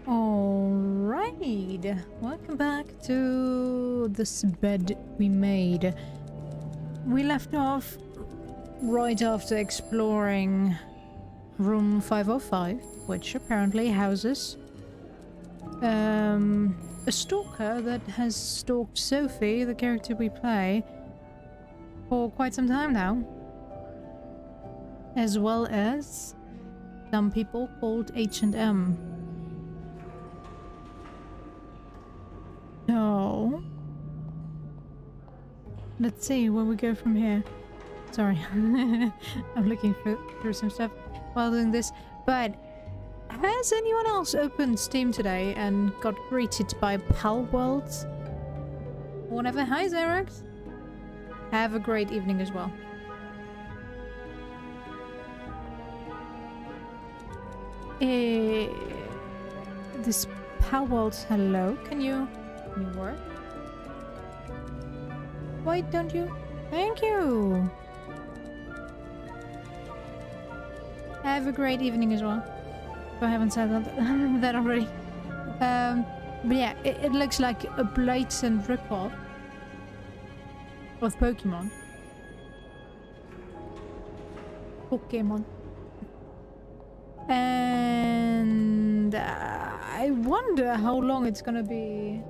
Alright, welcome back to this bed we made. We left off right after exploring room 505, which apparently houses a stalker that has stalked Sophie, the character we play, for quite some time now. As well as some people called H&M. So, let's see where we go from here. Sorry, I'm looking through some stuff while doing this. But has anyone else opened Steam today and got greeted by Palworld? Whatever. Hi, Xerox. Have a great evening as well. This Palworld, hello. Can you work? Why don't you? Thank you. Have a great evening as well. If I haven't said that already. But yeah, it looks like a blatant ripoff of Pokemon. And I wonder how long it's gonna be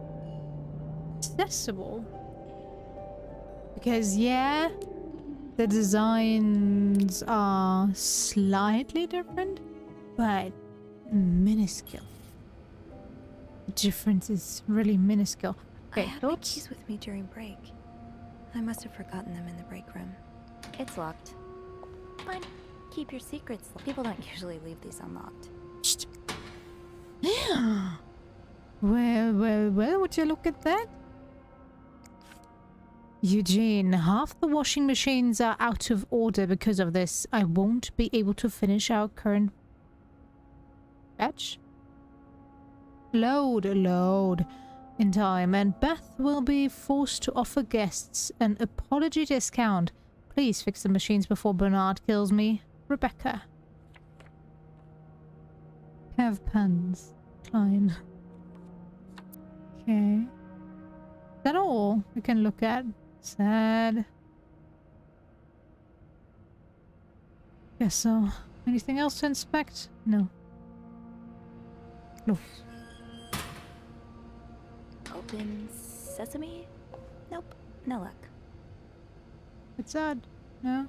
accessible. Because yeah, the designs are slightly different, but minuscule. The difference is really minuscule. Okay, I had my keys with me during break. I must have forgotten them in the break room. It's locked. Fine. Keep your secrets. People don't usually leave these unlocked. Shh. Well, would you look at that? Eugene, half the washing machines are out of order because of this. I won't be able to finish our current batch. Load in time, and Beth will be forced to offer guests an apology discount. Please fix the machines before Bernard kills me. Rebecca. Have puns. Klein. Okay. Is that all we can look at? Sad. Guess so. Anything else to inspect? No. No. Open sesame? Nope. No luck. It's sad. No.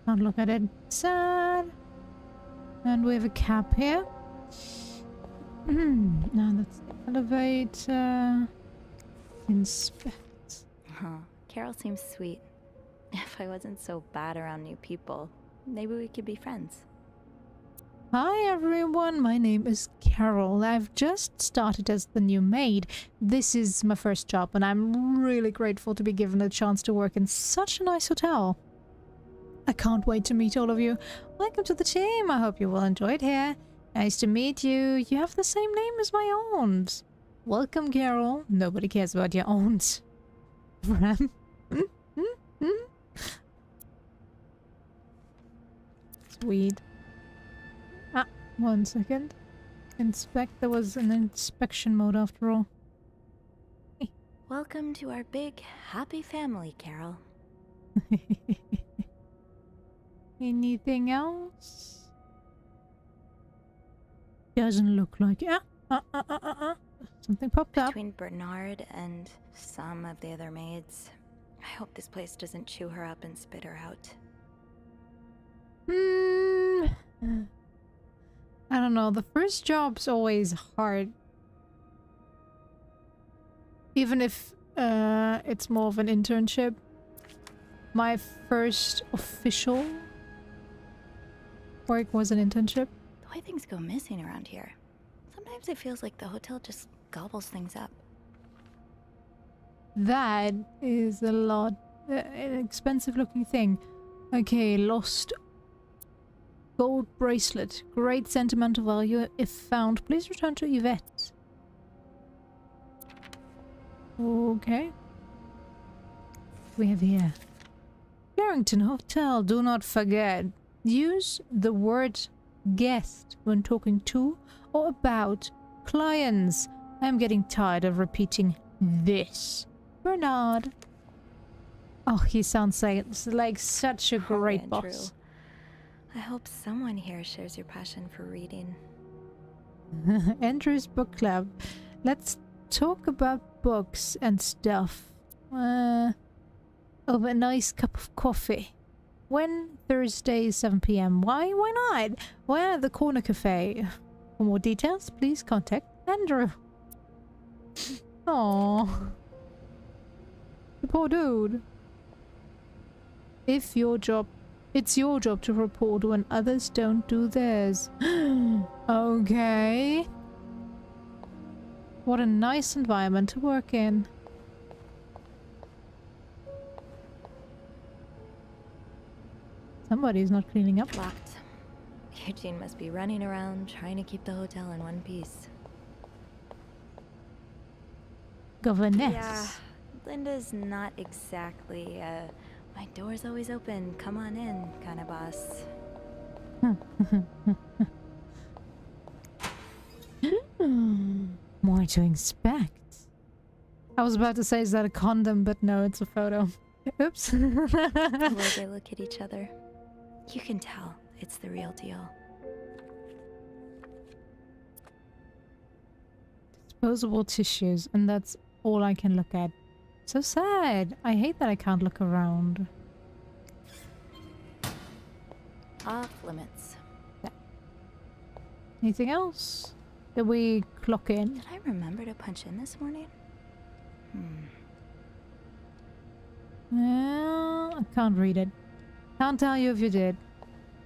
Can't look at it. Sad. And we have a cap here. Now that's elevator. Inspect. Huh. Carol seems sweet. If I wasn't so bad around new people, maybe we could be friends. Hi everyone, my name is Carol. I've just started as the new maid. This is my first job and I'm really grateful to be given a chance to work in such a nice hotel. I can't wait to meet all of you. Welcome to the team. I hope you will enjoy it here. Nice to meet you. You have the same name as my aunt. Welcome, Carol. Nobody cares about your aunt. Ram. Sweet. Ah, 1 second. Inspect. There was an inspection mode after all. Hey. Welcome to our big, happy family, Carol. Anything else? Doesn't look like it. Something popped up. Between Bernard and some of the other maids, I hope this place doesn't chew her up and spit her out. I don't know. The first job's always hard. Even if it's more of an internship. My first official work was an internship. The way things go missing around here, sometimes it feels like the hotel just gobbles things up. That is a lot. An expensive looking thing. Okay, lost gold bracelet. Great sentimental value. If found, please return to Yvette. Okay. What do we have here? Barrington Hotel. Do not forget. Use the word guest when talking to or about clients. I'm getting tired of repeating this. Bernard. Oh, he sounds like such a great Andrew. boss. I hope someone here shares your passion for reading. Andrew's book club. Let's talk about books and stuff. Over a nice cup of coffee. When? Thursday, 7 p.m. Why? Why not? Why not at the corner cafe? For more details, please contact Andrew. Aww. The poor dude. It's your job to report when others don't do theirs. Okay. What a nice environment to work in. Somebody's not cleaning up. Locked. Eugene must be running around trying to keep the hotel in one piece. Governess. Yeah, Linda's not exactly, my door's always open, come on in kind of boss. More to inspect. I was about to say, is that a condom? But no, it's a photo. Oops. The way they look at each other, you can tell it's the real deal. Disposable tissues, and that's all I can look at. So sad. I hate that I can't look around. Off limits. Yeah. Anything else? Did we clock in? Did I remember to punch in this morning? I can't read it. Can't tell you if you did.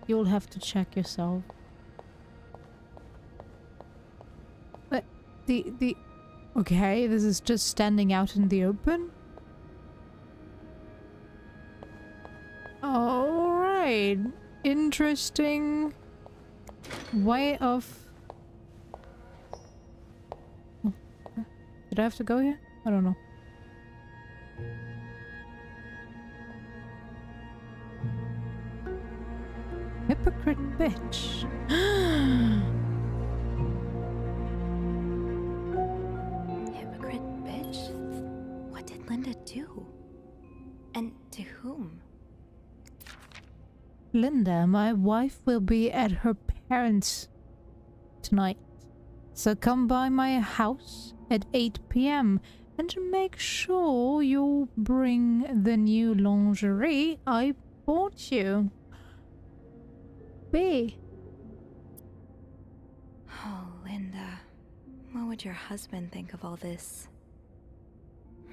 You'll have to check yourself. But the okay, this is just standing out in the open. Alright. Interesting way of... Oh. Did I have to go here? I don't know. Hypocrite bitch. Hypocrite bitch? What did Linda do? And to whom? Linda, my wife, will be at her parents' tonight. So come by my house at 8 p.m. and make sure you bring the new lingerie I bought you. B. Oh, Linda. What would your husband think of all this?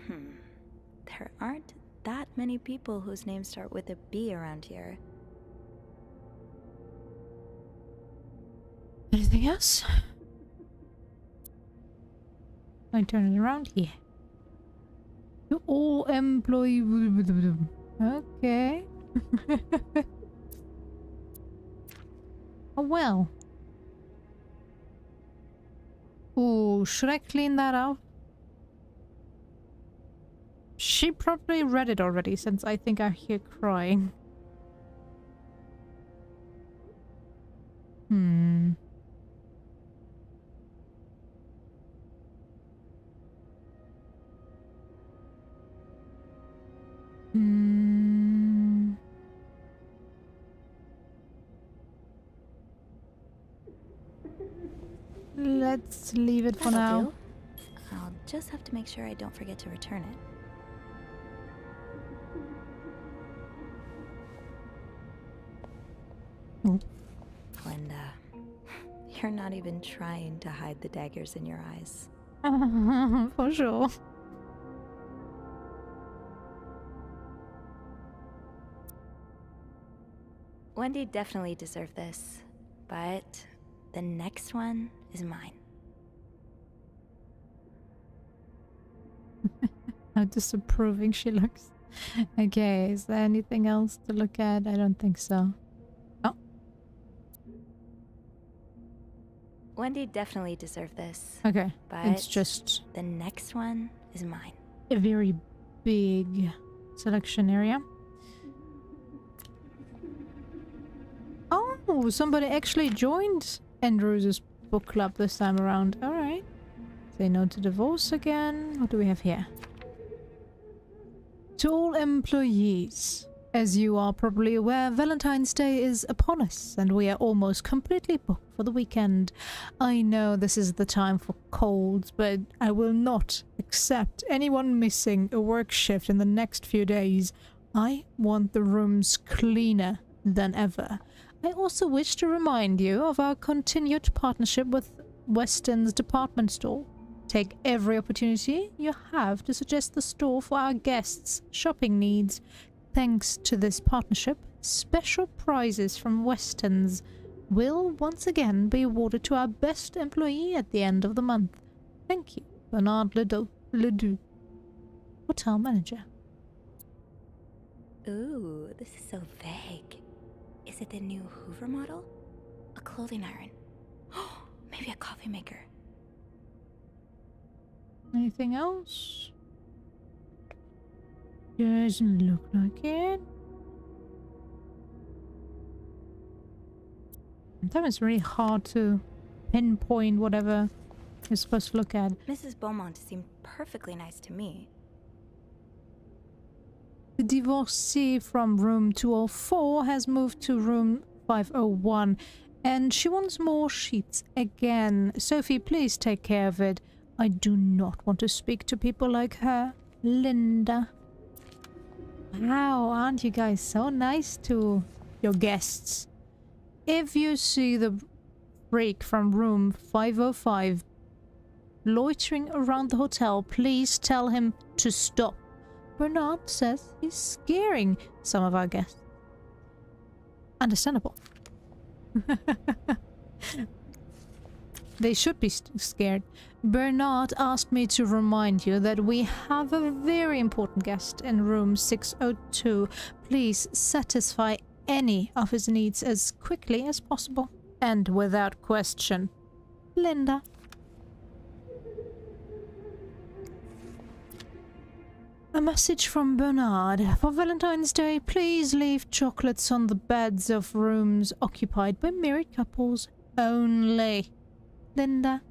There aren't that many people whose names start with a B around here. Anything else? I turn it around here. You all employee. Okay. Oh well. Ooh, should I clean that out? She probably read it already, since I think I hear crying. Let's leave it for now. Do. I'll just have to make sure I don't forget to return it. Oh. Linda, you're not even trying to hide the daggers in your eyes. For sure. Wendy definitely deserved this, but the next one is mine. How disapproving she looks. Okay, is there anything else to look at? I don't think so. Oh. Wendy definitely deserved this. Okay, but it's just the next one is mine. a very big selection area. Oh, Oh, somebody actually joined Andrew's book club this time around. Alright. Say no to divorce again. What do we have here? To all employees. As you are probably aware, Valentine's Day is upon us, and we are almost completely booked for the weekend. I know this is the time for colds, but I will not accept anyone missing a work shift in the next few days. I want the rooms cleaner than ever. I also wish to remind you of our continued partnership with Weston's department store. Take every opportunity you have to suggest the store for our guests' shopping needs. Thanks to this partnership, special prizes from Weston's will once again be awarded to our best employee at the end of the month. Thank you, Bernard Ledoux, hotel manager. Ooh, this is so vague. Is it the new Hoover model? A clothing iron? Oh, maybe a coffee maker. Anything else? Doesn't look like it. Sometimes it's really hard to pinpoint whatever you're supposed to look at. Mrs. Beaumont seemed perfectly nice to me. The divorcee from room 204 has moved to room 501, and she wants more sheets again. Sophie, please take care of it. I do not want to speak to people like her. Linda. Wow, aren't you guys so nice to your guests? If you see the freak from room 505 loitering around the hotel, please tell him to stop. Bernard says he's scaring some of our guests. Understandable. They should be scared. Bernard asked me to remind you that we have a very important guest in room 602. Please satisfy any of his needs as quickly as possible and without question. Linda. A message from Bernard. For Valentine's Day, please leave chocolates on the beds of rooms occupied by married couples only. Linda.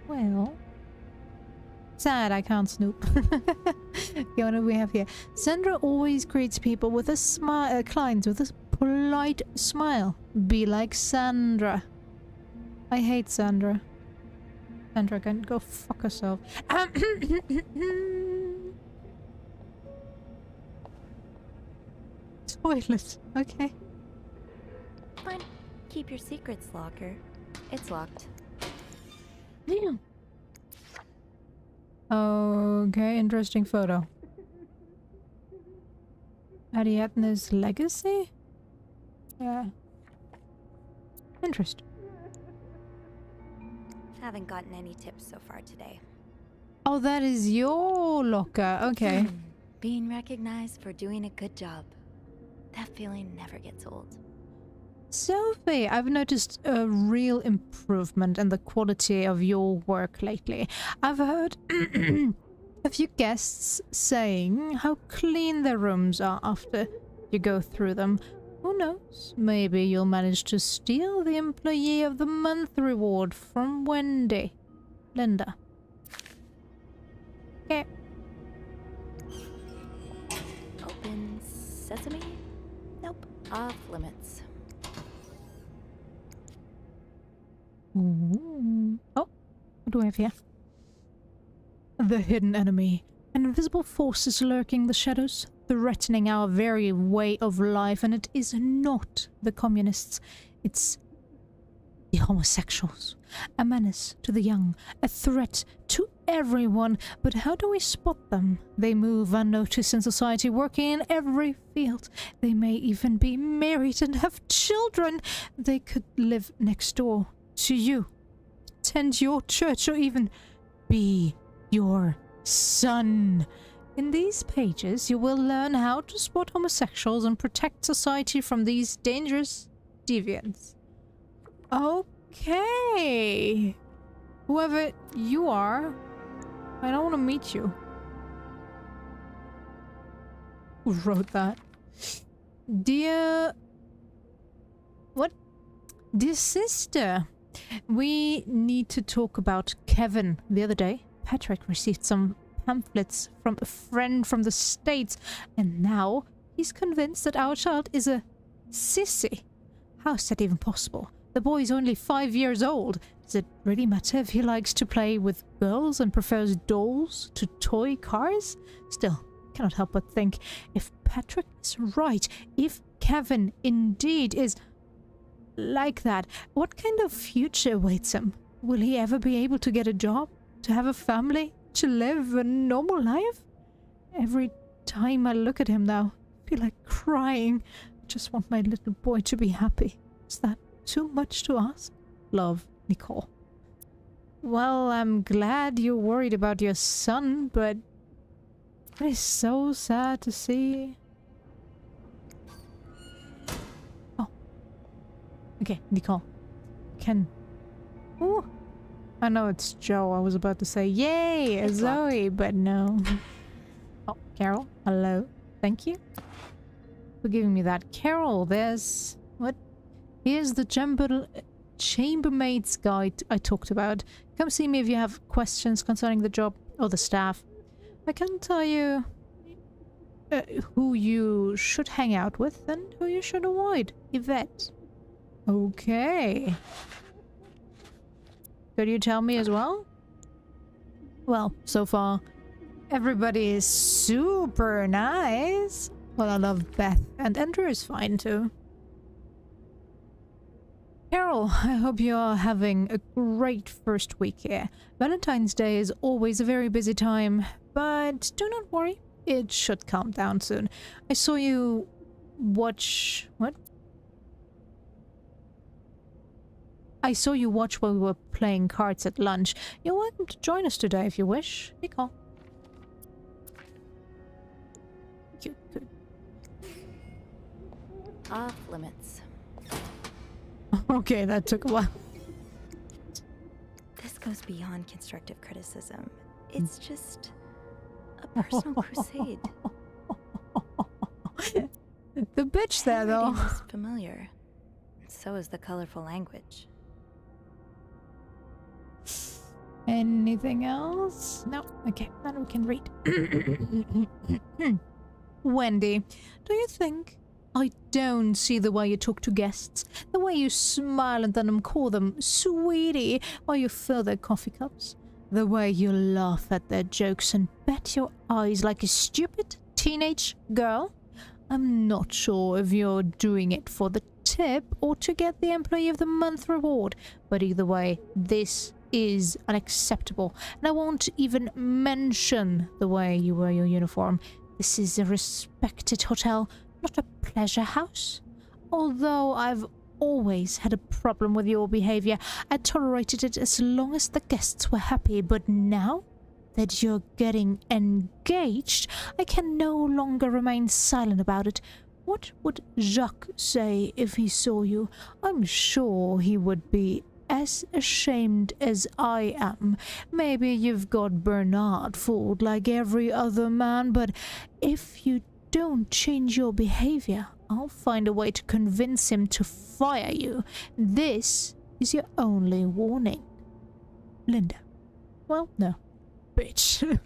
Well, sad I can't snoop. Okay, what do we have here? Sandra always greets people with a smile, clients with a polite smile. Be like Sandra. I hate Sandra. Sandra can go fuck herself. Toilet. Okay. Fine. Keep your secrets, locker. It's locked. Yeah. Okay, interesting photo. Ariadne's legacy? Yeah. Interesting. Haven't gotten any tips so far today. Oh, that is your locker. Okay. Being recognized for doing a good job. That feeling never gets old. Sophie, I've noticed a real improvement in the quality of your work lately. I've heard a few guests saying how clean their rooms are after you go through them. Who knows? Maybe you'll manage to steal the Employee of the Month reward from Wendy. Linda. Okay. Open sesame? Nope. Off limits. Ooh. Oh, what do we have here? The hidden enemy. An invisible force is lurking the shadows, threatening our very way of life, and it is not the communists. It's the homosexuals. A menace to the young, a threat to everyone. But how do we spot them? They move unnoticed in society, working in every field. They may even be married and have children. They could live next door to you, attend your church, or even be your son. In these pages, you will learn how to spot homosexuals and protect society from these dangerous deviants. Okay. Whoever you are, I don't want to meet you. Who wrote that? Dear Dear sister, we need to talk about Kevin. The other day, Patrick received some pamphlets from a friend from the States, and now he's convinced that our child is a sissy. How is that even possible? The boy is only 5 years old. Does it really matter if he likes to play with girls and prefers dolls to toy cars? Still, cannot help but think, if Patrick is right, if Kevin indeed is like that, what kind of future awaits him? Will he ever be able to get a job? To have a family? To live a normal life? Every time I look at him now, I feel like crying. I just want my little boy to be happy. Is that too much to ask? Love, Nicole. Well, I'm glad you're worried about your son, but it is so sad to see. Oh. Okay, Nicole. Ooh. I know it's Joe. I was about to say, yay, it's Zoe, but no. Oh, Carol, hello. Thank you for giving me that. Carol, there's... What? Here's the chambermaid's guide I talked about. Come see me if you have questions concerning the job or the staff. I can tell you who you should hang out with and who you should avoid. Yvette. Okay. Could you tell me as well? Well, so far, everybody is super nice. Well, I love Beth, and Andrew is fine too. Carol, I hope you are having a great first week here. Valentine's Day is always a very busy time, but do not worry, it should calm down soon. I saw you watch... What? I saw you watch while we were playing cards at lunch. You're welcome to join us today if you wish. Nicole. Good. Off limits. Okay, that took a while. This goes beyond constructive criticism. It's just a personal crusade. The bitch there, though. Handwriting is familiar. So is the colorful language. Anything else? No. Okay, then we can read. Wendy, do you think I don't see the way you talk to guests? The way you smile and then call them sweetie while you fill their coffee cups? The way you laugh at their jokes and bat your eyes like a stupid teenage girl? I'm not sure if you're doing it for the tip or to get the Employee of the Month reward, but either way, this is unacceptable, and I won't even mention the way you wear your uniform. This is a respected hotel, not a pleasure house. Although I've always had a problem with your behavior, I tolerated it as long as the guests were happy, but now that you're getting engaged, I can no longer remain silent about it. What would Jacques say if he saw you? I'm sure he would be as ashamed as I am. Maybe you've got Bernard fooled like every other man, but if you don't change your behavior, I'll find a way to convince him to fire you. This is your only warning. Linda. Well, no. Bitch.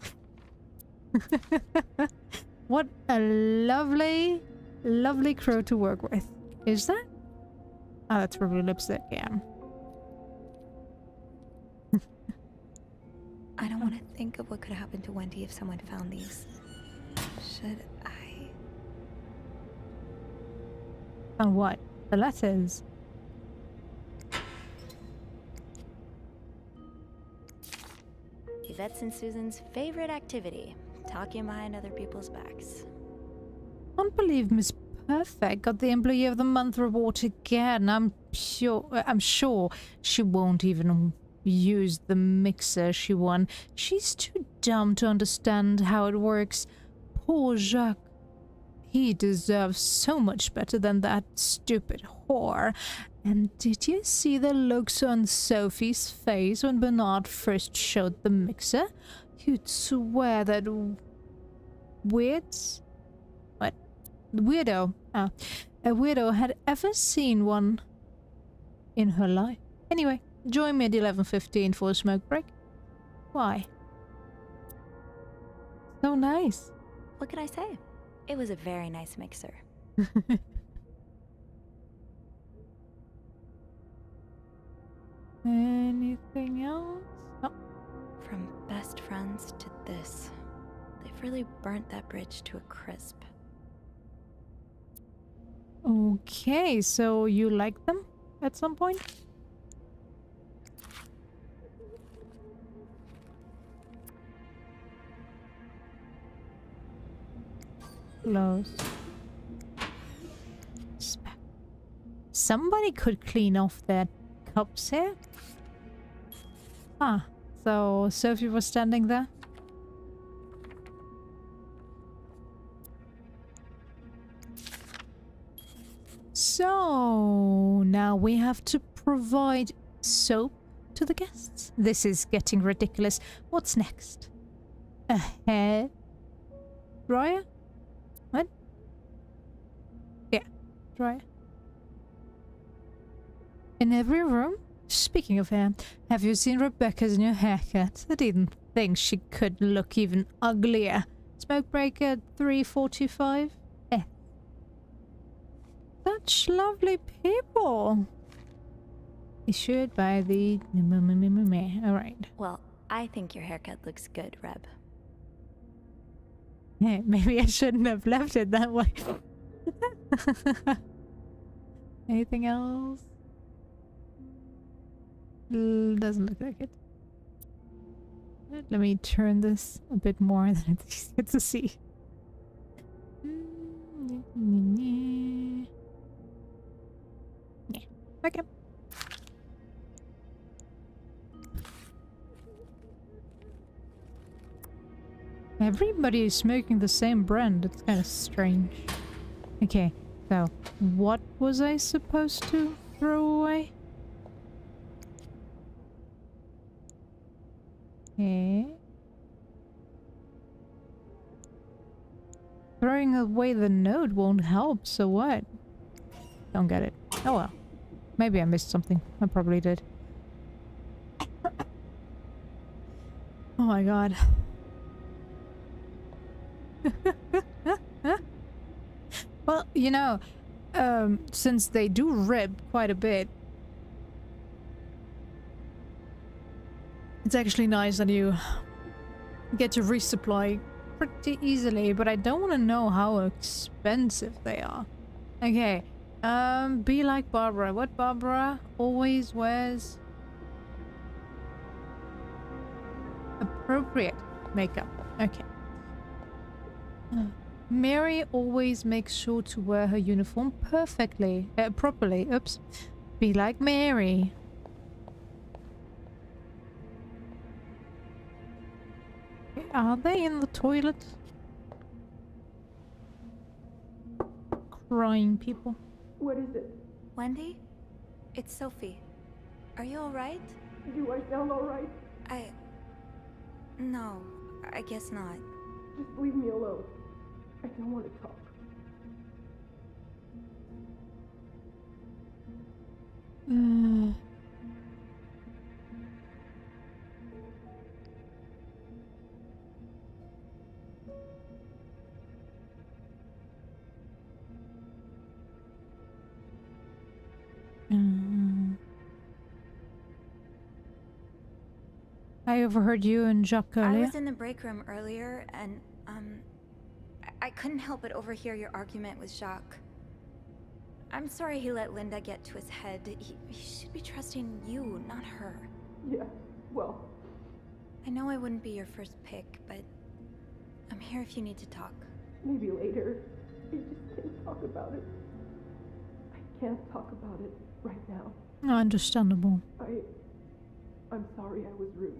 What a lovely, lovely crow to work with. Is that? Oh, that's probably lipstick, yeah. I don't want to think of what could happen to Wendy if someone found these. Should I? On what? The letters. Yvette's and Susan's favorite activity. Talking behind other people's backs. Can't believe Miss Perfect got the Employee of the Month reward again. I'm sure she won't even use the mixer she won. She's too dumb to understand how it works. Poor Jacques. He deserves so much better than that stupid whore. And did you see the looks on Sophie's face when Bernard first showed the mixer? You'd swear that a weirdo had ever seen one. in her life. Anyway, join me at 11:15 for a smoke break. Why? So nice. What could I say? It was a very nice mixer. Anything else? Oh. From best friends to this. They've really burnt that bridge to a crisp. Okay, so you like them at some point? Close. Somebody could clean off their cups here. Ah, so Sophie was standing there. So now we have to provide soap to the guests. This is getting ridiculous. What's next? A hair dryer? What? Yeah, dryer. In every room? Speaking of hair, have you seen Rebecca's new haircut? I didn't think she could look even uglier. Smoke break at 3:45? Such lovely people. Issued by the... Alright. Well, I think your haircut looks good, Reb. Hey, maybe I shouldn't have left it that way. Anything else? Doesn't look like it. Let me turn this a bit more than it's easier to see. Yeah. Okay. Everybody is smoking the same brand. It's kind of strange. Okay, so what was I supposed to throw away? Okay. Throwing away the note won't help, so what? Don't get it. Oh well. Maybe I missed something. I probably did. Oh my god. Well, you know, since they do rib quite a bit, it's actually nice that you get to resupply pretty easily, but I don't want to know how expensive they are. Okay, be like Barbara. What Barbara always wears? Appropriate makeup. Okay. Mary always makes sure to wear her uniform properly. Oops. Be like Mary. Are they in the toilet? Crying people. What is it? Wendy? It's Sophie. Are you alright? Do I sound alright? No, I guess not. Just leave me alone. I don't want to talk. I overheard you and Jacques I earlier. was in the break room earlier, and, I couldn't help but overhear your argument with Jacques. I'm sorry he let Linda get to his head. He should be trusting you, not her. Yeah, well, I know I wouldn't be your first pick, but I'm here if you need to talk. maybe later. I just can't talk about it. I can't talk about it right now. Understandable. I'm sorry I was rude.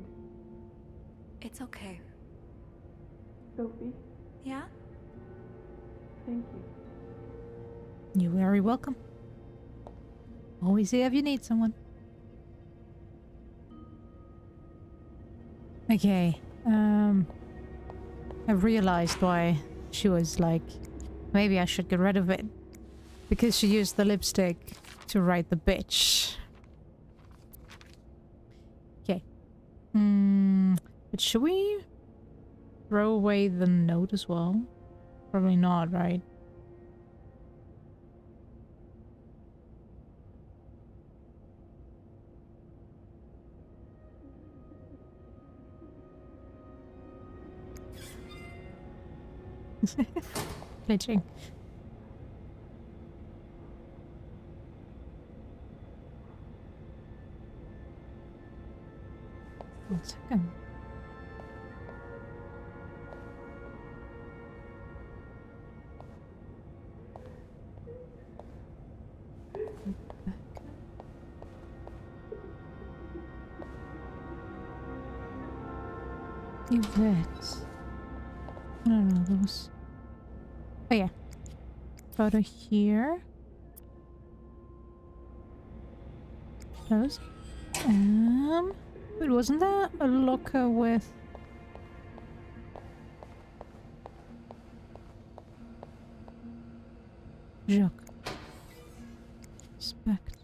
It's okay. Sophie, Yeah? thank you. You're very welcome. Always here if you need someone. Okay, I realized why she was like, maybe I should get rid of it. Because she used the lipstick to write the bitch. But should we throw away the note as well? Probably not, right? Glitching. One second. Yvette. No, those. Oh yeah. Photo here. Those. Wait, wasn't that a locker with... Jacques. Respect.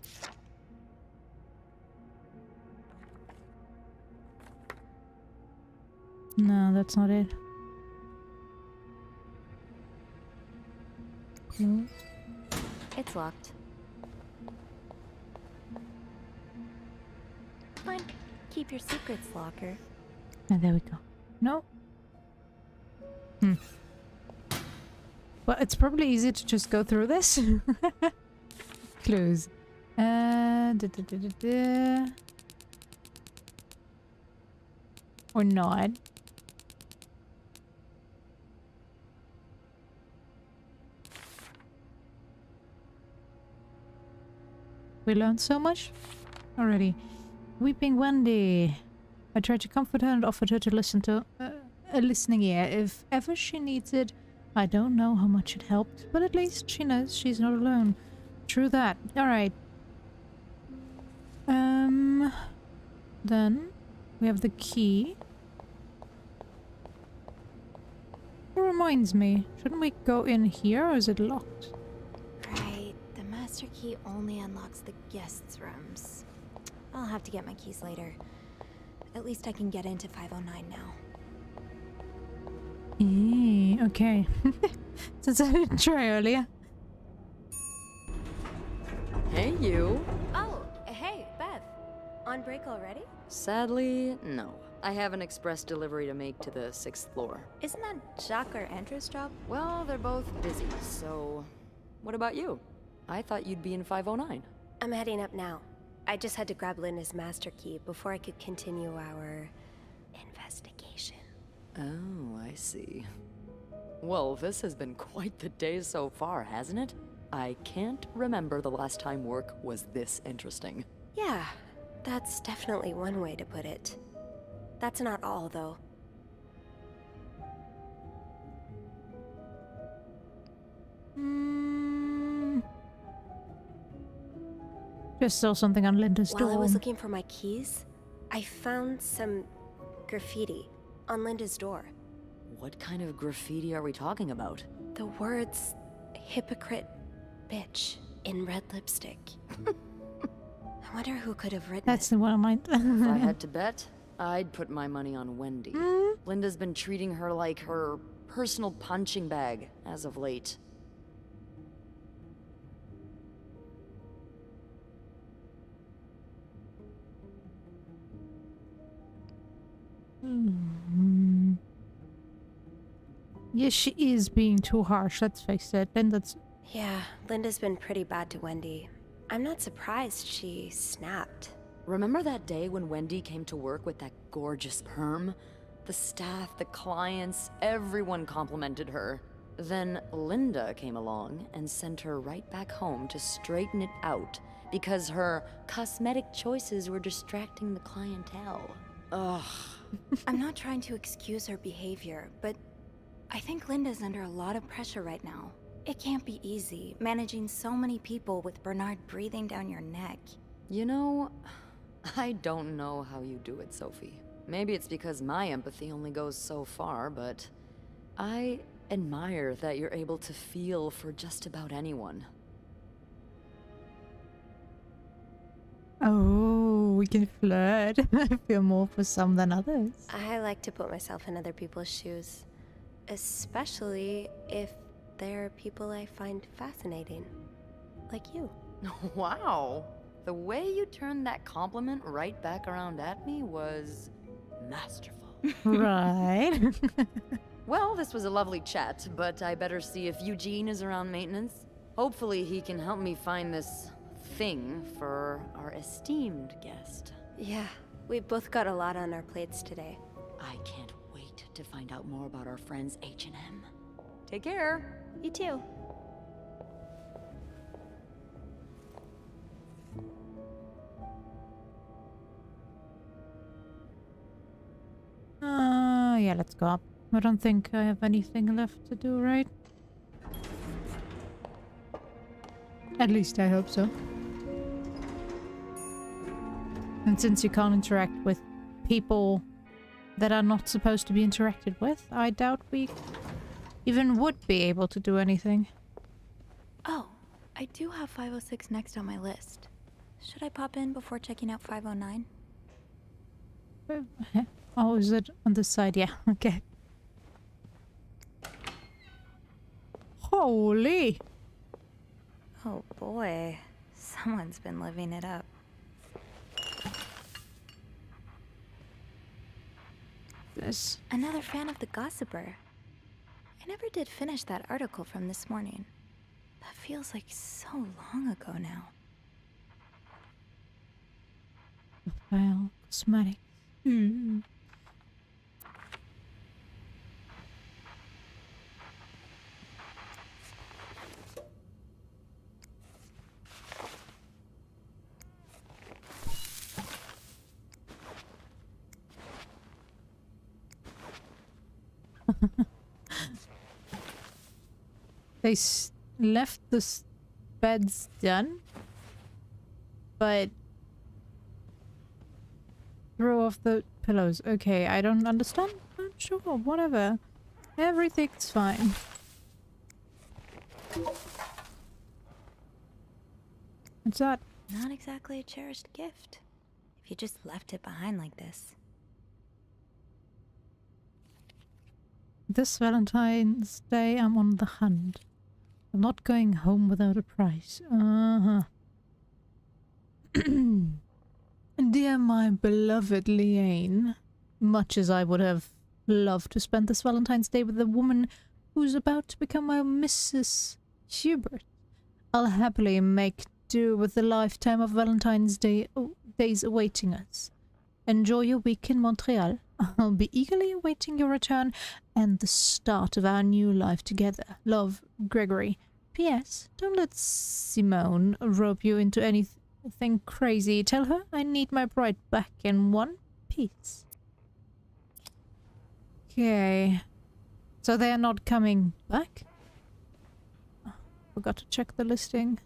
No, that's not it. Close. It's locked. Fine. Keep your secrets, locker. And there we go. No. Well, it's probably easy to just go through this. Close. Or not. We learned so much already. Weeping Wendy. I tried to comfort her and offered her to listen to a listening ear if ever she needs it. I don't know how much it helped, but at least she knows she's not alone. True that. Alright. Then we have the key. It reminds me, shouldn't we go in here or is it locked? Right. The master key only unlocks the guests' rooms. I'll have to get my keys later. At least I can get into 509 now. Okay. Since I didn't try earlier. Hey, you. Oh, hey, Beth. On break already? Sadly, no. I have an express delivery to make to the 6th floor. Isn't that Jacques or Andrew's job? Well, they're both busy, so... What about you? I thought you'd be in 509. I'm heading up now. I just had to grab Linda's master key before I could continue our investigation. Oh, I see. Well, this has been quite the day so far, hasn't it? I can't remember the last time work was this interesting. Yeah, that's definitely one way to put it. That's not all, though. Just saw something on Linda's door. While I was looking for my keys, I found some graffiti on Linda's door. What kind of graffiti are we talking about? The words, hypocrite bitch, in red lipstick. I wonder who could have written That's it. the one I might. If I had to bet, I'd put my money on Wendy. Linda's been treating her like her personal punching bag as of late. Yes, she is being too harsh, let's face it. Linda's... Yeah, Linda's been pretty bad to Wendy. I'm not surprised she snapped. Remember that day when Wendy came to work with that gorgeous perm? The staff, the clients, everyone complimented her. Then Linda came along and sent her right back home to straighten it out because her cosmetic choices were distracting the clientele. Ugh. I'm not trying to excuse her behavior, but I think Linda's under a lot of pressure right now. It can't be easy, managing so many people with Bernard breathing down your neck. You know, I don't know how you do it, Sophie. Maybe it's because my empathy only goes so far, but I admire that you're able to feel for just about anyone. Oh. we can flirt. I feel more for some than others. I like to put myself in other people's shoes, especially if they're people I find fascinating, like you. Wow. The way you turned that compliment right back around at me was masterful. Right. Well, this was a lovely chat, but I better see if Eugene is around maintenance. Hopefully he can help me find this thing for our esteemed guest. Yeah, we've both got a lot on our plates today. I can't wait to find out more about our friends H&M. Take care. You too. Yeah, let's go up. I don't think I have anything left to do, right? At least I hope so. And since you can't interact with people that are not supposed to be interacted with, I doubt we even would be able to do anything. Oh, I do have 506 next on my list. Should I pop in before checking out 509? Oh, is it on this side? Yeah, okay. Holy! Oh boy, someone's been living it up. This. Another fan of the Gossiper. I never did finish that article from this morning. That feels like so long ago now. File. Cosmetics. Mm. They left the beds done, but threw off the pillows. Okay, I don't understand. I'm sure, whatever. Everything's fine. What's that? Not exactly a cherished gift. If you just left it behind like this. This Valentine's Day, I'm on the hunt. I'm not going home without a prize. Dear my beloved Liane, much as I would have loved to spend this Valentine's Day with the woman who's about to become my Mrs. Hubert, I'll happily make do with the lifetime of Valentine's Day days awaiting us. Enjoy your week in Montreal. I'll be eagerly awaiting your return and the start of our new life together. Love, Gregory. P.S. Don't let Simone rope you into anything crazy. Tell her I need my bride back in one piece. Okay. So they are not coming back? Oh, forgot to check the listing.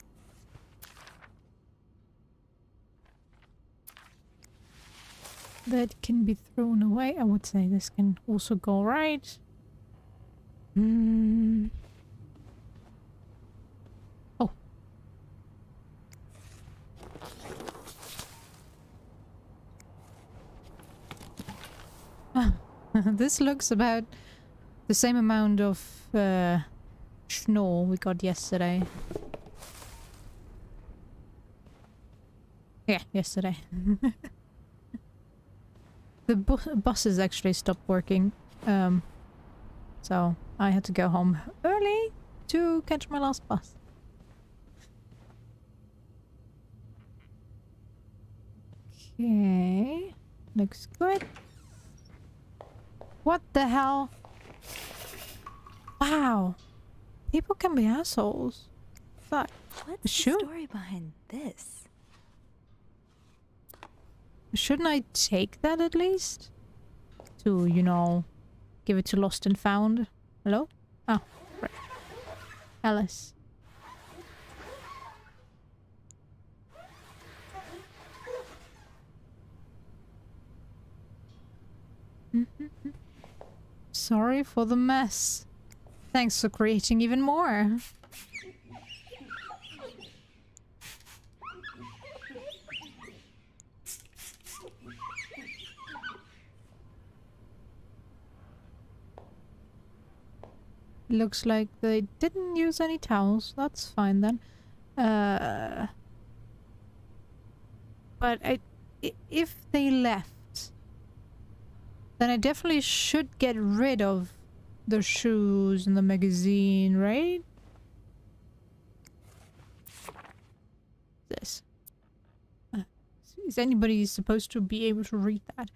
That can be thrown away. I would say this can also go right. Oh. This looks about the same amount of schnorr we got yesterday. Yeah, yesterday. The buses actually stopped working, so I had to go home early to catch my last bus. Okay, looks good. What the hell? Wow, people can be assholes. Fuck. What's the Shoot. story behind this? Shouldn't I take that at least? To, you know, give it to Lost and Found? Hello? Oh, right. Alice. Sorry for the mess. Thanks for creating even more. Looks like they didn't use any towels. That's fine then. But if they left, then I definitely should get rid of the shoes and the magazine, right? This. Is anybody supposed to be able to read that?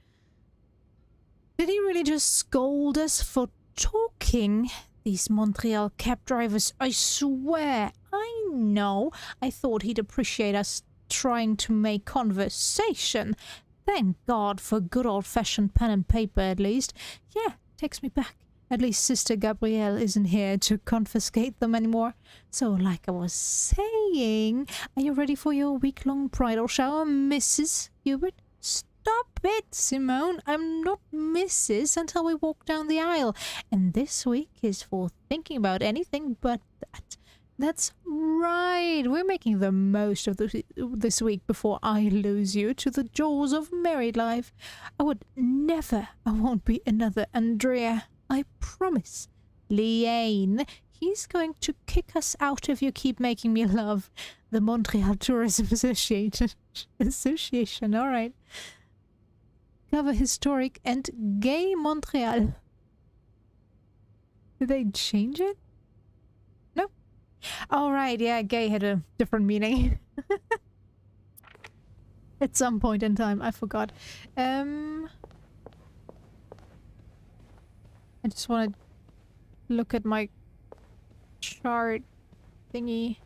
Did he really just scold us for talking? These Montreal cab drivers, I swear. I know. I thought he'd appreciate us trying to make conversation. Thank God for good old-fashioned pen and paper, at least. Yeah, takes me back. At least Sister Gabrielle isn't here to confiscate them anymore. So, like I was saying, are you ready for your week-long bridal shower, Mrs. Hubert? Stop it, Simone. I'm not Mrs. until we walk down the aisle. And this week is for thinking about anything but that. That's right. We're making the most of this week before I lose you to the jaws of married life. I won't be another Andrea. I promise. Liane, he's going to kick us out if you keep making me love. The Montreal Tourism Association. All right. Cover historic and gay Montreal. Did they change it? No. All right. Yeah, gay had a different meaning. At some point in time, I forgot. I just want to look at my chart thingy.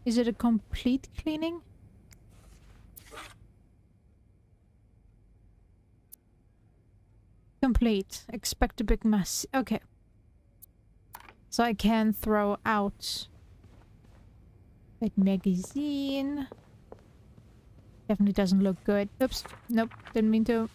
Is it a complete cleaning? Complete. Expect a big mess. Okay. So I can throw out that magazine. Definitely doesn't look good. Oops. Nope. Didn't mean to.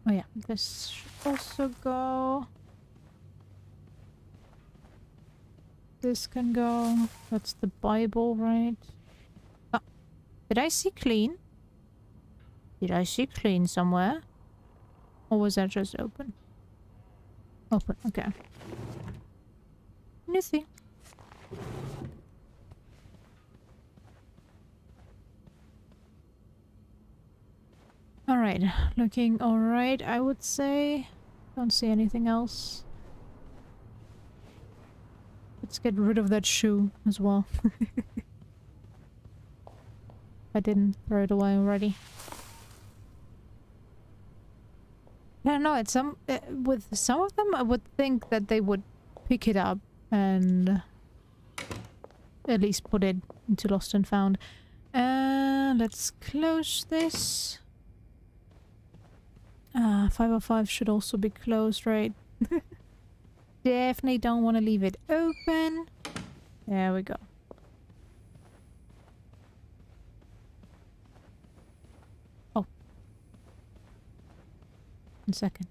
Oh yeah, this should also go. This can go. That's the Bible, right? Oh, did I see clean? Did I see clean somewhere? Or was that just open? Open, okay. Nothing. Alright, looking alright, I would say. Don't see anything else. Let's get rid of that shoe as well. I didn't throw it away already. I don't know, it's with some of them I would think that they would pick it up and at least put it into Lost and Found. Let's close this. 505 should also be closed, right? Definitely don't want to leave it open. There we go. Oh. 1 second.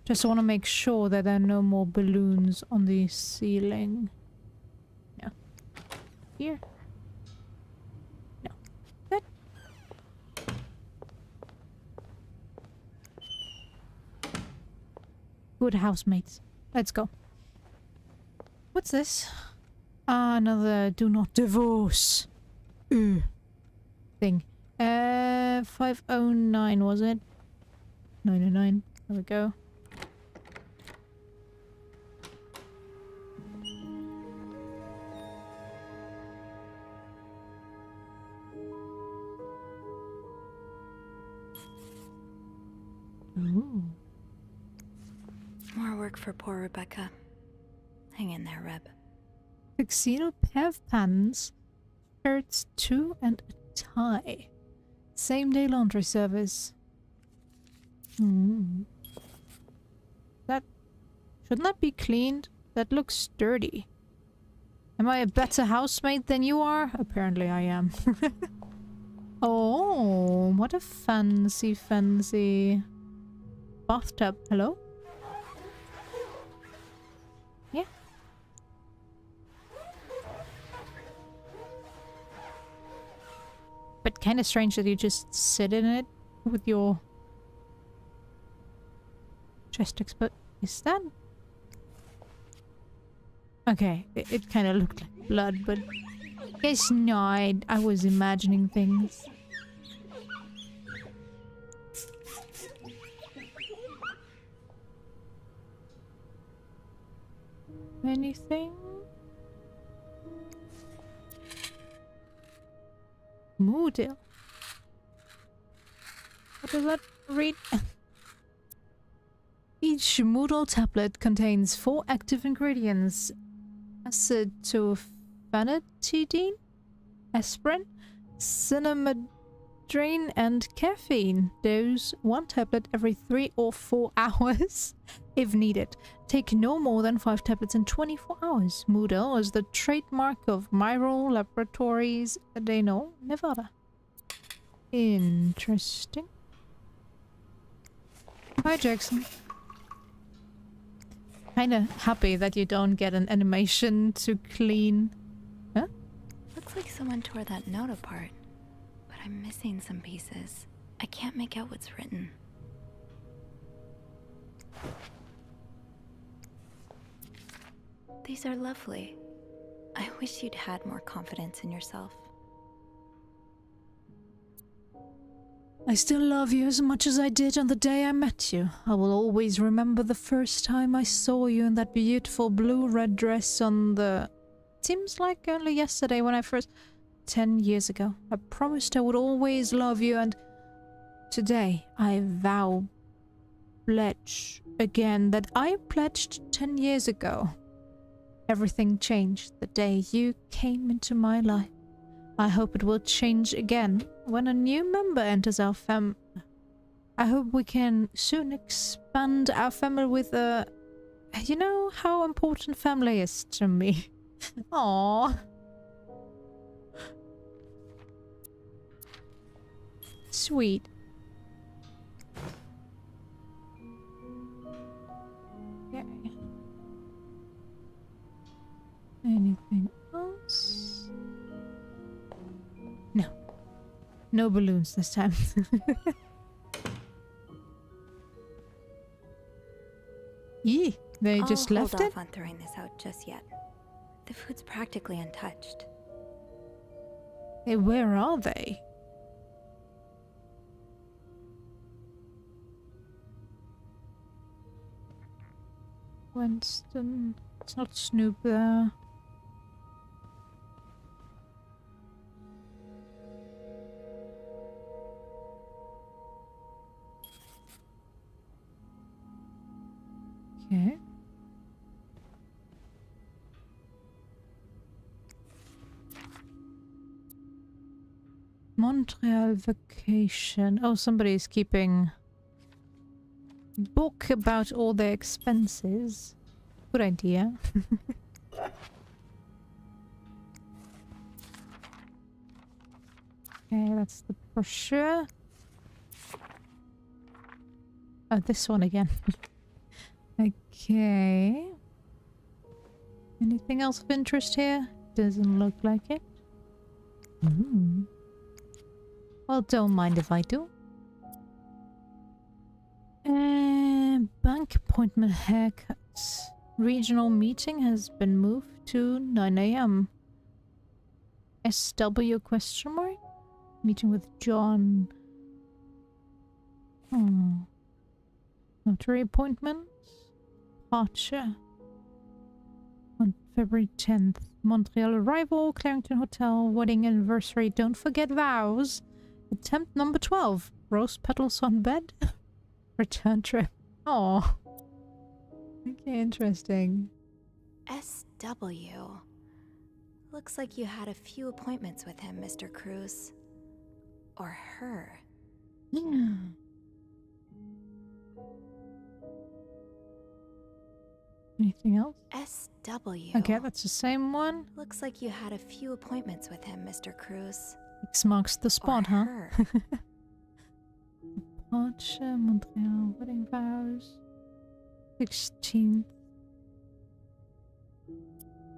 Just want to make sure that there are no more balloons on the ceiling. No. Here. No. Good. Good housemates. Let's go. What's this? Ah, another do not divorce thing. 509 was it? 909. There we go. Ooh. More work for poor Rebecca. Hang in there, Reb. Tuxedo pair of pants, shirts 2 and a tie. Same day laundry service. That shouldn't that be cleaned? That looks dirty. Am I a better housemate than you are? Apparently I am. Oh, what a fancy bathtub. Hello? Yeah. But kind of strange that you just sit in it with your chest exposed. Is that? Okay, it kind of looked like blood, but guess not. I was imagining things. Anything? Moodle. What does that read? Each Moodle tablet contains 4 active ingredients: acetophenetidine, aspirin, cinnamodrine, and caffeine. Dose 1 tablet every 3 or 4 hours if needed. Take no more than 5 tablets in 24 hours. Moodle is the trademark of Myral Laboratories, Reno, Nevada. Interesting. Hi, Jackson. Kinda happy that you don't get an animation to clean. Huh? Looks like someone tore that note apart, but I'm missing some pieces. I can't make out what's written. These are lovely. I wish you'd had more confidence in yourself. I still love you as much as I did on the day I met you. I will always remember the first time I saw you in that beautiful blue-red dress on the... Seems like only yesterday when I first... 10 years ago. I promised I would always love you, and... Today, I pledge again that I pledged 10 years ago. Everything changed the day you came into my life. I hope it will change again when a new member enters our I hope we can soon expand our family with a... You know how important family is to me. Aww. Sweet. Okay. Anything else? No. No balloons this time. Yee, they just left I'll hold it? off on throwing this out just yet. The food's practically untouched. Hey, where are they? Winston. It's not Snoop there. Okay. Montreal vacation. Oh, somebody's keeping book about all their expenses. Good idea. Okay, that's the brochure. Oh, this one again. Okay. Anything else of interest here? Doesn't look like it. Well, don't mind if I do. Bank appointment haircuts. Regional meeting has been moved to 9 AM. SW question mark? Meeting with John. Oh. Notary appointments. Departure. On February 10th. Montreal arrival. Clarington Hotel. Wedding anniversary. Don't forget vows. Attempt number 12. Rose petals on bed. Return trip. Oh. Okay, interesting. SW. Looks like you had a few appointments with him, Mr. Cruz. Or her. Yeah. Anything else? SW. Okay, that's the same one. Looks like you had a few appointments with him, Mr. Cruz. X marks the spot, Or huh? her. Departure, Montreal, wedding vows. 16th.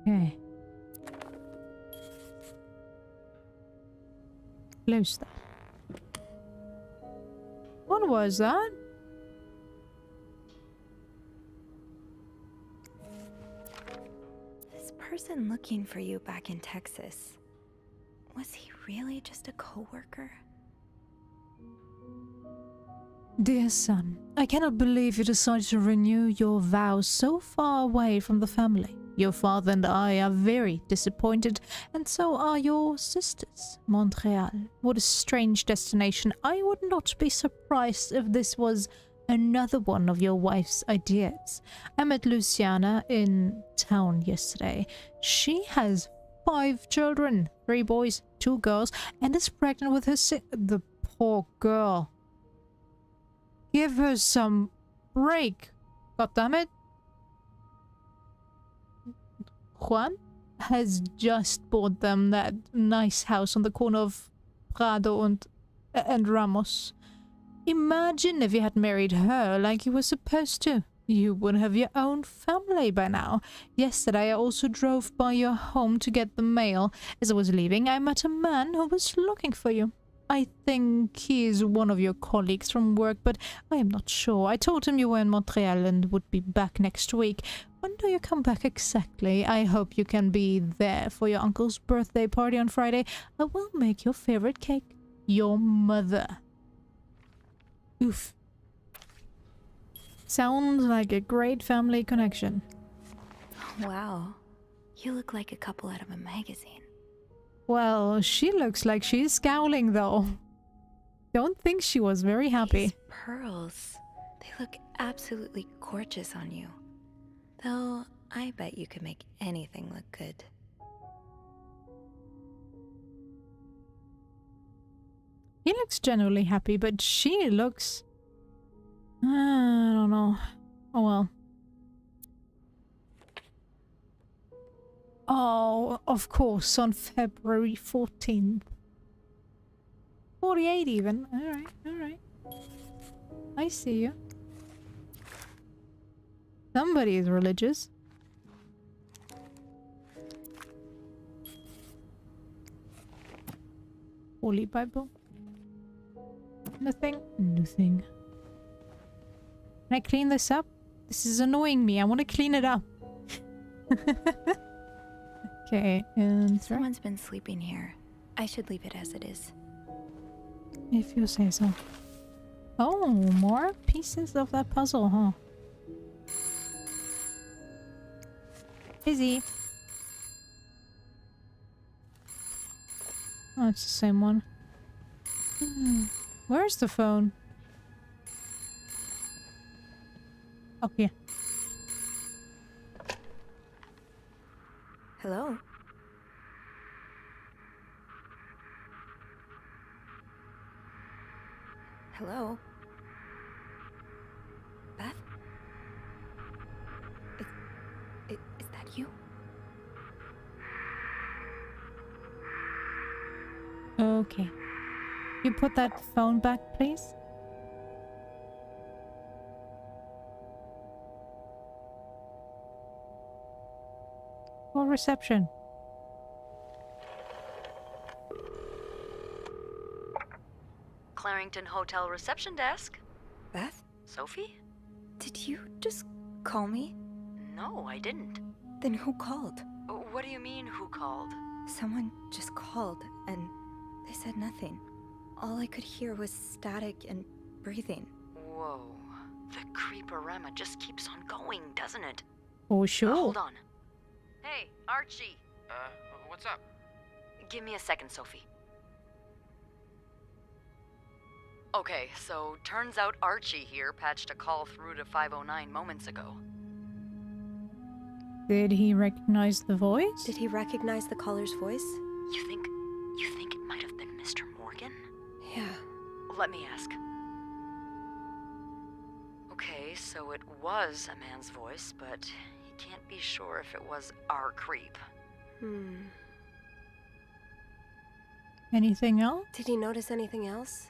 Okay. Close that. What was that? This person looking for you back in Texas, was he really just a coworker? Dear son, I cannot believe you decided to renew your vows so far away from the family. Your father and I are very disappointed, and so are your sisters. Montreal, what a strange destination. I would not be surprised if this was another one of your wife's ideas. I met Luciana in town yesterday. She has 5 children, 3 boys, 2 girls, and is pregnant with her the poor girl. Give her some break. God damn it. Juan has just bought them that nice house on the corner of Prado and Ramos. Imagine if you had married her like you were supposed to. You would have your own family by now. Yesterday I also drove by your home to get the mail. As I was leaving, I met a man who was looking for you. I think he is one of your colleagues from work, but I am not sure. I told him you were in Montreal and would be back next week. When do you come back exactly? I hope you can be there for your uncle's birthday party on Friday. I will make your favorite cake. Your mother. Oof. Sounds like a great family connection. Wow. You look like a couple out of a magazine. Well, she looks like she's scowling though. Don't think she was very happy. These pearls, they look absolutely gorgeous on you. Though, I bet you could make anything look good. He looks genuinely happy, but she looks... I don't know. Oh well. Oh, of course, on February 14th. 48 even. Alright, alright. I see you. Somebody is religious. Holy Bible. Nothing. Nothing. Can I clean this up? This is annoying me. I want to clean it up. Okay, and Someone's been sleeping here. I should leave it as it is. if you say so. Oh, more pieces of that puzzle, huh? Busy. Oh, it's the same one. Where's the phone? Oh, yeah. Hello? Hello? Beth? Is that you? Okay. You put that phone back, please? Poor reception. Clarington Hotel reception desk. Beth? Sophie? Did you just call me? No, I didn't. Then who called? What do you mean, who called? Someone just called, and they said nothing. All I could hear was static and breathing. Whoa. The creeporama just keeps on going, doesn't it? Oh, sure. Hold on. Hey, Archie. What's up? Give me a second, Sophie. Okay, so turns out Archie here patched a call through to 509 moments ago. Did he recognize the voice? Did he recognize the caller's voice? You think it might have been Mr. Morgan? Yeah. Let me ask. Okay, so it was a man's voice, but he be sure if it was our creep. Anything else? Did you notice anything else?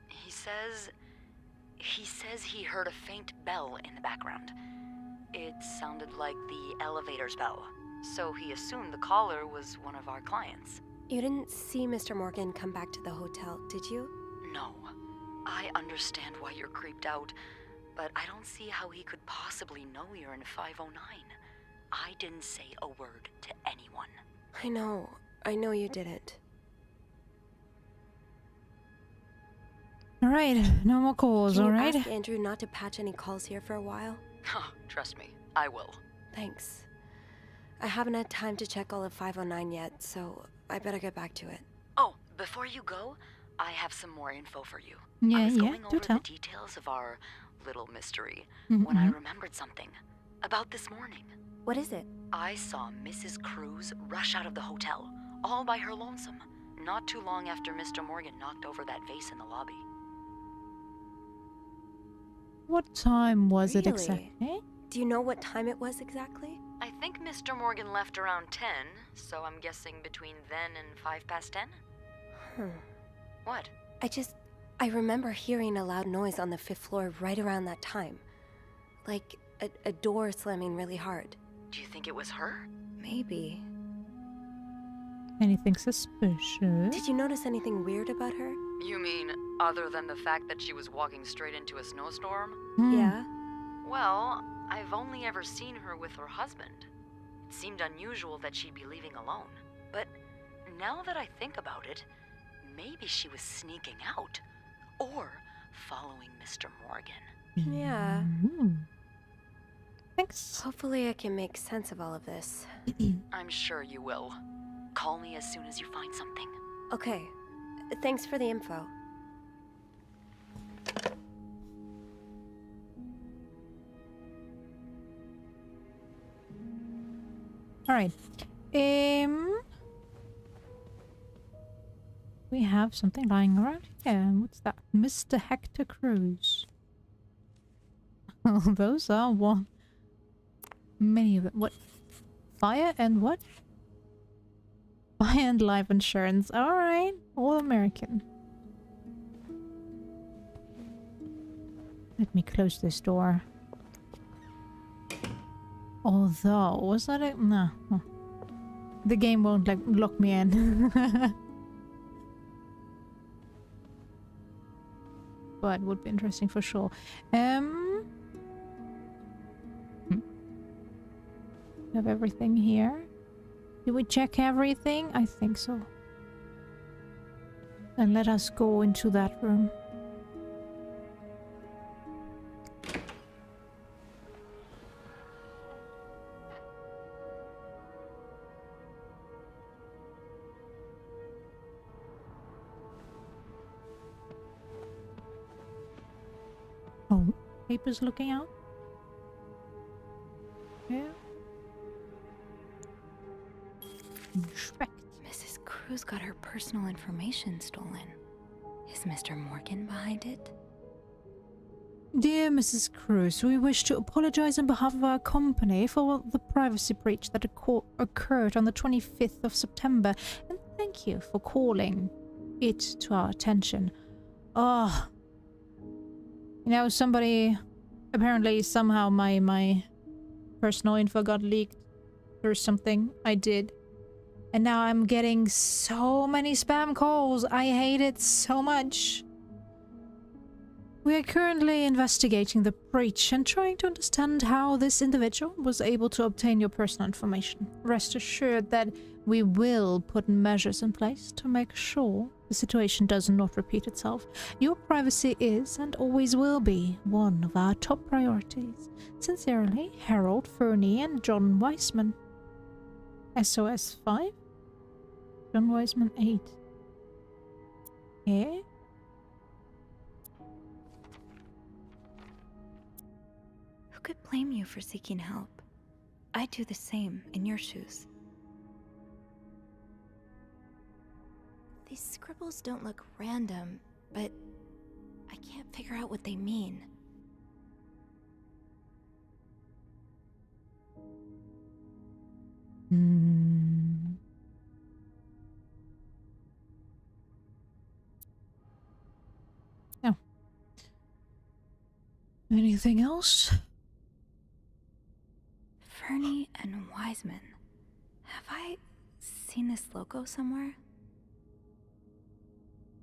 He says he heard a faint bell in the background. It sounded like the elevator's bell, so he assumed the caller was one of our clients. You didn't see Mr. Morgan come back to the hotel, did you? No. I understand why you're creeped out, but I don't see how he could possibly know you're in 509. I didn't say a word to anyone. I know you didn't. Alright, no more calls, Can you alright? ask Andrew not to patch any calls here for a while? Trust me, I will. Thanks. I haven't had time to check all of 509 yet, so I better get back to it. Oh, before you go, I have some more info for you. Yeah, I was yeah, going do over tell. the details of our little mystery when I remembered something. About this morning. What is it? I saw Mrs. Cruz rush out of the hotel, all by her lonesome, not too long after Mr. Morgan knocked over that vase in the lobby. What time was it Really? exactly? Do you know what time it was exactly? I think Mr. Morgan left around 10, so I'm guessing between then and 10:05? What? I remember hearing a loud noise on the 5th floor right around that time. Like a door slamming really hard. Do you think it was her? Maybe. Anything suspicious? Did you notice anything weird about her? You mean, other than the fact that she was walking straight into a snowstorm? Yeah? Well, I've only ever seen her with her husband. It seemed unusual that she'd be leaving alone. But now that I think about it, maybe she was sneaking out. Or following Mr. Morgan. Yeah. Thanks. Hopefully I can make sense of all of this. I'm sure you will. Call me as soon as you find something. Okay. Thanks for the info. Alright. We have something lying around here. What's that? Mr. Hector Cruz. Oh, those are one. Many of them. What? Fire and what? Fire and life insurance. Alright. All American. Let me close this door. Although, was that a... No. Oh. The game won't like lock me in. But would be interesting for sure. Have everything here. Did we check everything? I think so. Then let us go into that room. Oh, papers looking out? Yeah. Inspect. Mrs. Cruz got her personal information stolen. Is Mr. Morgan behind it? Dear Mrs. Cruz, we wish to apologize on behalf of our company for the privacy breach that occurred on the 25th of September, and thank you for calling it to our attention. Oh, you know, somebody, apparently somehow my personal info got leaked or something. I did. And now I'm getting so many spam calls. I hate it so much. We are currently investigating the breach and trying to understand how this individual was able to obtain your personal information. Rest assured that we will put measures in place to make sure the situation does not repeat itself. Your privacy is and always will be one of our top priorities. Sincerely, Harold Fernie and John Weissman. SOS 5? John Weissman 8. Okay. Who could blame you for seeking help? I'd do the same in your shoes. These scribbles don't look random, but I can't figure out what they mean. Anything else? Fernie and Wiseman. Have I seen this logo somewhere?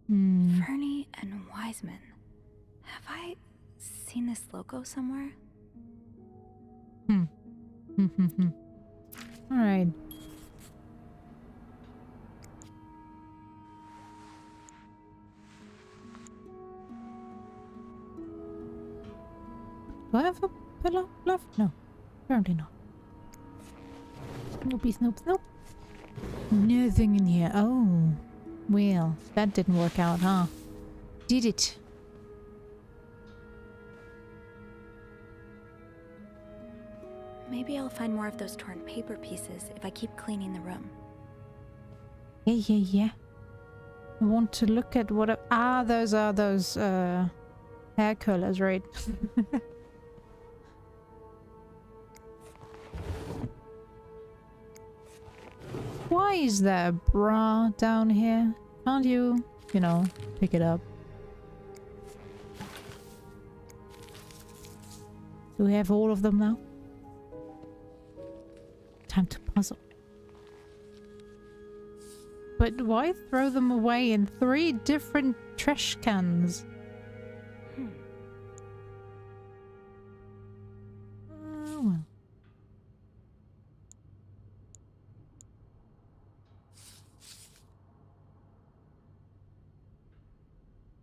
Hmm. Fernie and Wiseman. Have I seen this logo somewhere? All right. Do I have a pillow left? No, apparently not. Snoopy, snoop, snoop. Nothing in here. Oh, well, that didn't work out, huh? Did it? Maybe I'll find more of those torn paper pieces if I keep cleaning the room. Yeah. I want to look at what... those are those, hair colors, right? Why is there a bra down here? Can't you, pick it up? Do we have all of them now? Time to puzzle. But why throw them away in 3 different trash cans? Oh well.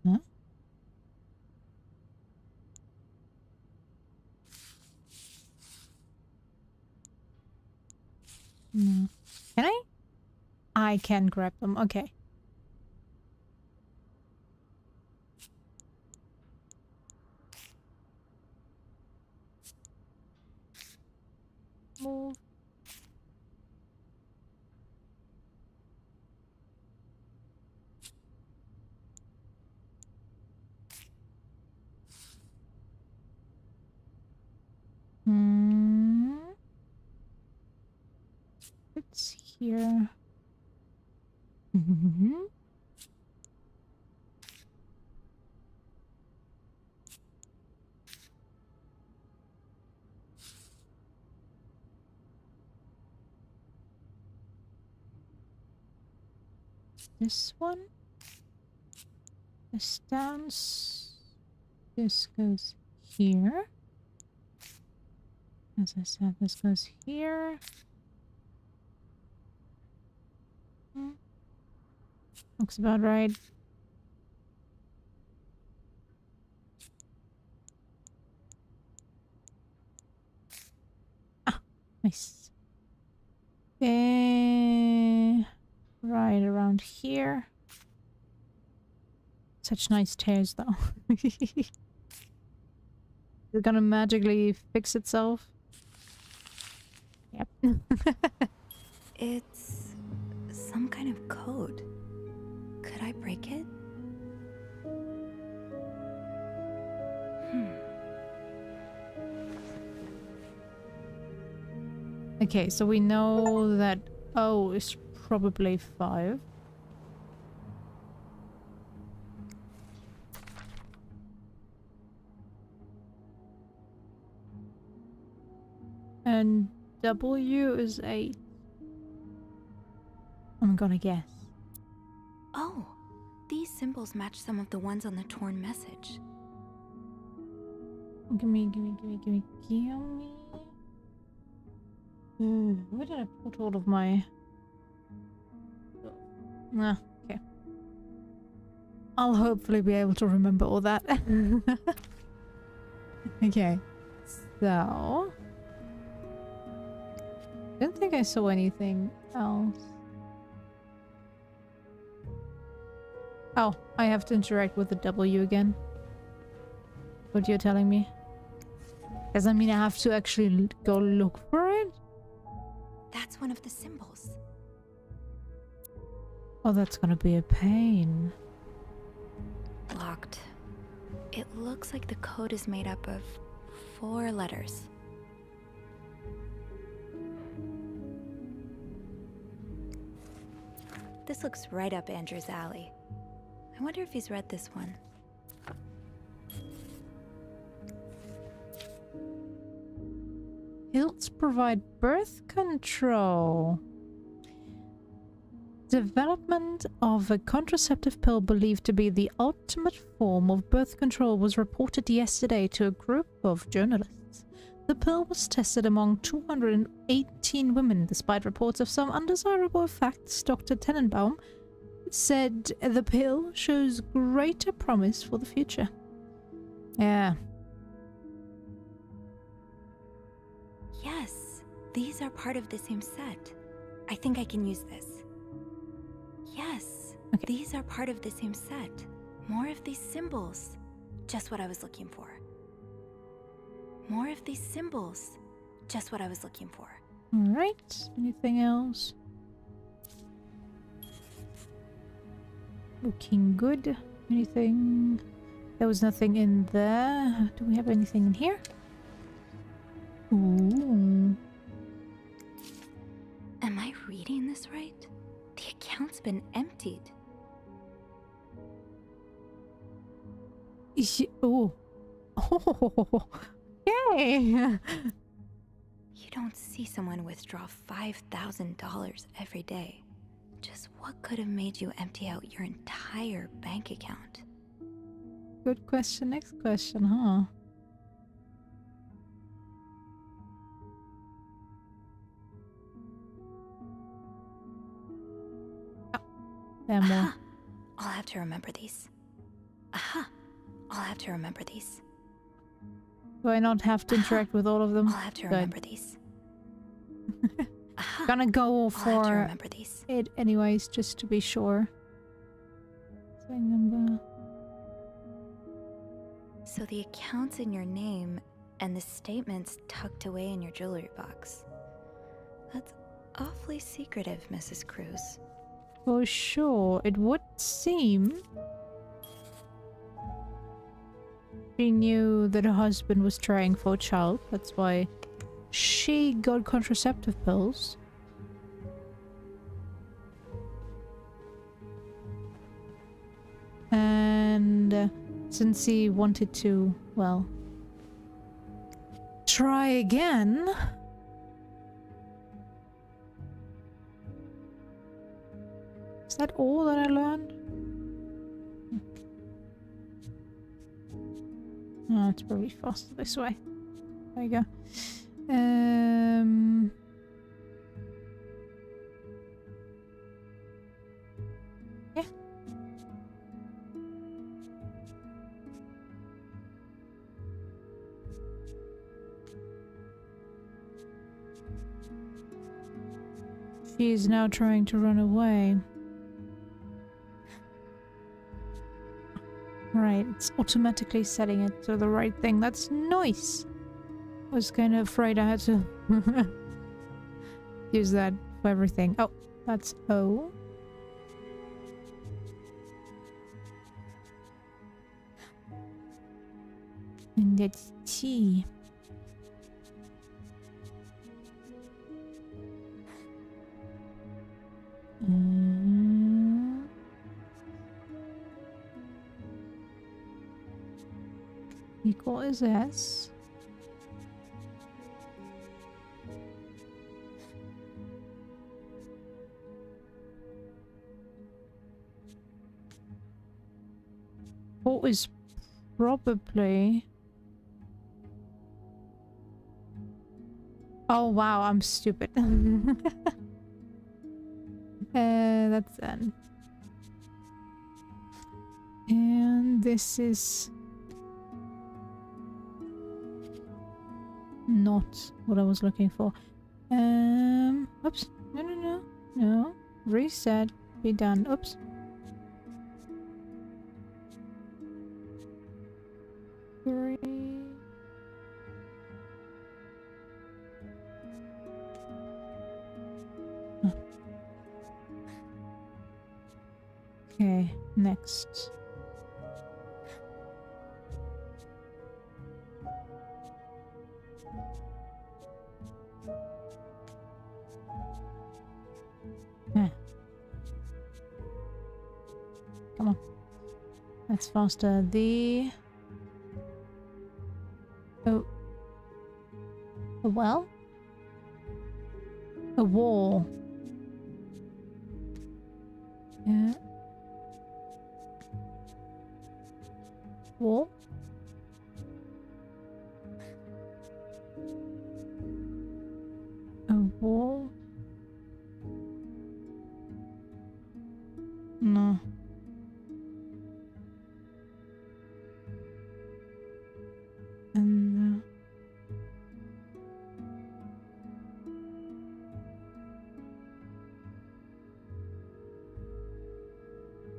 Huh? No. Can I? I can grab them. Okay. Move. It's here. This one. This dance. This goes here. As I said, this goes here. Looks about right. Ah, nice. Right around here. Such nice tears, though. Is it gonna magically fix itself? Yep. It's some kind of code. Could I break it? Okay, so we know that O is probably 5. And W is 8. I'm gonna guess. Oh, these symbols match some of the ones on the torn message. Gimme. Where did I put all of my... Nah, okay. I'll hopefully be able to remember all that. Okay, so... I don't think I saw anything else. Oh, I have to interact with the W again. What you're telling me? Does that mean I have to actually go look for it? That's one of the symbols. Oh, that's gonna be a pain. Locked. It looks like the code is made up of 4 letters. This looks right up Andrew's alley. I wonder if he's read this one. pills provide birth control. Development of a contraceptive pill believed to be the ultimate form of birth control was reported yesterday to a group of journalists. The pill was tested among 218 women, despite reports of some undesirable effects. Dr. Tenenbaum said the pill shows greater promise for the future. Yeah. Yes, these are part of the same set. I think I can use this. Yes, Okay. these are part of the same set. More of these symbols. Just what I was looking for. More of these symbols. Just what I was looking for. Alright, anything else? Looking good. Anything? There was nothing in there. Do we have anything in here? Ooh. Am I reading this right? The account's been emptied. Oh. Oh. Yay! You don't see someone withdraw $5,000 every day. Just what could have made you empty out your entire bank account? Good question. Next question, huh? There are more. Aha! I'll have to remember these. Aha! I'll have to remember these. Do I not have to interact with all of them? I'll have to Good. remember these. Aha! Gonna go I'll have to for remember these. it anyways, just to be sure. Saying number. So the account's in your name, and the statement's tucked away in your jewelry box. That's awfully secretive, Mrs. Cruz. For sure, it would seem she knew that her husband was trying for a child. That's why she got contraceptive pills. And since he wanted to, well, try again. Is that all that I learned? Oh, it's probably faster this way. There you go. Yeah. She is now trying to run away. Right, it's automatically setting it to the right thing. That's nice. I was kind of afraid I had to use that for everything. Oh, that's O. And that's T. Equal is S. O is probably... Oh wow, I'm stupid. That's N. And this is... not what I was looking for. Oops. No. Reset. Be done. Oops. Three. Huh. Okay, next. Come on. That's faster. The... Oh. A well? A wall. Yeah. Wall? A wall? No. And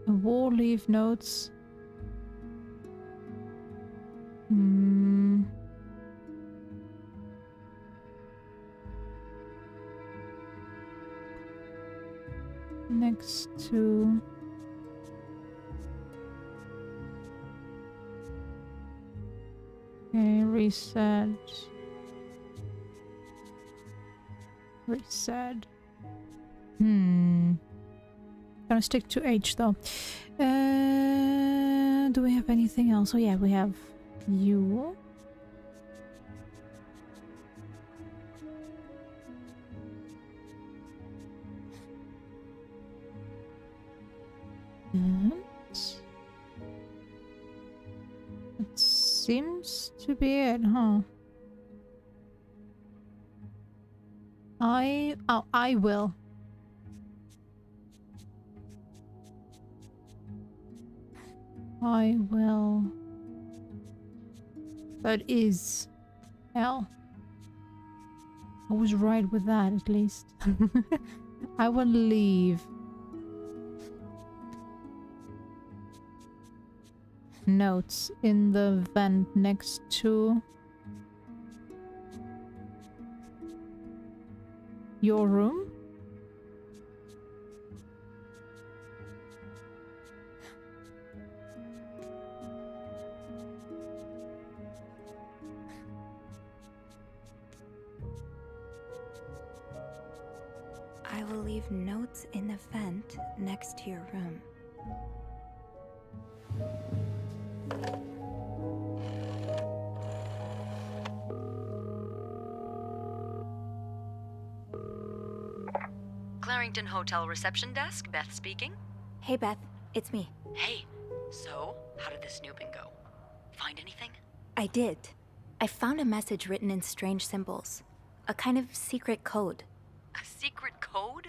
a wall, leave notes. Hmm. Next to okay, reset. Reset. Gonna stick to H though. Do we have anything else? Oh yeah, we have you. And it seems to be it, huh? I will. I will. That is L. I was right with that at least. I will leave notes in the vent next to your room. I will leave notes in the vent next to your room. Clarington Hotel reception desk, Beth speaking. Hey Beth, it's me. Hey, so how did the snooping go? Find anything? I did. I found a message written in strange symbols. A kind of secret code. A secret code?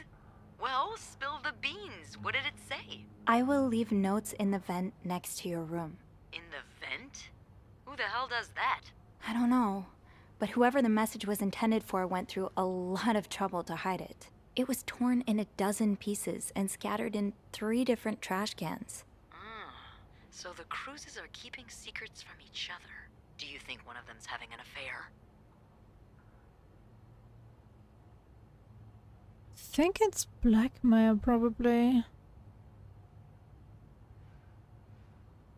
Well, spill the beans. What did it say? I will leave notes in the vent next to your room. In the vent? Who the hell does that? I don't know, but whoever the message was intended for went through a lot of trouble to hide it. It was torn in 12 pieces and scattered in 3 different trash cans. So the cruises are keeping secrets from each other. Do you think one of them's having an affair? Think it's blackmail, probably.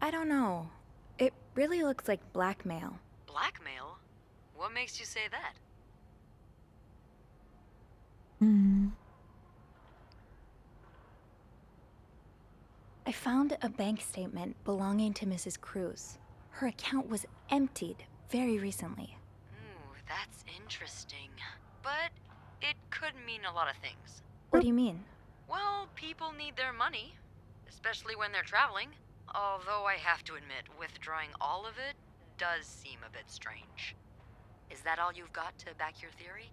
I don't know. It really looks like blackmail. Blackmail? What makes you say that? I found a bank statement belonging to Mrs. Cruz. Her account was emptied very recently. Ooh, that's interesting. But it could mean a lot of things. What do you mean? Well, people need their money, especially when they're traveling. Although I have to admit, withdrawing all of it does seem a bit strange. Is that all you've got to back your theory?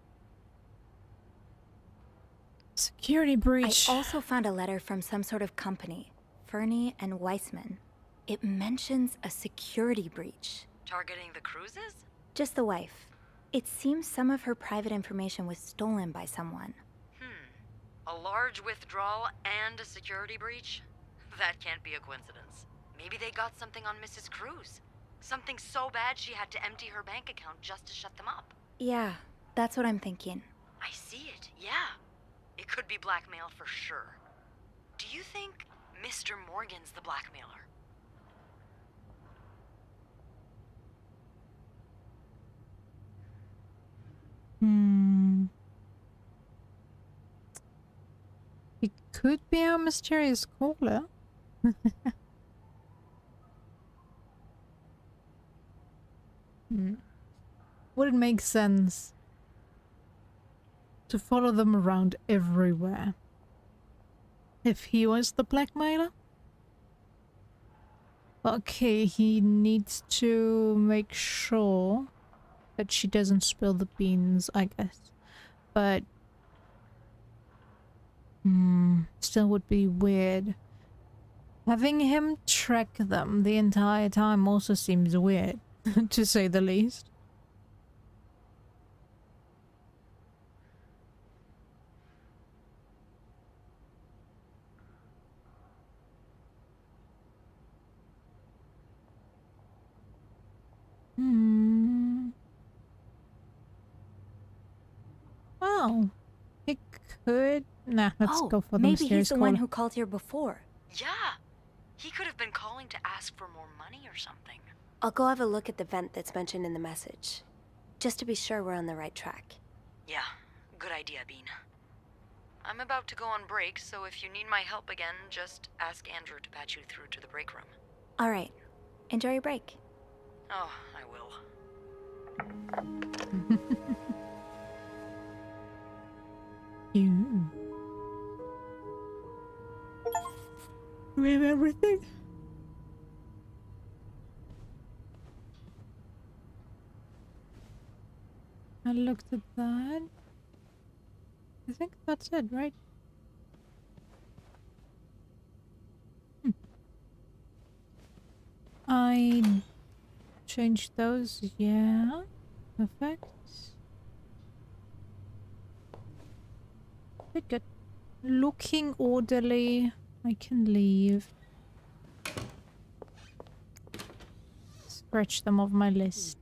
Security breach. I also found a letter from some sort of company, Fernie and Weissman. It mentions a security breach. Targeting the cruises? Just the wife. It seems some of her private information was stolen by someone. A large withdrawal and a security breach? That can't be a coincidence. Maybe they got something on Mrs. Cruz. Something so bad she had to empty her bank account just to shut them up. Yeah, that's what I'm thinking. I see it, yeah. It could be blackmail for sure. Do you think Mr. Morgan's the blackmailer? It could be our mysterious caller. Would it make sense? to follow them around everywhere. If he was the blackmailer? Okay, he needs to make sure that she doesn't spill the beans, I guess. But still would be weird. Having him track them the entire time also seems weird, to say the least. Wow. He could... Nah, let's go for the maybe mysterious he's the one caller. who called here before. Yeah, he could have been calling to ask for more money or something. I'll go have a look at the vent that's mentioned in the message, just to be sure we're on the right track. Yeah, good idea, Bean. I'm about to go on break, so if you need my help again, just ask Andrew to patch you through to the break room. All right. Enjoy your break. Oh, I will. You. We have everything. I looked at that. I think that's it, right? I changed those, yeah. Perfect. Good. Looking orderly. I can leave. Scratch them off my list.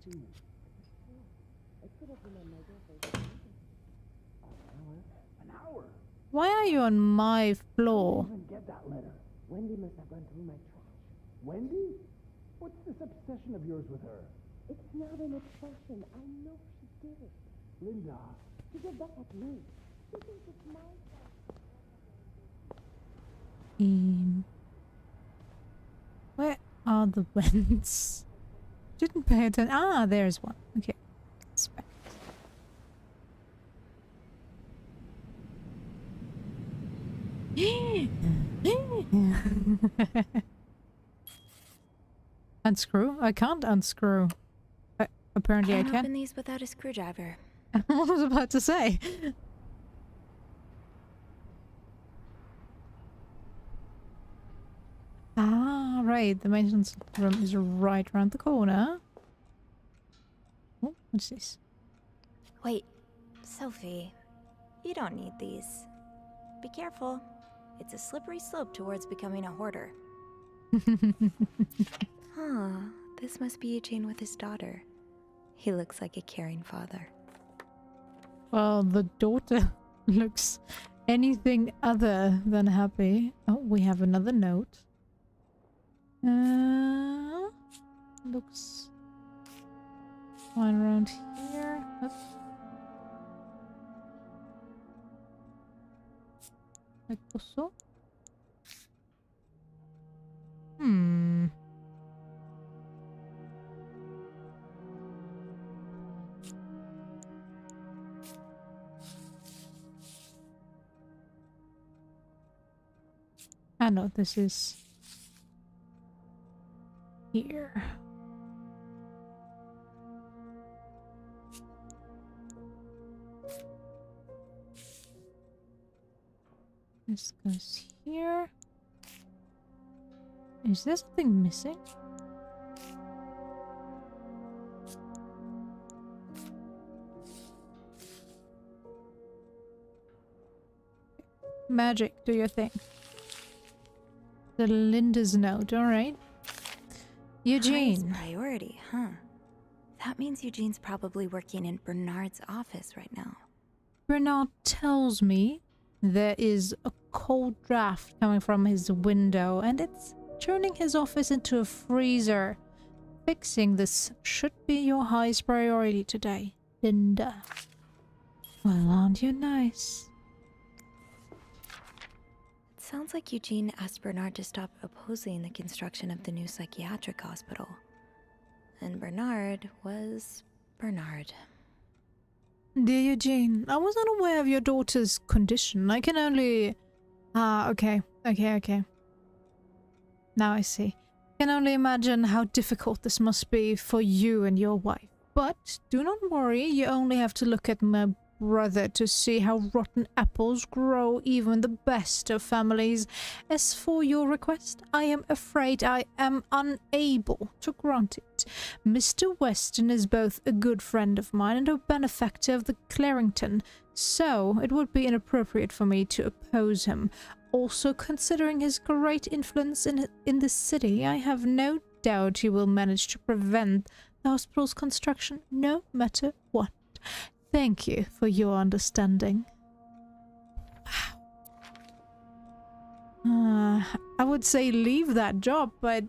Why are you on my floor? Get that letter. Wendy must have gone through my trash. Wendy? What's this obsession of yours with her? It's not an obsession. I know she did it. Linda. She did that at me. She thinks it's my fault. Where are the vents? Didn't pay attention. Ah, there's one. Okay. Inspect. Unscrew? I can't unscrew. Apparently I Can't can. open these without a screwdriver. I was about to say. Ah, right. The maintenance room is right around the corner. Oh, what's this? Wait, Sophie, you don't need these. Be careful. It's a slippery slope towards becoming a hoarder. Huh, this must be Eugene with his daughter. He looks like a caring father. Well, the daughter looks anything other than happy. Oh, we have another note. Looks fine around here. Up. Like so. I know this is here. This goes here. Is there something missing? Magic, do your thing. The Linda's note, alright. Eugene. Highest priority, huh? That means Eugene's probably working in Bernard's office right now. Bernard tells me there is a cold draft coming from his window and it's turning his office into a freezer. Fixing this should be your highest priority today, Linda. Well, aren't you nice? It sounds like Eugene asked Bernard to stop opposing the construction of the new psychiatric hospital. And Bernard was Bernard. Dear Eugene, I was unaware of your daughter's condition. I can only... Ah, okay. Okay. Now I see. I can only imagine how difficult this must be for you and your wife. But do not worry, you only have to look at my brother to see how rotten apples grow even the best of families. As for your request, I am afraid I am unable to grant it. Mr. Weston is both a good friend of mine and a benefactor of the Clarington, so it would be inappropriate for me to oppose him. Also, considering his great influence in the city, I have no doubt he will manage to prevent the hospital's construction no matter what. Thank you for your understanding. I would say leave that job, but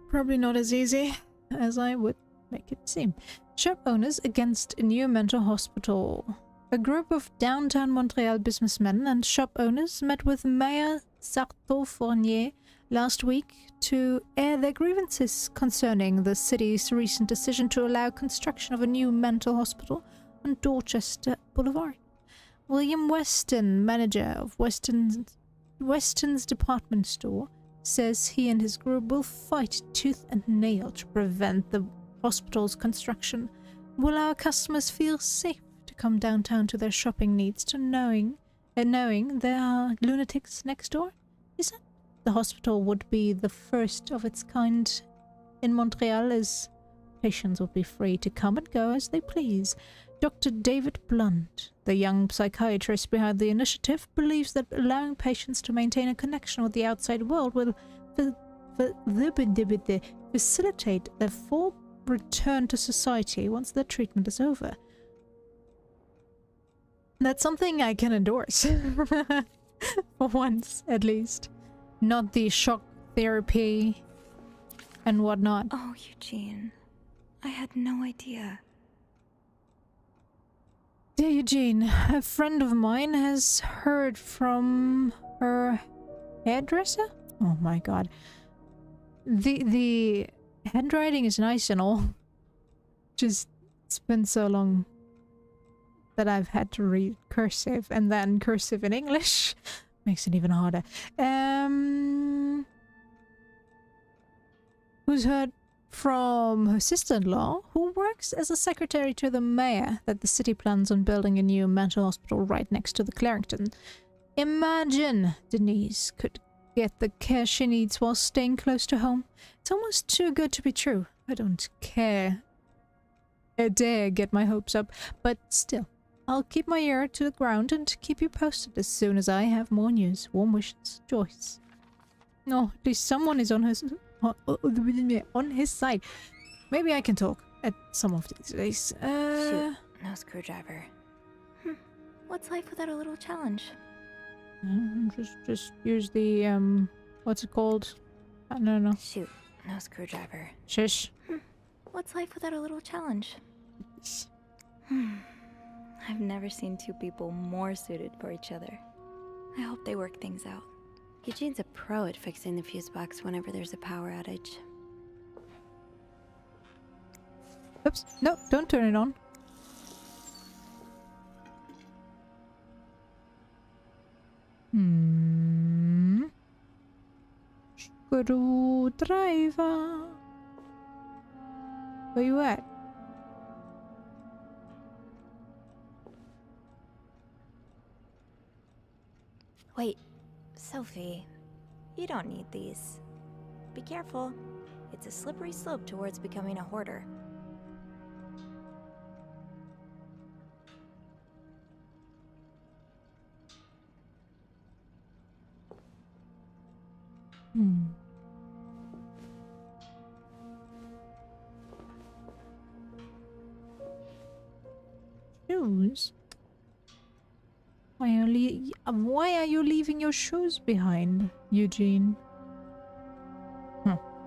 probably not as easy as I would make it seem. Shop owners against a new mental hospital. A group of downtown Montreal businessmen and shop owners met with Mayor Sarto Fournier last week to air their grievances concerning the city's recent decision to allow construction of a new mental hospital on Dorchester Boulevard. William Weston, manager of Weston's department store, says he and his group will fight tooth and nail to prevent the hospital's construction. Will our customers feel safe to come downtown to their shopping needs, to knowing there are lunatics next door? Is that the hospital would be the first of its kind in Montreal, as patients would be free to come and go as they please. Dr. David Blunt, the young psychiatrist behind the initiative, believes that allowing patients to maintain a connection with the outside world will facilitate their full return to society once their treatment is over. That's something I can endorse. For once, at least. Not the shock therapy and whatnot. Oh, Eugene. I had no idea. Dear Eugene, a friend of mine has heard from her hairdresser? Oh my god. The handwriting is nice and all. Just, it's been so long that I've had to read cursive and then cursive in English. Makes it even harder. Who's heard from her sister-in-law, who works as a secretary to the mayor, that the city plans on building a new mental hospital right next to the Clarington. Imagine Denise could get the care she needs while staying close to home. It's almost too good to be true. I don't dare get my hopes up, but still. I'll keep my ear to the ground and keep you posted as soon as I have more news. Warm wishes, Joyce. No, at least someone is on his side. Maybe I can talk at some of these days. Shoot, no screwdriver. What's life without a little challenge? Just use the what's it called? I don't know. Shoot, no screwdriver. Shush. What's life without a little challenge? I've never seen two people more suited for each other. I hope they work things out. Eugene's a pro at fixing the fuse box whenever there's a power outage. Oops. No, don't turn it on. Screwdriver. Where you at? Wait, Sophie, you don't need these. Be careful. It's a slippery slope towards becoming a hoarder. Shoes? Why are you leaving your shoes behind, Eugene?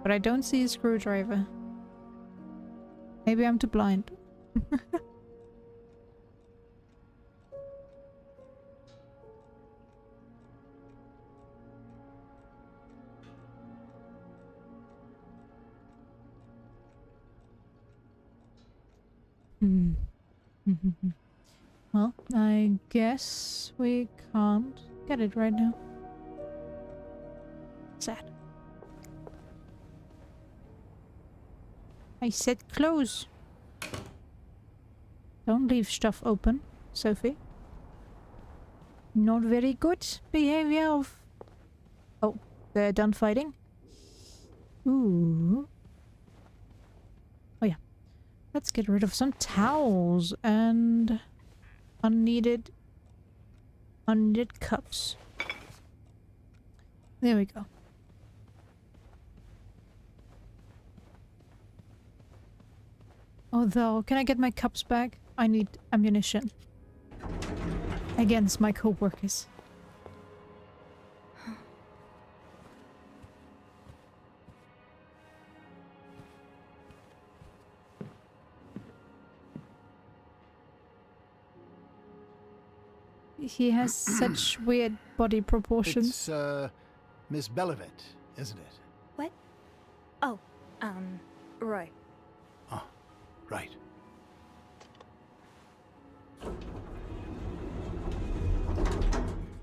But I don't see a screwdriver. Maybe I'm too blind. Well, I guess we can't get it right now. Sad. I said close. Don't leave stuff open, Sophie. Not very good behavior of... Oh, they're done fighting? Ooh. Oh yeah. Let's get rid of some towels and unneeded cups. There we go. Although, can I get my cups back? I need ammunition. Against my co-workers. He has such weird body proportions. It's, Miss Belivet, isn't it? What? Oh, Roy. Oh, right.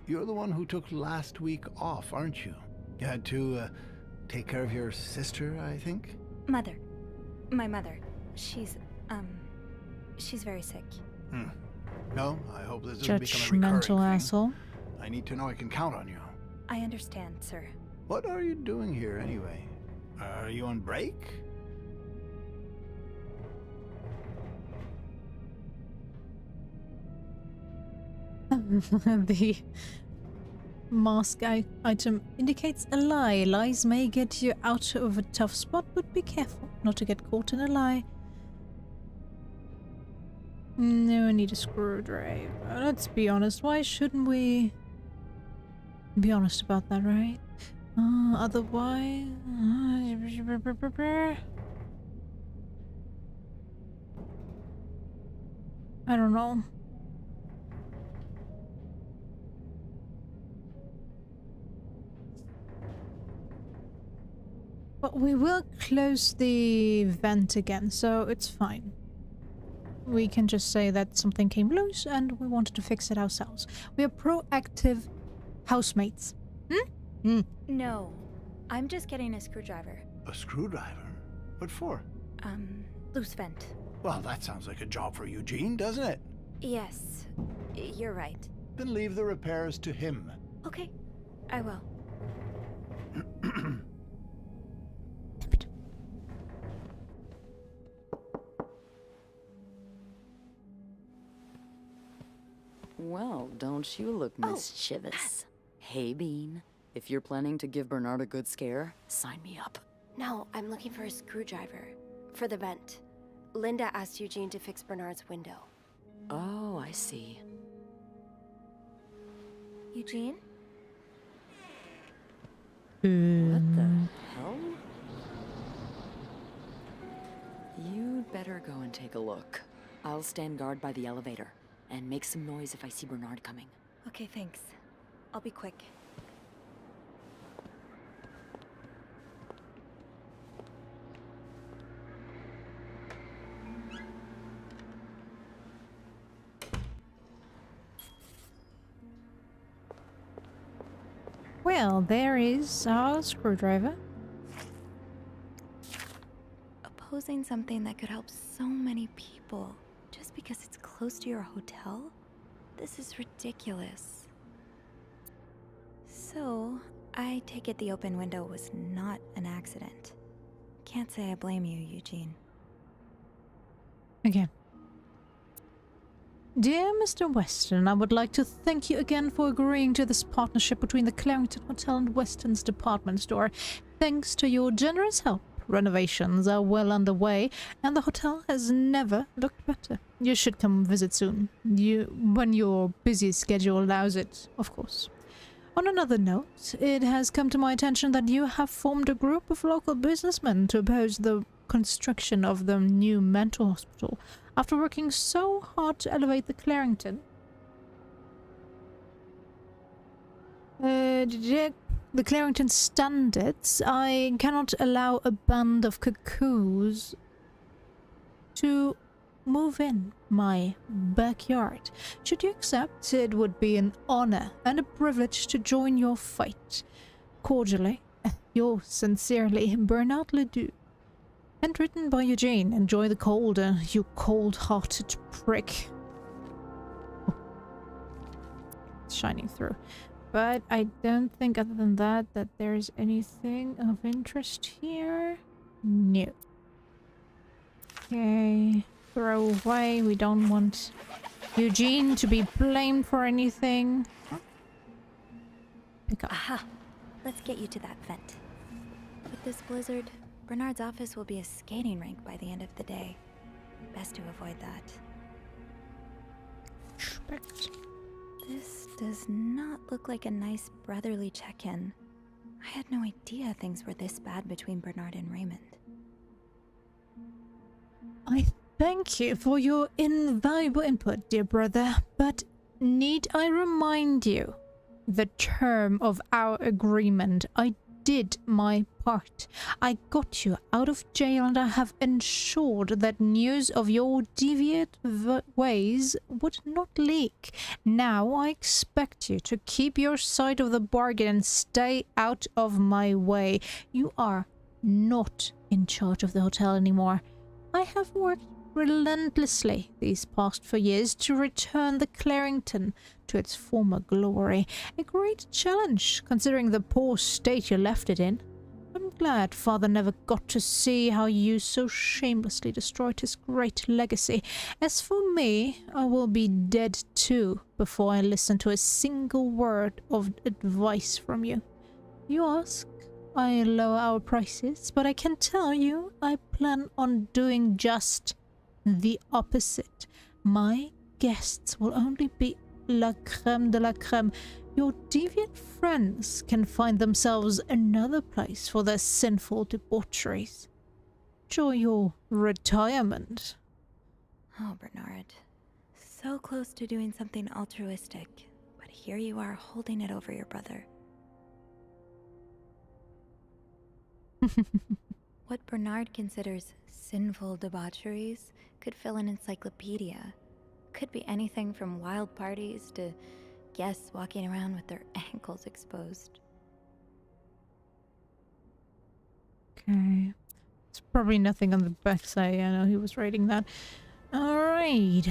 You're the one who took last week off, aren't you? You had to, take care of your sister, I think? Mother. My mother. She's very sick. No, I hope this doesn't become a recurring Judgmental thing. asshole. I need to know I can count on you. I understand, sir. What are you doing here, anyway? Are you on break? The mask item indicates a lie. Lies may get you out of a tough spot, but be careful not to get caught in a lie. No, I need a screwdriver. Let's be honest. Why shouldn't we be honest about that, right? Otherwise... I don't know. But we will close the vent again, so it's fine. We can just say that something came loose and we wanted to fix it ourselves. We are proactive housemates. No. I'm just getting a screwdriver. A screwdriver? What for? Loose vent. Well, that sounds like a job for Eugene, doesn't it? Yes. You're right. Then leave the repairs to him. Okay. I will. Well, don't you look mischievous. Hey, Bean. If you're planning to give Bernard a good scare, sign me up. No, I'm looking for a screwdriver. For the vent. Linda asked Eugene to fix Bernard's window. Oh, I see. Eugene? What the hell? You'd better go and take a look. I'll stand guard by the elevator, and make some noise if I see Bernard coming. Okay, thanks. I'll be quick. Well, there is our screwdriver. Opposing something that could help so many people just because it's close to your hotel? This is ridiculous. So, I take it the open window was not an accident. Can't say I blame you, Eugene. Okay. Dear Mr. Weston, I would like to thank you again for agreeing to this partnership between the Clarington Hotel and Weston's department store. Thanks to your generous help, renovations are well underway, and the hotel has never looked better. You should come visit soon. When your busy schedule allows it, of course. On another note, it has come to my attention that you have formed a group of local businessmen to oppose the construction of the new mental hospital. After working so hard to elevate the Clarington, the Clarington standards, I cannot allow a band of cuckoos to move in my backyard. Should you accept, it would be an honor and a privilege to join your fight. Cordially, yours sincerely, Bernard Ledoux. And written by Eugene. Enjoy the cold, you cold-hearted prick. Oh. It's shining through. But I don't think other than that there's anything of interest here. No. Okay. Throw away. We don't want Eugene to be blamed for anything. Huh? Pick up. Aha! Let's get you to that vent. With this blizzard, Bernard's office will be a skating rink by the end of the day. Best to avoid that. Respect. This does not look like a nice brotherly check-in. I had no idea things were this bad between Bernard and Raymond. I thank you for your invaluable input, dear brother, but need I remind you the term of our agreement? I did my part. I got you out of jail and I have ensured that news of your deviant ways would not leak. Now I expect you to keep your side of the bargain and stay out of my way. You are not in charge of the hotel anymore. I have worked relentlessly these past 4 years to return the Clarington to its former glory. A great challenge, considering the poor state you left it in. I'm glad Father never got to see how you so shamelessly destroyed his great legacy. As for me, I will be dead too before I listen to a single word of advice from you. You ask, I lower our prices, but I can tell you I plan on doing just the opposite. My guests will only be la creme de la creme. Your deviant friends can find themselves another place for their sinful debaucheries. Enjoy your retirement. Oh, Bernard. So close to doing something altruistic, but here you are holding it over your brother. What Bernard considers sinful debaucheries could fill an encyclopedia. Could be anything from wild parties to guests walking around with their ankles exposed. Okay. It's probably nothing on the backside. I know he was writing that. Alright.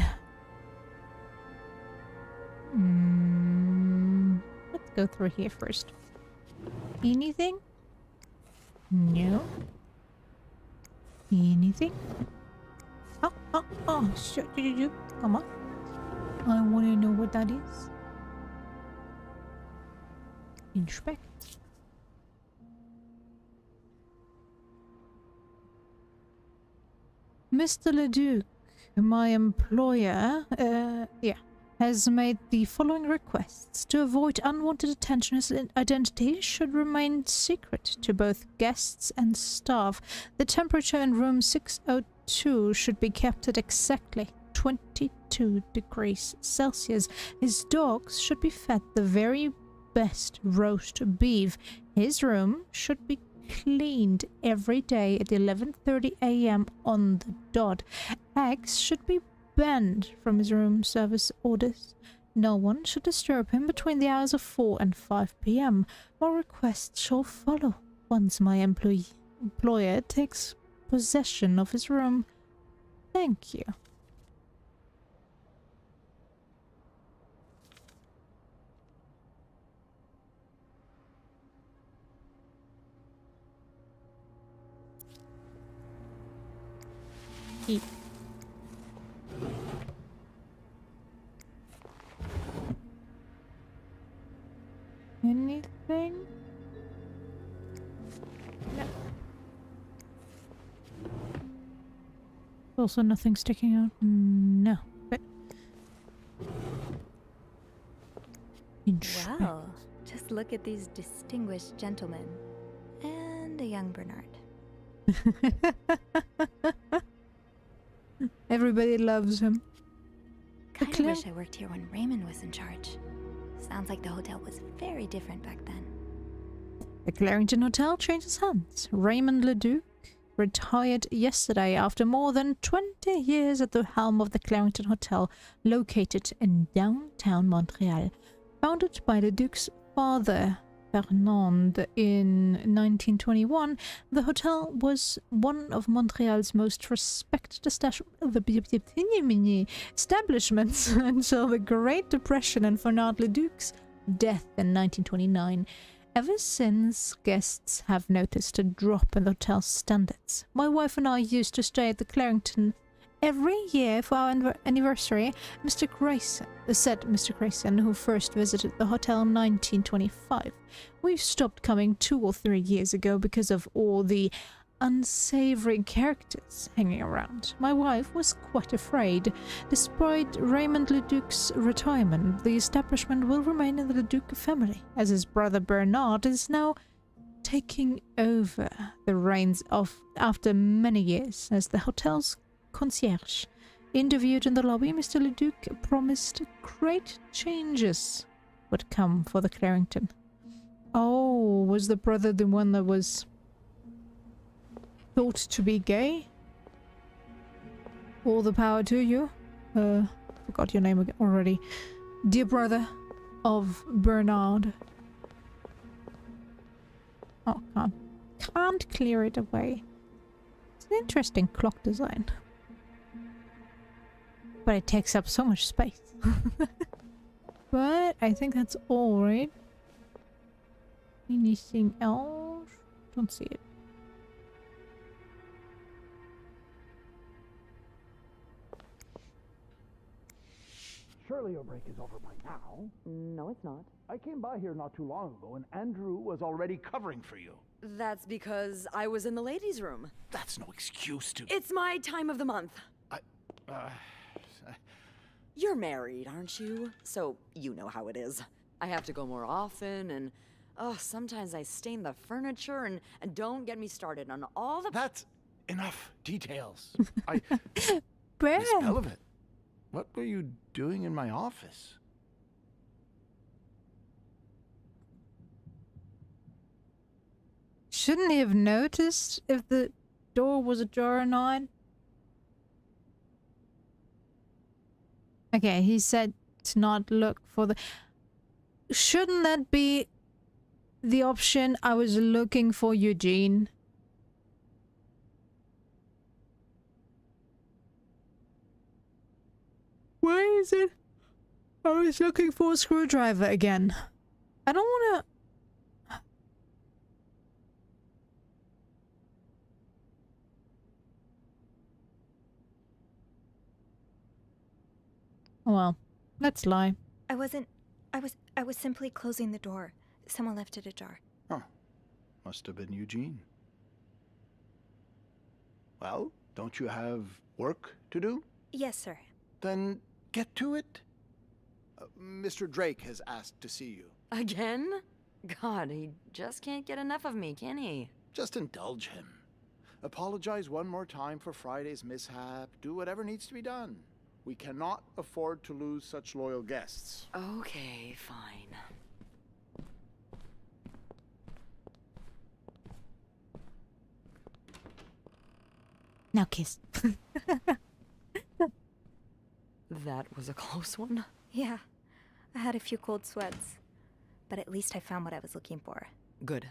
Let's go through here first. Anything? No. Anything? Oh, shit. Come on. I want to know what that is. Inspect. Mr. Leduc, my employer, has made the following requests. To avoid unwanted attention, his identity should remain secret to both guests and staff. The temperature in room 602 should be kept at exactly 22 degrees Celsius. His dogs should be fed the very best roast beef. His room should be cleaned every day at 11:30 a.m. on the dot. Eggs should be banned from his room service orders. No one should disturb him between the hours of 4 and 5 p.m. More requests shall follow once my employer takes possession of his room. Thank you. Eat. Anything? No. Also nothing sticking out? No. But Well, just look at these distinguished gentlemen. And a young Bernard. everybody loves him. Kinda wish I worked here when Raymond was in charge. Sounds like the hotel was very different back then. The Clarington Hotel changes hands. Raymond Leduc retired yesterday after more than 20 years at the helm of the Clarington Hotel, located in downtown Montreal. Founded by the Duke's father, Fernand, in 1921, the hotel was one of Montreal's most respected establishments until the Great Depression and Fernand Leduc's death in 1929. Ever since, guests have noticed a drop in the hotel's standards. My wife and I used to stay at the Clarington every year for our anniversary. Mr. Grayson, who first visited the hotel in 1925. We stopped coming 2 or 3 years ago because of all the unsavory characters hanging around. My wife was quite afraid. Despite Raymond Leduc's retirement, the establishment will remain in the Leduc family, as his brother Bernard is now taking over the reins of after many years as the hotel's concierge. Interviewed in the lobby, Mr. Leduc promised great changes would come for the Clarington. Oh, was the brother the one that was thought to be gay? All the power to you. Forgot your name already. Dear brother of Bernard. Oh, can't clear it away. It's an interesting clock design. But it takes up so much space. But I think that's all, right? Anything else? Don't see it. Surely your break is over by now. No, it's not. I came by here not too long ago and Andrew was already covering for you. That's because I was in the ladies' room. That's no excuse to... It's my time of the month. uh, You're married, aren't you? So you know how it is. I have to go more often, and sometimes I stain the furniture, and don't get me started on all the... That's enough details. Miss Where? Pelivet, what were you doing in my office? Shouldn't he have noticed if the door was ajar or not? Okay, he said to not look for the... Shouldn't that be the option? I was looking for Eugene. Why is it? I was looking for a screwdriver again. I don't want to... Well, let's lie. I was simply closing the door. Someone left it ajar. Huh. Must have been Eugene. Well, don't you have work to do? Yes, sir. Then get to it. Mr. Drake has asked to see you. Again? God, he just can't get enough of me, can he? Just indulge him. Apologize one more time for Friday's mishap. Do whatever needs to be done. We cannot afford to lose such loyal guests. Okay, fine. Now kiss. That was a close one. Yeah, I had a few cold sweats. But at least I found what I was looking for. Good.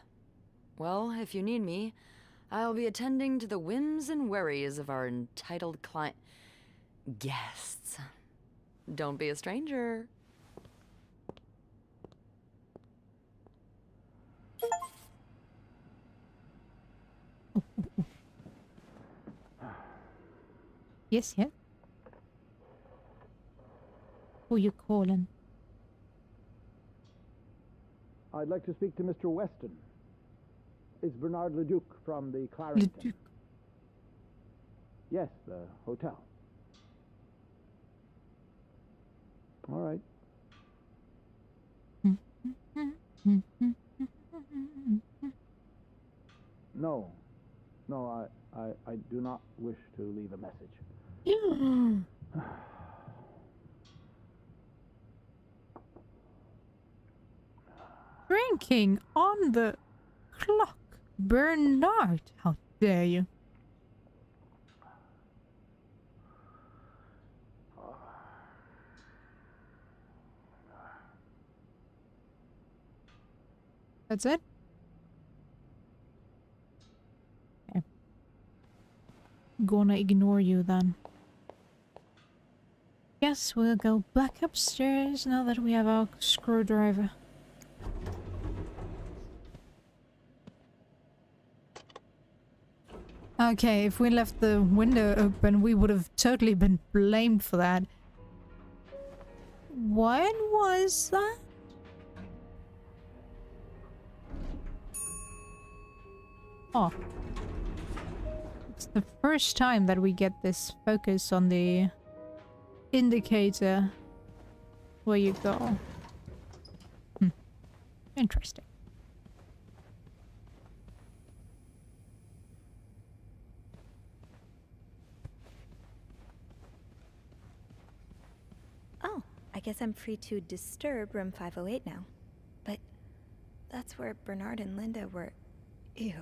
Well, if you need me, I'll be attending to the whims and worries of our entitled client... guests. Don't be a stranger. Yes, yeah. Who you calling? I'd like to speak to Mr. Weston. It's Bernard Leduc from the Clarington. Leduc. Yes, the hotel. All right. No. No, I do not wish to leave a message. Drinking on the clock. Bernard, how dare you? That's it? Okay. Gonna ignore you then. Guess we'll go back upstairs now that we have our screwdriver. Okay, if we left the window open, we would have totally been blamed for that. What was that? Oh. It's the first time that we get this focus on the indicator where you go. Interesting. Oh, I guess I'm free to disturb room 508 now. But that's where Bernard and Linda were. Ew.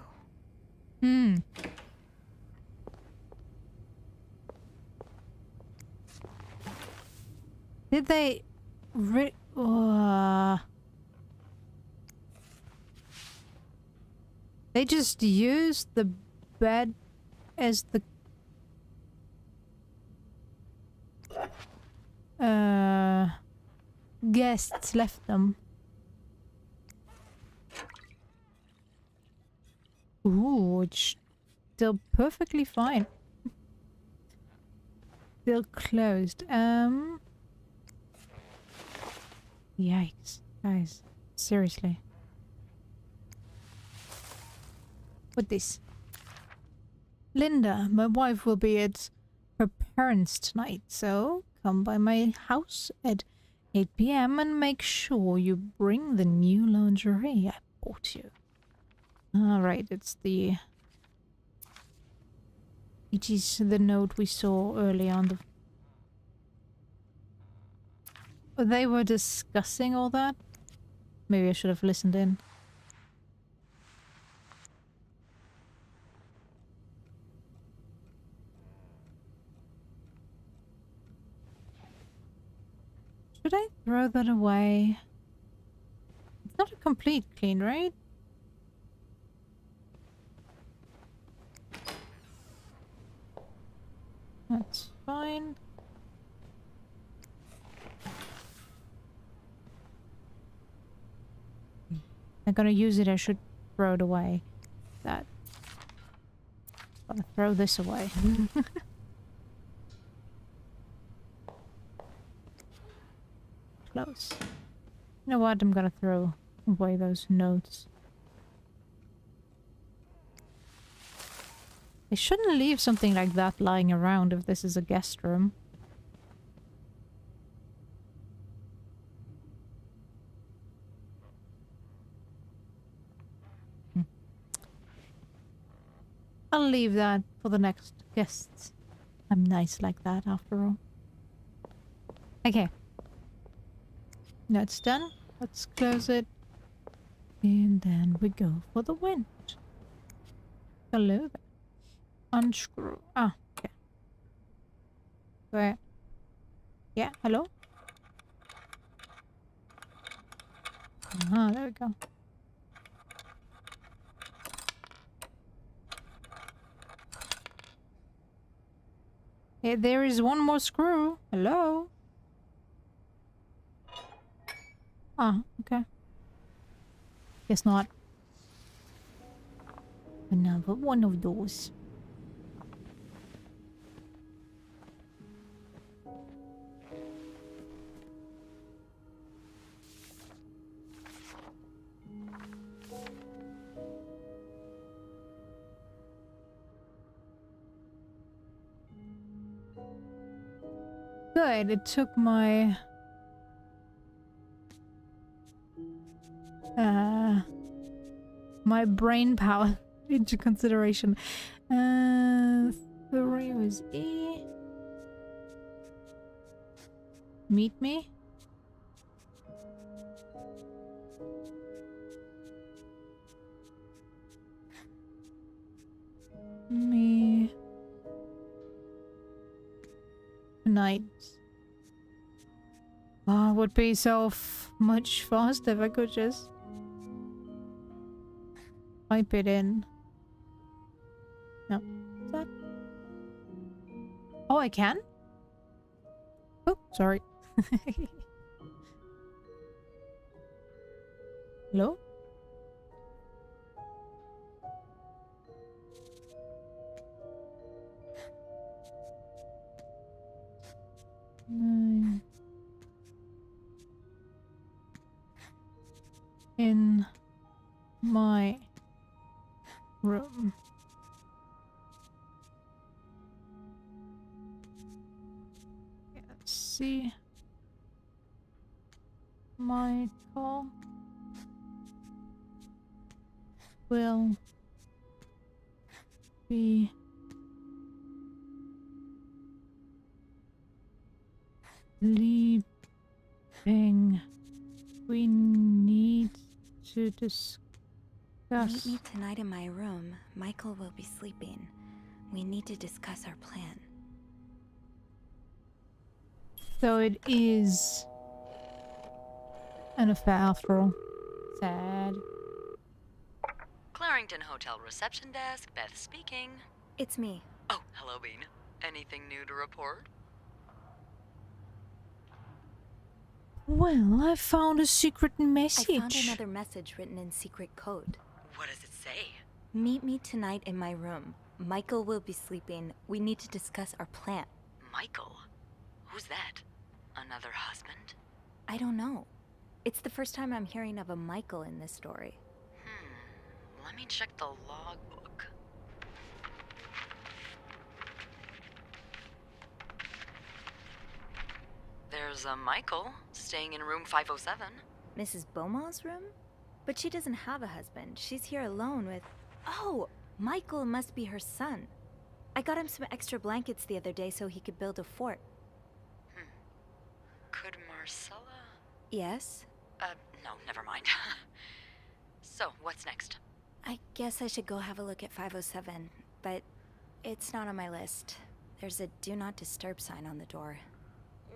Did they they just used the bed as the guests left them. Ooh, it's still perfectly fine. Still closed. Yikes, guys. Seriously. What this? Linda, my wife will be at her parents tonight, so come by my house at 8 p.m. and make sure you bring the new lingerie I bought you. Alright, it is the note we saw earlier on the... They were discussing all that? Maybe I should have listened in. Should I throw that away? It's not a complete clean, right? That's fine. I'm gonna use it, I should throw it away. That. I'm gonna throw this away. Close. You know what? I'm gonna throw away those notes. They shouldn't leave something like that lying around if this is a guest room. I'll leave that for the next guests. I'm nice like that after all. Okay. Now it's done. Let's close it. And then we go for the wind. Hello there. Unscrew. Ah, okay. Where? Yeah, hello? Ah, there we go. Hey, there is one more screw. Hello? Ah, okay. Guess not. Another one of those. Good, it took my... my brain power into consideration. 3 was E. Meet me? Me. Tonight. Oh, it would be so much faster if I could just type it in. No. Is that? Oh, I can? Oh, sorry. Hello? In my room. Let's see. Michael will be leaving. We need to discuss. Meet me tonight in my room. Michael will be sleeping. We need to discuss our plan. So it is an affair after all. Sad. Clarington Hotel reception desk, Beth speaking. It's me. Oh, hello, Bean. Anything new to report? Well, I found a secret I message. found another message written in secret code. What does it say? Meet me tonight in my room. Michael will be sleeping. We need to discuss our plan. Michael? Who's that? Another husband? I don't know. It's the first time I'm hearing of a Michael in this story. Let me check the logbook. There's a Michael staying in room 507. Mrs. Beaumont's room? But she doesn't have a husband. She's here alone with... Oh! Michael must be her son. I got him some extra blankets the other day so he could build a fort. Could Marcella? Yes? No, never mind. So, what's next? I guess I should go have a look at 507, but it's not on my list. There's a do not disturb sign on the door.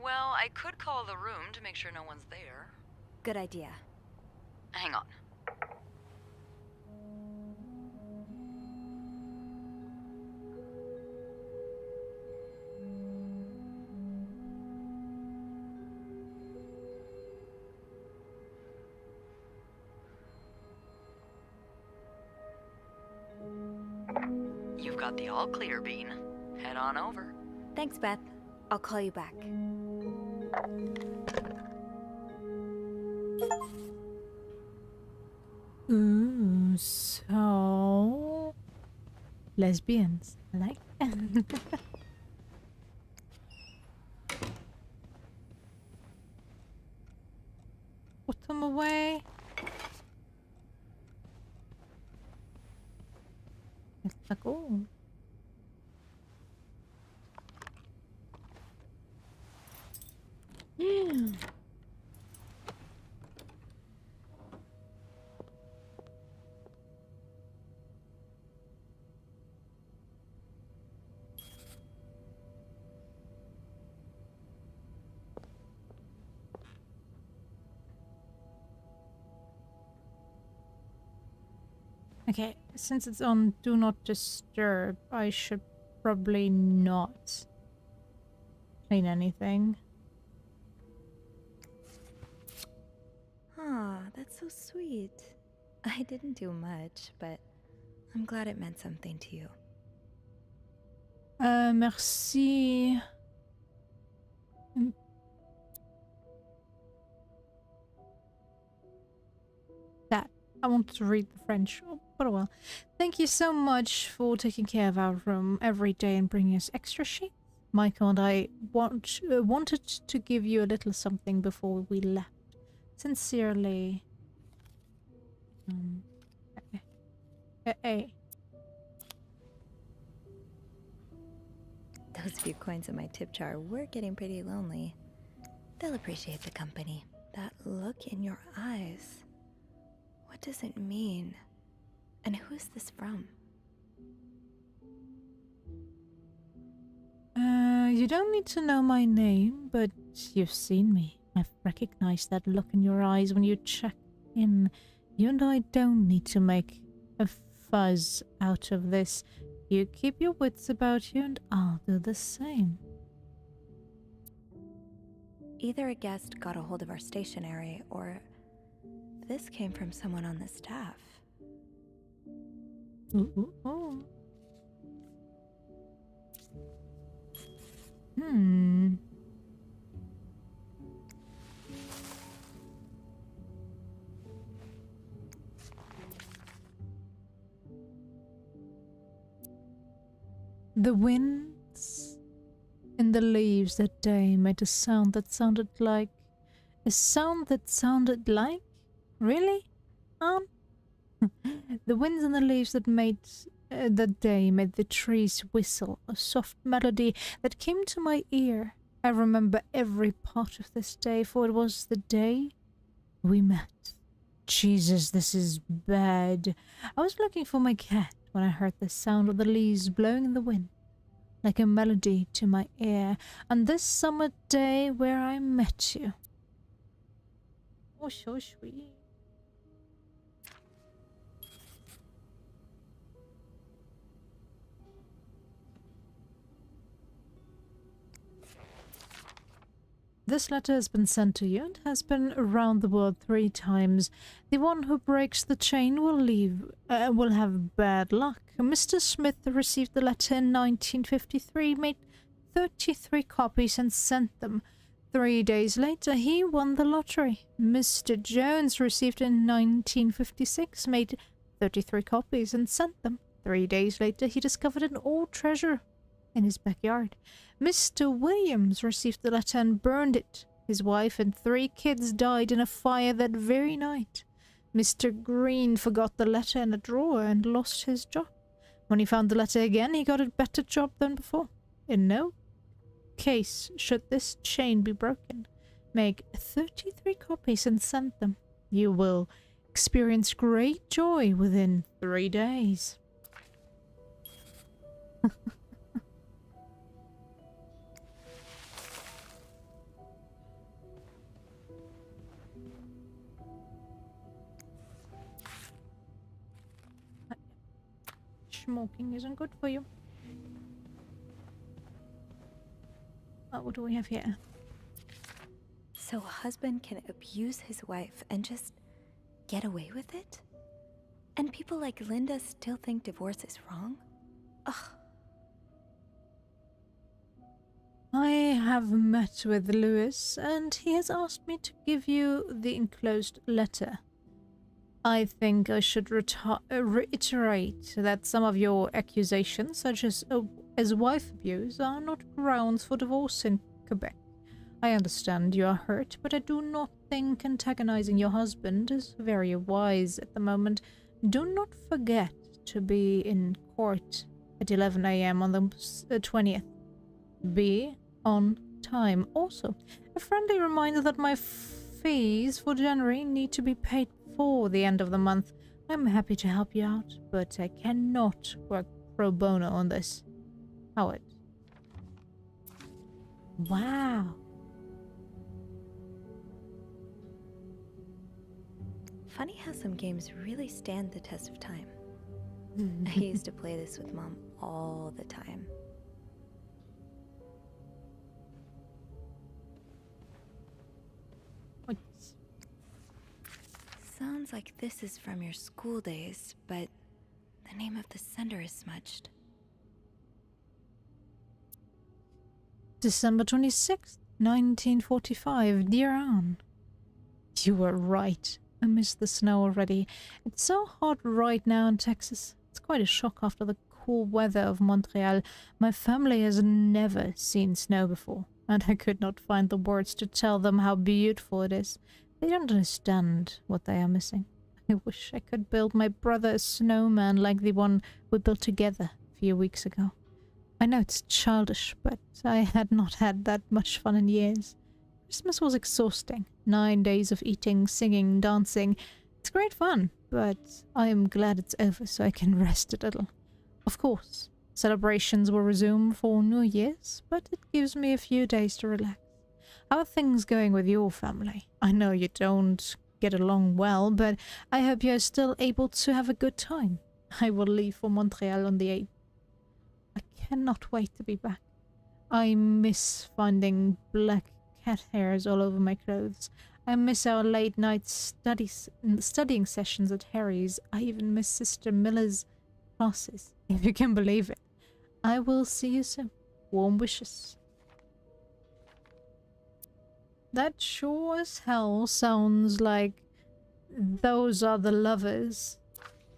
Well, I could call the room to make sure no one's there. Good idea. Hang on. You've got the all clear, Bean. Head on over. Thanks, Beth. I'll call you back. Ooh, so lesbians. I like that. Put them away. It's like, oh. Yeah. Okay, since it's on Do Not Disturb, I should probably not clean anything. Aw, that's so sweet. I didn't do much, but I'm glad it meant something to you. Merci. That. I want to read the French, but oh well. Thank you so much for taking care of our room every day and bringing us extra sheets. Michael and I wanted to give you a little something before we left. Sincerely. Hey. Those few coins in my tip jar were getting pretty lonely. They'll appreciate the company. That look in your eyes. What does it mean? And who is this from? You don't need to know my name, but you've seen me. I've recognized that look in your eyes when you check in. You and I don't need to make a fuzz out of this. You keep your wits about you and I'll do the same. Either a guest got a hold of our stationery, or this came from someone on the staff. Ooh, ooh, ooh. Hmm. The winds in the leaves that day made a sound that sounded like... A sound that sounded like? Really? The winds in the leaves that day made the trees whistle, a soft melody that came to my ear. I remember every part of this day, for it was the day we met. Jesus, this is bad. I was looking for my cat when I heard the sound of the leaves blowing in the wind, like a melody to my ear, on this summer day where I met you. Oh, so sweet. This letter has been sent to you and has been around the world 3 times. The one who breaks the chain will have bad luck. Mr. Smith received the letter in 1953, made 33 copies and sent them. 3 days later, he won the lottery. Mr. Jones received it in 1956, made 33 copies and sent them. 3 days later, he discovered an old treasure in his backyard. Mr. Williams received the letter and burned it. His wife and 3 kids died in a fire that very night. Mr. Green forgot the letter in a drawer and lost his job. When he found the letter again, he got a better job than before. In no case should this chain be broken. Make 33 copies and send them. You will experience great joy within 3 days. Smoking isn't good for you. What do we have here? So a husband can abuse his wife and just get away with it? And people like Linda still think divorce is wrong? Ugh. I have met with Lewis, and he has asked me to give you the enclosed letter. I think I should reiterate that some of your accusations, such as wife abuse, are not grounds for divorce in Quebec. I understand you are hurt, but I do not think antagonizing your husband is very wise at the moment. Do not forget to be in court at 11 a.m. on the 20th. Be on time. Also, a friendly reminder that my fees for January need to be paid before the end of the month. I'm happy to help you out, but I cannot work pro bono on this. Howard. Wow. Funny how some games really stand the test of time. I used to play this with Mom all the time. What? Sounds like this is from your school days, but the name of the sender is smudged. December 26th, 1945. Dear Anne. You were right. I miss the snow already. It's so hot right now in Texas. It's quite a shock after the cool weather of Montreal. My family has never seen snow before, and I could not find the words to tell them how beautiful it is. They don't understand what they are missing. I wish I could build my brother a snowman like the one we built together a few weeks ago. I know it's childish, but I had not had that much fun in years. Christmas was exhausting. 9 days of eating, singing, dancing. It's great fun, but I am glad it's over so I can rest a little. Of course, celebrations will resume for New Year's, but it gives me a few days to relax. How are things going with your family? I know you don't get along well, but I hope you're still able to have a good time. I will leave for Montreal on the 8th. I cannot wait to be back. I miss finding black cat hairs all over my clothes. I miss our late night studying sessions at Harry's. I even miss Sister Miller's classes, if you can believe it. I will see you soon. Warm wishes. That sure as hell sounds like those are the lovers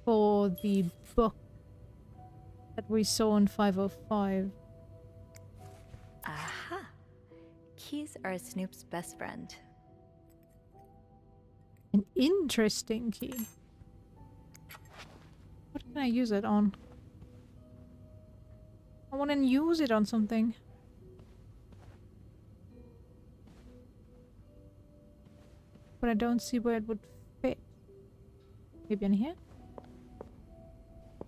for the book that we saw in 505. Aha! Keys are Snoop's best friend. An interesting key. What can I use it on? I want to use it on something. But I don't see where it would fit. Maybe in here?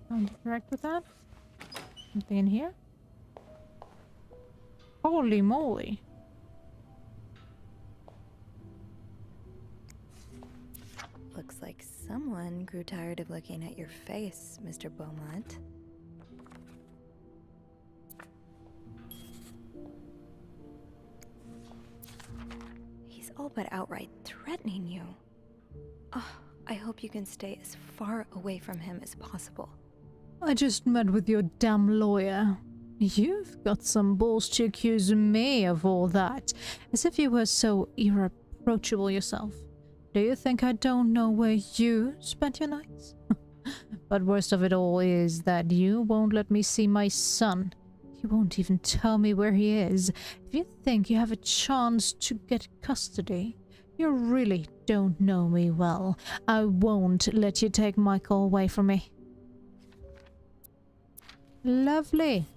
Don't interact with that. Something in here? Holy moly. Looks like someone grew tired of looking at your face, Mr. Beaumont. He's all but outright threatening you. Oh, I hope you can stay as far away from him as possible. I just met with your damn lawyer. You've got some balls to accuse me of all that, as if you were so irreproachable yourself. Do you think I don't know where you spent your nights? But worst of it all is that you won't let me see my son. You won't even tell me where he is. If you think you have a chance to get custody, you really don't know me well. I won't let you take Michael away from me. Lovely.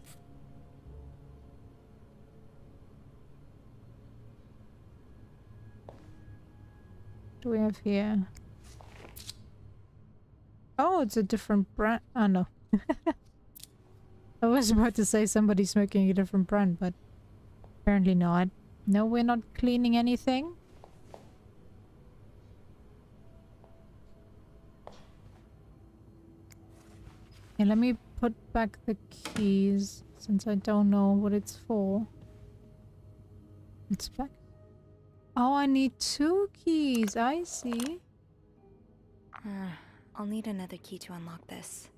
What do we have here? Oh, it's a different brand. Oh, no. I was about to say somebody's smoking a different brand, but apparently not. No, we're not cleaning anything. Okay, let me put back the keys, since I don't know what it's for. It's back. Oh, I need 2 keys. I see. I'll need another key to unlock this.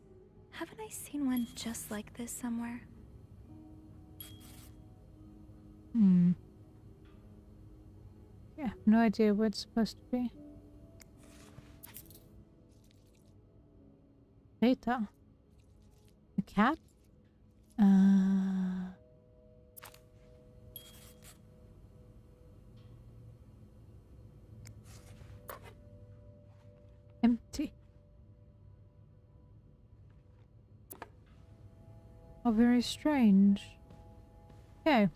Haven't I seen one just like this somewhere? Yeah, no idea where it's supposed to be. Data. A cat? Empty. Oh, very strange. Okay.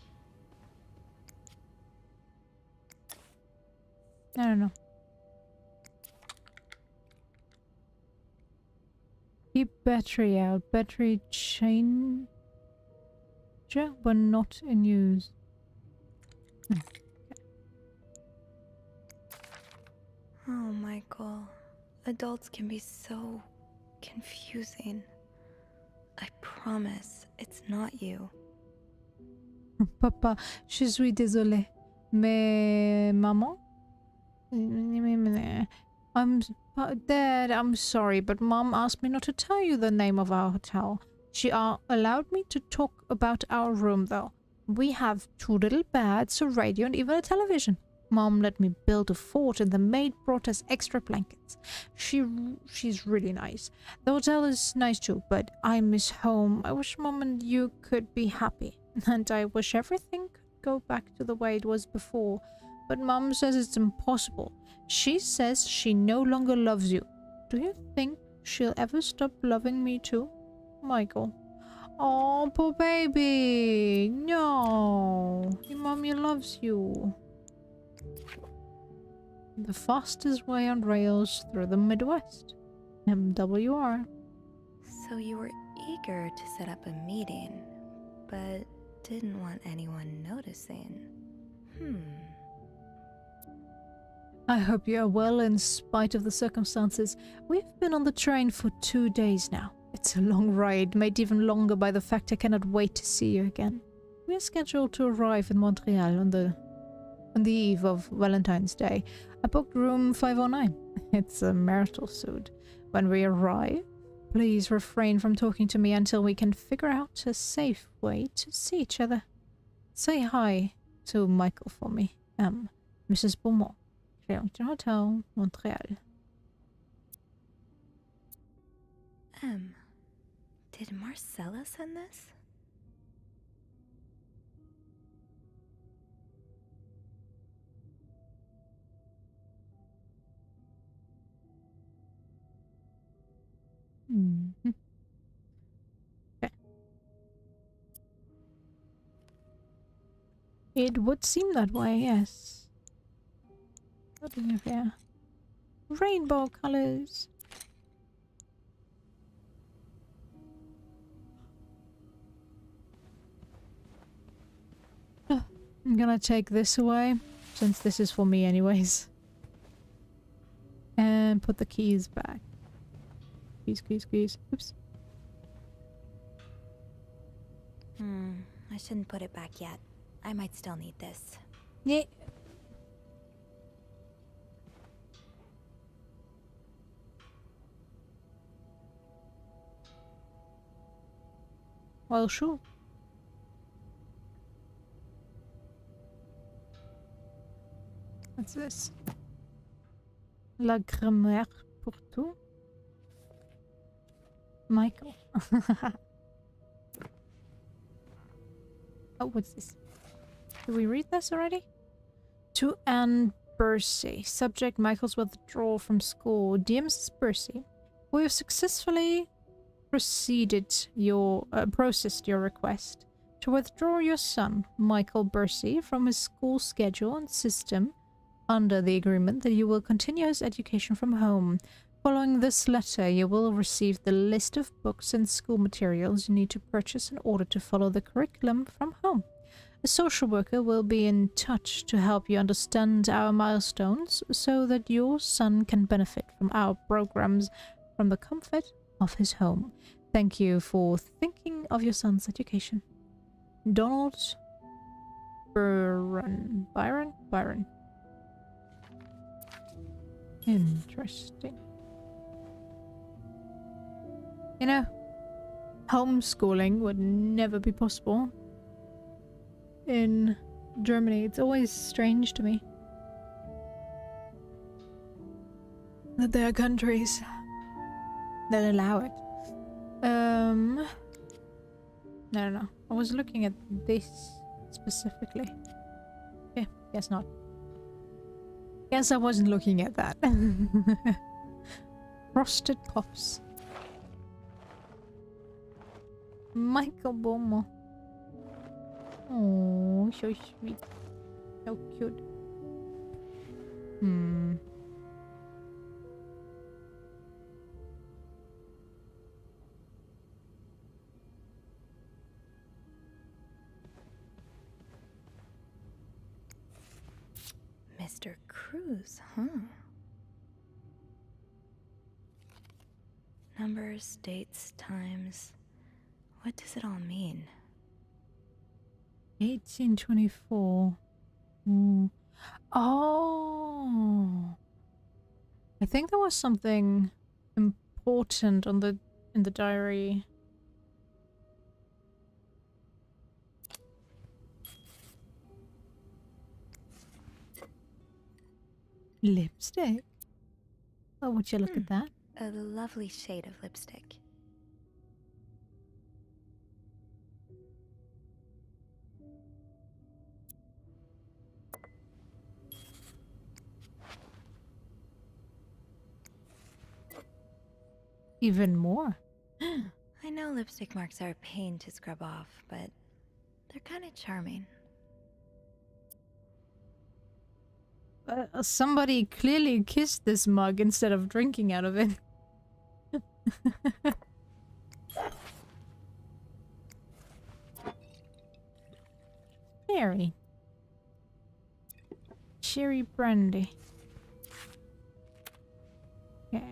I don't know. Keep battery out. Battery changer, but not in use. Okay. Oh, Michael. Adults can be so confusing. I promise it's not you. Papa, je suis désolée. Mais maman? Dad, I'm sorry, but Mom asked me not to tell you the name of our hotel. She allowed me to talk about our room, though. We have 2 little beds, a radio, and even a television. Mom let me build a fort, and the maid brought us extra blankets. She's really nice. The hotel is nice too, but I miss home. I wish Mom and you could be happy. And I wish everything could go back to the way it was before. But Mom says it's impossible. She says she no longer loves you. Do you think she'll ever stop loving me too? Michael. Oh, poor baby. No. Your mommy loves you. The fastest way on rails through the Midwest. MWR. So you were eager to set up a meeting, but didn't want anyone noticing. I hope you are well in spite of the circumstances. We've been on the train for 2 days now. It's a long ride, made even longer by the fact I cannot wait to see you again. We are scheduled to arrive in Montreal on the eve of Valentine's Day. I booked room 509. It's a marital suite. When we arrive, please refrain from talking to me until we can figure out a safe way to see each other. Say hi to Michael for me. Mrs. Beaumont, Clearington Hotel, Montreal. Did Marcella send this? Okay. It would seem that way, yes. What do we have here? Rainbow colors. I'm gonna take this away, since this is for me anyways. And put the keys back. Keys. Oops. I shouldn't put it back yet. I might still need this. Yeah. Well, sure. What's this? La grammaire pour tout. Michael. Oh, what's this? Did we read this already? To Anne Bursey. Subject Michael's withdrawal from school. Dear Mrs. Bursey, we have successfully processed your request to withdraw your son, Michael Bursey, from his school schedule and system under the agreement that you will continue his education from home. Following this letter, you will receive the list of books and school materials you need to purchase in order to follow the curriculum from home. A social worker will be in touch to help you understand our milestones so that your son can benefit from our programs from the comfort of his home. Thank you for thinking of your son's education. Donald Byron. Interesting. You know, homeschooling would never be possible in Germany. It's always strange to me that there are countries that allow it. No. I was looking at this specifically. Yeah, guess not. Guess I wasn't looking at that. Frosted Pops. Michael Beaumont. Oh, so sweet. So cute. Mr. Cruz, huh? Numbers, dates, times. What does it all mean? 1824. Oh. I think there was something important on in the diary. Lipstick. Oh, would you look at that? A lovely shade of lipstick. Even more. I know lipstick marks are a pain to scrub off, but they're kind of charming. Somebody clearly kissed this mug instead of drinking out of it. Cherry. Cherry brandy. Okay.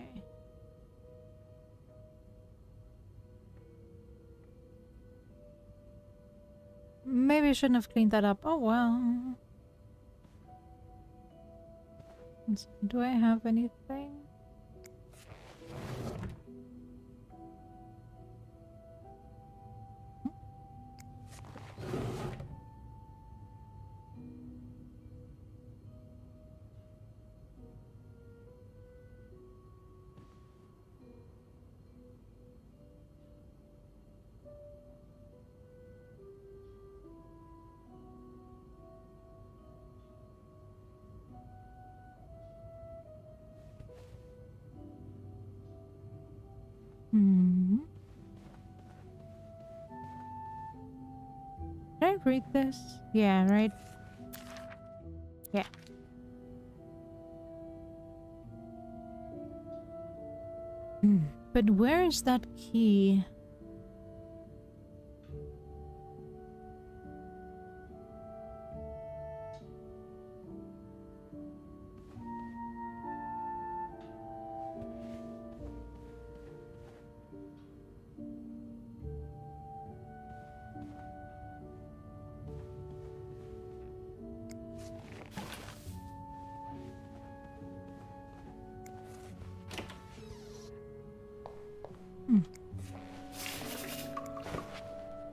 shouldn't have cleaned that up. Oh well. Do I have anything? Hmm. Can I read this? Yeah, right? Yeah. But where is that key?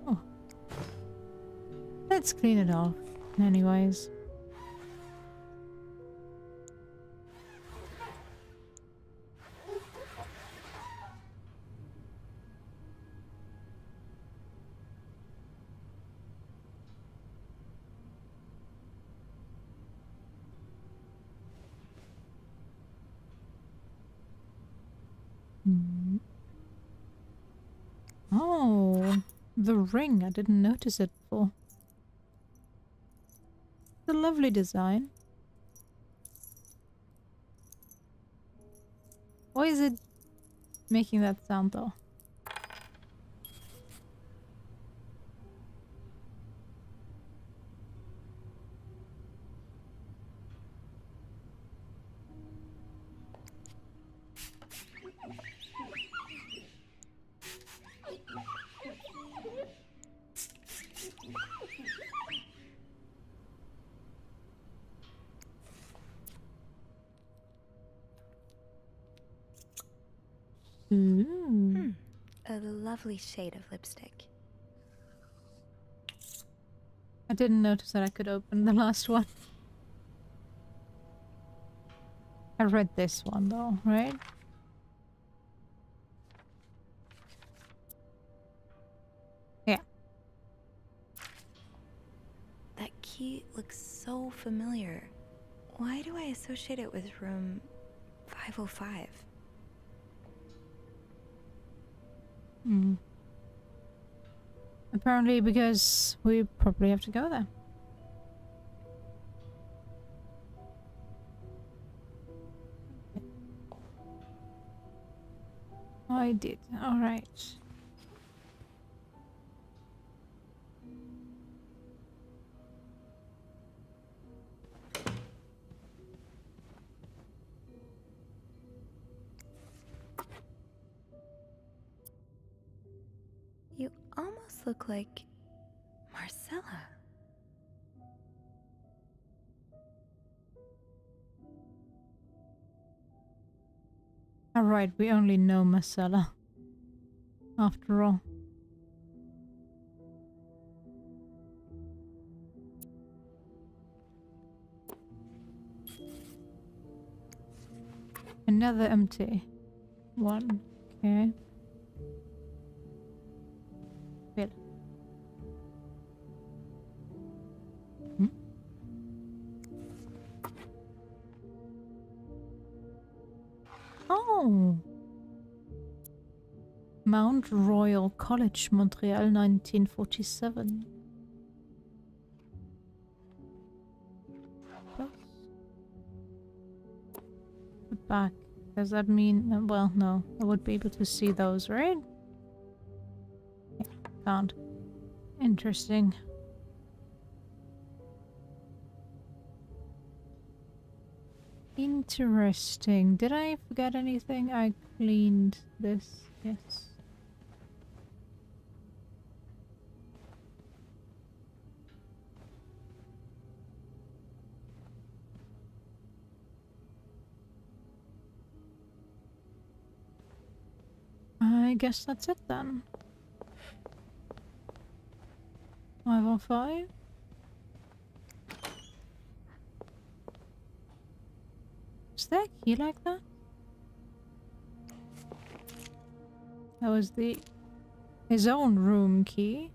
Oh. Let's clean it off, anyways. Oh, the ring. I didn't notice it before. It's a lovely design. Why is it making that sound though? A lovely shade of lipstick. I didn't notice that I could open the last one. I read this one though, right? Yeah. That key looks so familiar. Why do I associate it with room 505? Apparently because we probably have to go there. I did. Alright. You almost look like Marcella. Alright, we only know Marcella. After all. Another empty one. Okay. Good. Oh! Mount Royal College, Montreal, 1947. Plus. The back. Does that mean... well, no. I would be able to see those, right? Yeah, can't. Interesting. Interesting. Did I forget anything? I cleaned this. Yes. guess that's it then. 505. Is there a key like that? That was his own room key.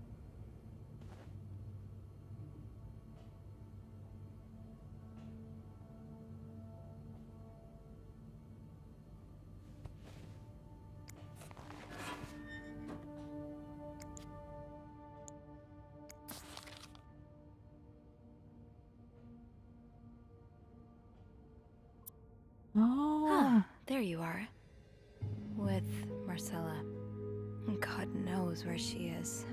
Oh. There you are. With Marcella. God knows where she is.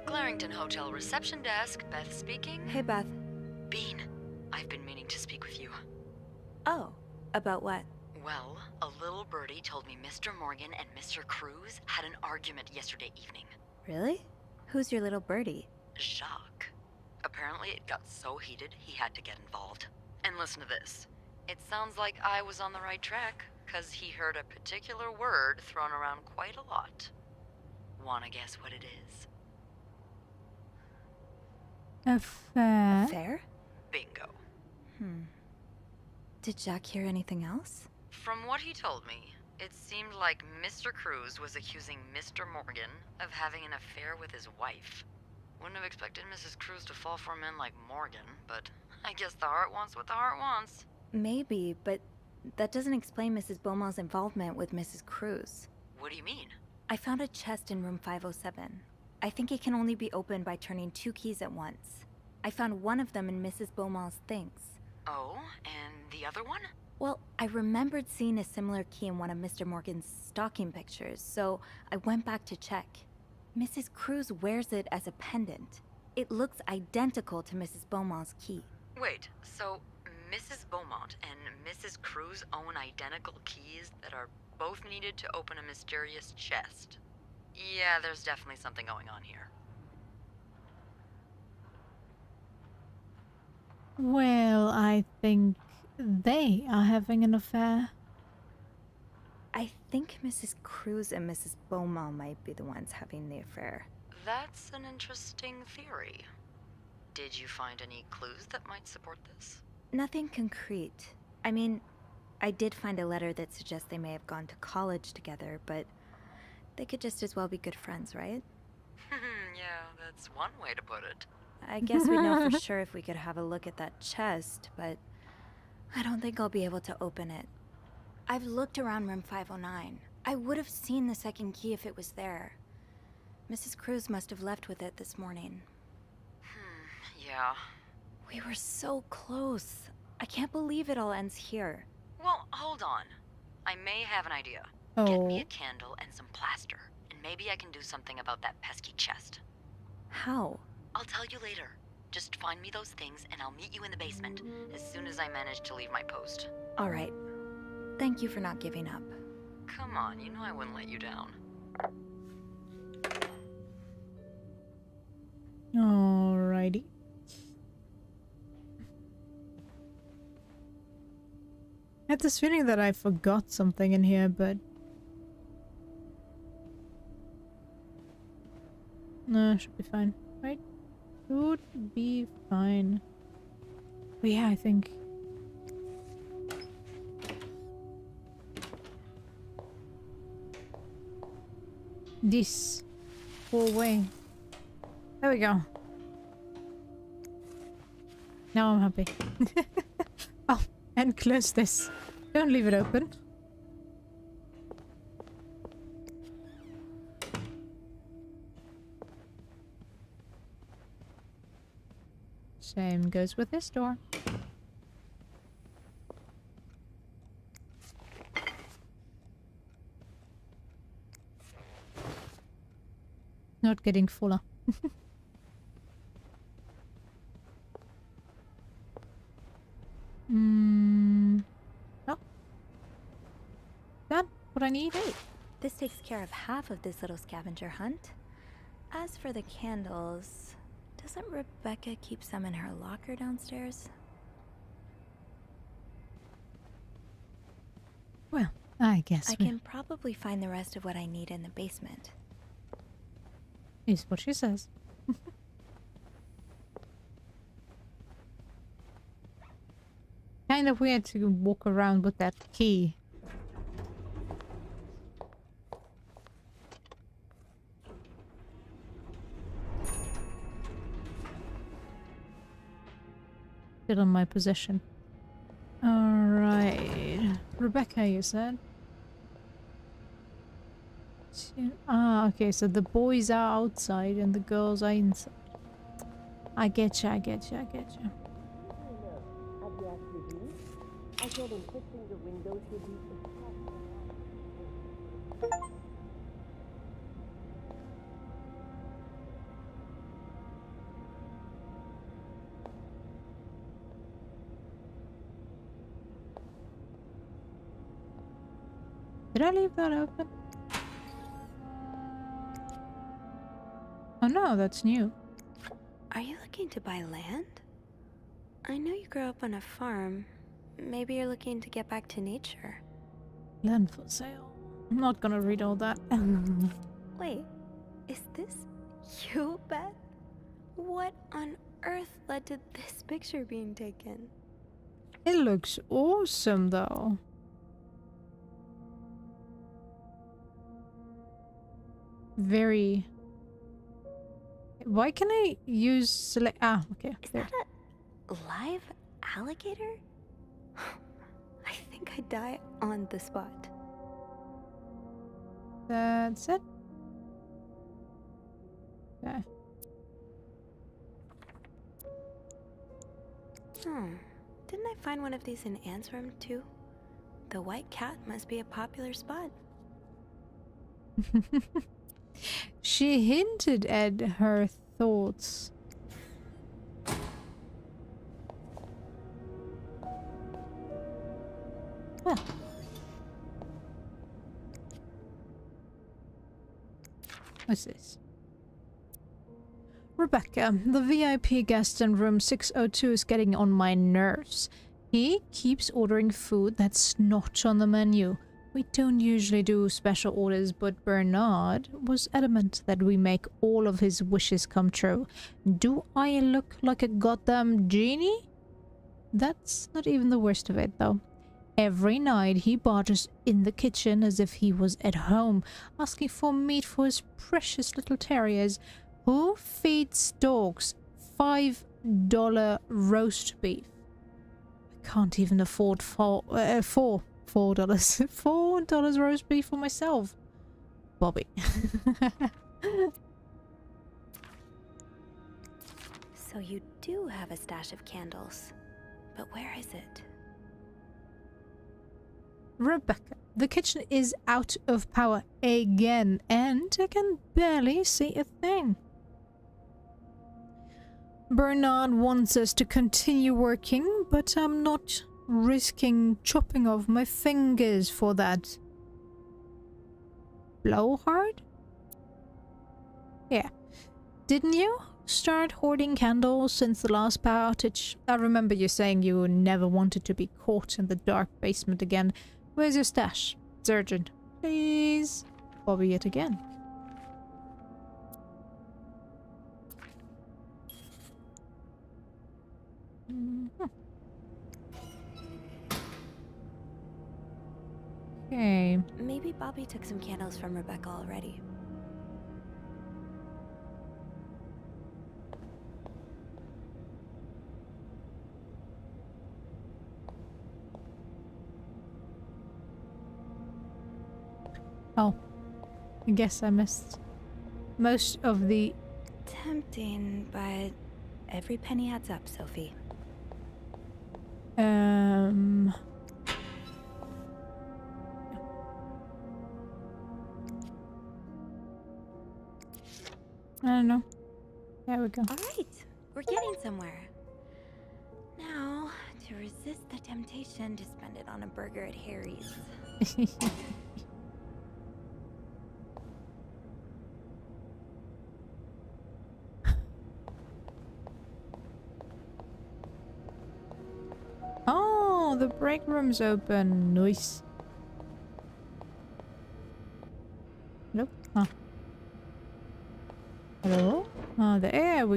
Clarington Hotel reception desk, Beth speaking. Hey, Beth. Bean, I've been meaning to speak with you. Oh, about what? Well, a little birdie told me Mr. Morgan and Mr. Cruz had an argument yesterday evening. Really? Who's your little birdie? Jacques. Apparently it got so heated he had to get involved. And listen to this. It sounds like I was on the right track, 'cause he heard a particular word thrown around quite a lot. Wanna guess what it is? Affair. Fair? Bingo. Did Jack hear anything else? From what he told me, it seemed like Mr. Cruz was accusing Mr. Morgan of having an affair with his wife. Wouldn't have expected Mrs. Cruz to fall for a man like Morgan, but I guess the heart wants what the heart wants. Maybe, but that doesn't explain Mrs. Beaumont's involvement with Mrs. Cruz. What do you mean? I found a chest in room 507. I think it can only be opened by turning 2 keys at once. I found one of them in Mrs. Beaumont's things. Oh, and the other one? Well, I remembered seeing a similar key in one of Mr. Morgan's stocking pictures, so I went back to check. Mrs. Cruz wears it as a pendant. It looks identical to Mrs. Beaumont's key. Wait, so Mrs. Beaumont and Mrs. Cruz own identical keys that are both needed to open a mysterious chest? Yeah, there's definitely something going on here. Well, I think they are having an affair. I think Mrs. Cruz and Mrs. Beaumont might be the ones having the affair. That's an interesting theory. Did you find any clues that might support this? Nothing concrete. I mean, I did find a letter that suggests they may have gone to college together, but they could just as well be good friends, right? Yeah, that's one way to put it. I guess we'd know for sure if we could have a look at that chest, but I don't think I'll be able to open it. I've looked around room 509. I would have seen the second key if it was there. Mrs. Cruz must have left with it this morning. Yeah. We were so close. I can't believe it all ends here. Well, hold on. I may have an idea. Oh. Get me a candle and some plaster, and maybe I can do something about that pesky chest. How? I'll tell you later. Just find me those things, and I'll meet you in the basement as soon as I manage to leave my post. All right. Thank you for not giving up. Come on, you know I wouldn't let you down. Alrighty. I had this feeling that I forgot something in here, but no, should be fine, right? Should be fine. But yeah, I think this hallway. There we go. Now I'm happy. Oh, and close this. Don't leave it open. Same goes with this door. Not getting fuller. Oh. Done. What I need. This takes care of half of this little scavenger hunt. As for the candles, doesn't Rebecca keep some in her locker downstairs? I guess I can probably find the rest of what I need in the basement. is what she says. Kind of weird to walk around with that key. Still in my possession. Alright. Rebecca, you said? Ah, okay, so the boys are outside and the girls are inside. I get you, I get you, I get you. I told him fixing the windows would be impossible. Did I leave that open? Oh no, that's new. Are you looking to buy land? I know you grew up on a farm. Maybe you're looking to get back to nature. Land for sale. I'm not gonna read all that. Wait, is this you, Beth? What on earth led to this picture being taken? It looks awesome though. Very... Why can I use select... Ah, okay. Is There. that a live alligator? I think I'd die on the spot. That's it. Okay. Didn't I find one of these in Anne's room too? The white cat must be a popular spot. She hinted at her thoughts. Well. What's this? Rebecca, the VIP guest in room 602 is getting on my nerves. He keeps ordering food that's not on the menu. We don't usually do special orders, but Bernard was adamant that we make all of his wishes come true. Do I look like a goddamn genie? That's not even the worst of it, though. Every night he barges in the kitchen as if he was at home, asking for meat for his precious little terriers. Who feeds dogs $5 roast beef? I can't even afford $4 $4 roast beef for myself. Bobby. So you do have a stash of candles. But where is it? Rebecca, the kitchen is out of power again, and I can barely see a thing. Bernard wants us to continue working, but I'm not risking chopping off my fingers for that. Blowhard? Yeah. Didn't you start hoarding candles since the last power outage? I remember you saying you never wanted to be caught in the dark basement again. Where's your stash? It's urgent. Please. Bobby it again. Okay. Maybe Bobby took some candles from Rebecca already. Oh. I guess I missed most of the... Tempting, but every penny adds up, Sophie. I don't know. There we go. All right, we're getting somewhere. Now, to resist the temptation to spend it on a burger at Harry's. Oh, the break room's open. Nice.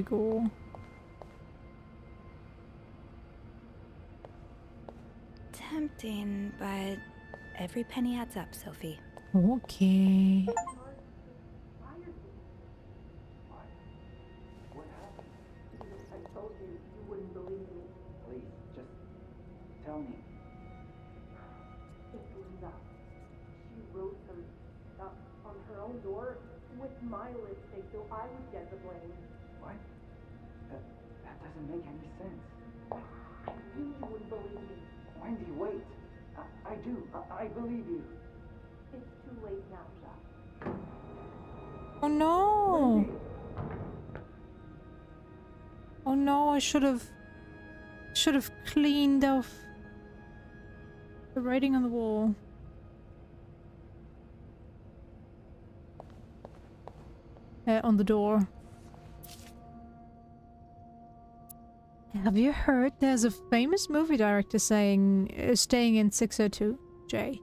wiggle. Tempting, but every penny adds up, Sophie. Okay. What happened? I told you, you wouldn't believe me. Please, just tell me. It's Linda. She wrote her stuff on her own door with my lipstick so I would get the blame. What? That doesn't make any sense. I knew you wouldn't believe me. Wendy, wait. I do. I believe you. It's too late now, Jacques. Oh no! Oh no, I should have cleaned off the writing on the wall. On the door. Have you heard there's a famous movie director saying staying in 602J?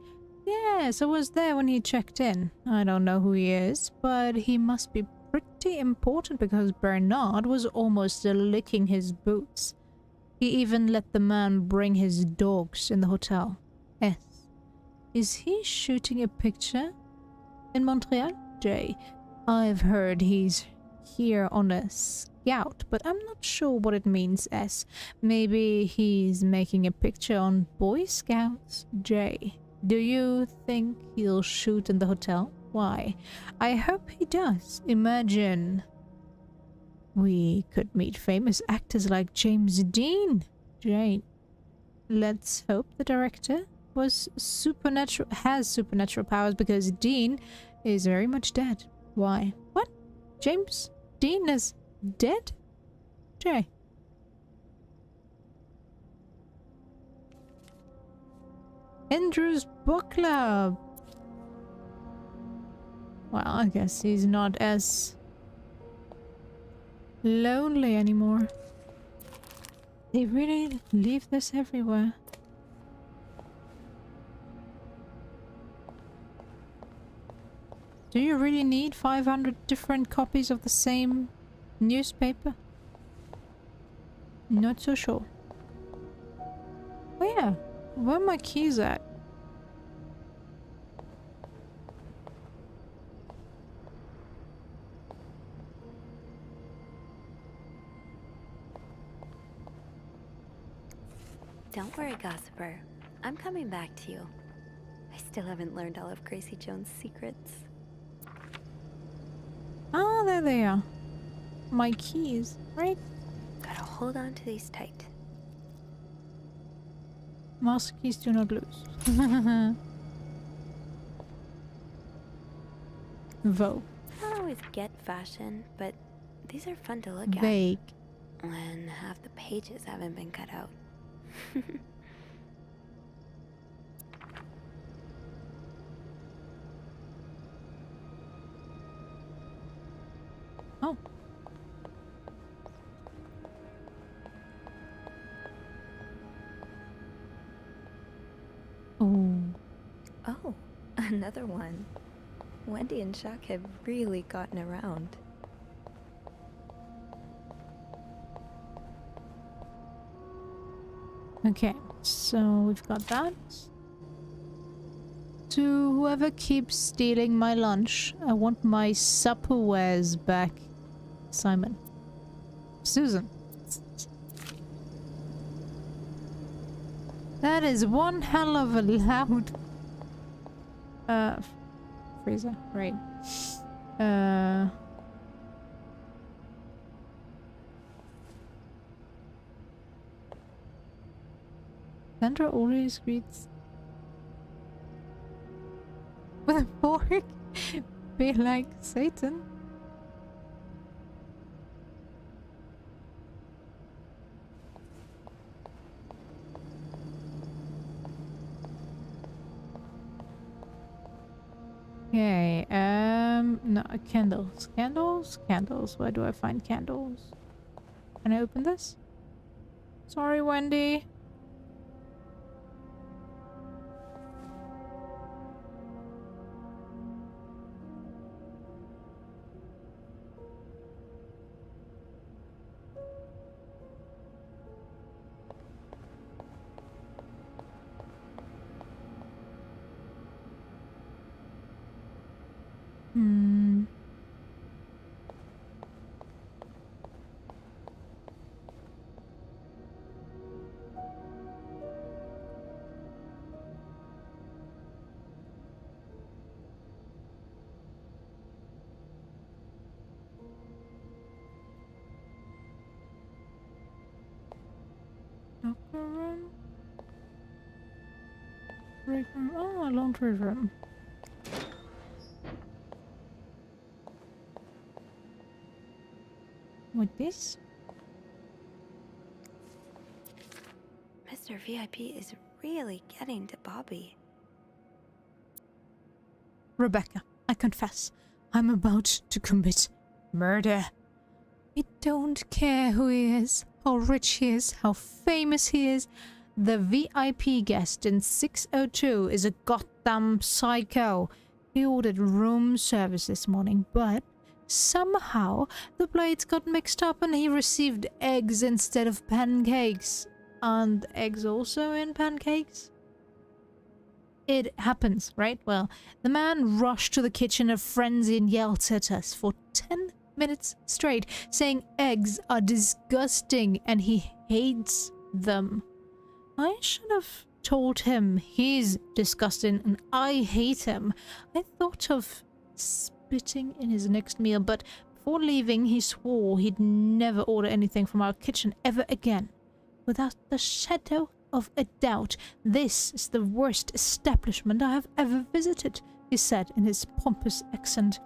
Yes, I was there when he checked in. I don't know who he is, but he must be pretty important because Bernard was almost licking his boots. He even let the man bring his dogs in the hotel. S. Is he shooting a picture in Montreal? J. I've heard he's here on a scout, but I'm not sure what it means, S. Maybe he's making a picture on Boy Scouts? J. Do you think he'll shoot in the hotel? Why? I hope he does. Imagine we could meet famous actors like James Dean. J. Let's hope the director has supernatural powers because Dean is very much dead. Why? What? James Dean is dead? J. Andrew's book club. Well, I guess he's not as lonely anymore. They really leave this everywhere. Do you really need 500 different copies of the same newspaper? Not so sure. Oh yeah, where are my keys at? Don't worry, Gossiper. I'm coming back to you. I still haven't learned all of Gracie Jones' secrets. Ah, there they are. My keys, right? Gotta hold on to these tight. Master keys do not lose. Vogue. I don't always get fashion, but these are fun to look at. Vague. When half the pages haven't been cut out. Oh. Oh. Oh, another one. Wendy and Jacques have really gotten around. Okay, so we've got that. To whoever keeps stealing my lunch, I want my supperwares back. Simon. Susan. That is one hell of a loud... freezer, right. Sandra always greets with a fork. Be like Satan. Okay, no, candles. Candles? Candles. Where do I find candles? Can I open this? Sorry, Wendy. Locker room. Break room. Oh, a laundry room. With this? Mr. VIP is really getting to Bobby. Rebecca, I confess, I'm about to commit murder. I don't care who he is, how rich he is, how famous he is. The VIP guest in 602 is a goddamn psycho. He ordered room service this morning, but somehow the plates got mixed up and he received eggs instead of pancakes. And eggs also in pancakes? It happens, right? Well, the man rushed to the kitchen in a frenzy and yelled at us for 10 minutes straight, saying eggs are disgusting and he hates them. I should have told him he's disgusting and I hate him. I thought of spitting in his next meal, but before leaving, he swore he'd never order anything from our kitchen ever again. Without the shadow of a doubt, this is the worst establishment I have ever visited, he said in his pompous accent.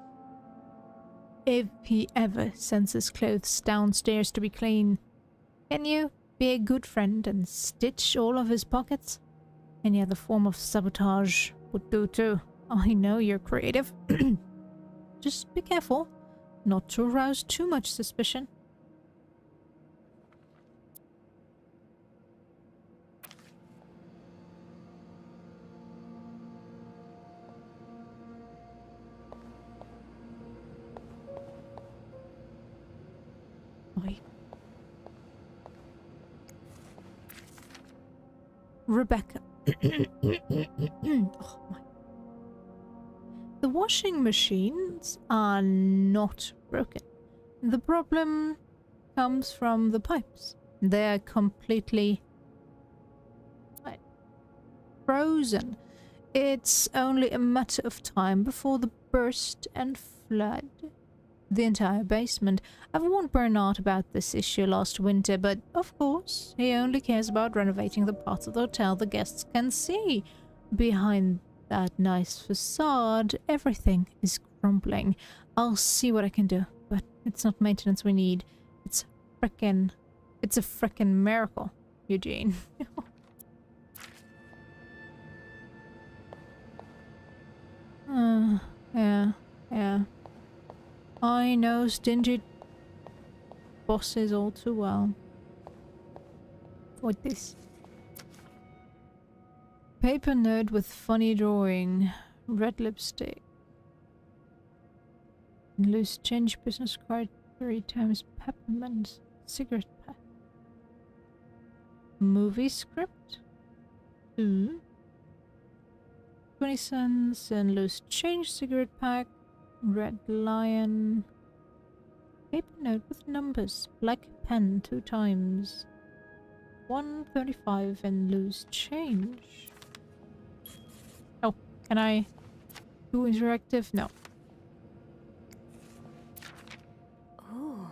If he ever sends his clothes downstairs to be clean, can you be a good friend and stitch all of his pockets? Any other form of sabotage would do too. I know you're creative. Just be careful not to arouse too much suspicion. Oi. Rebecca. Oh my. The washing machines are not broken. The problem comes from the pipes. They're completely frozen. It's only a matter of time before they burst and flood the entire basement. I've warned Bernard about this issue last winter, but of course, he only cares about renovating the parts of the hotel the guests can see. Behind that nice facade, everything is crumbling. I'll see what I can do, but it's not maintenance we need. It's a frickin' miracle, Eugene. Yeah. I know stingy bosses all too well. What this? Paper note with funny drawing. Red lipstick. Loose change business card 3 times peppermint. Cigarette pack. Movie script? 20 cents and loose change cigarette pack. Red lion. Paper note with numbers. Black pen 2 times. 135 and loose change. Oh, can I do interactive? No. Oh,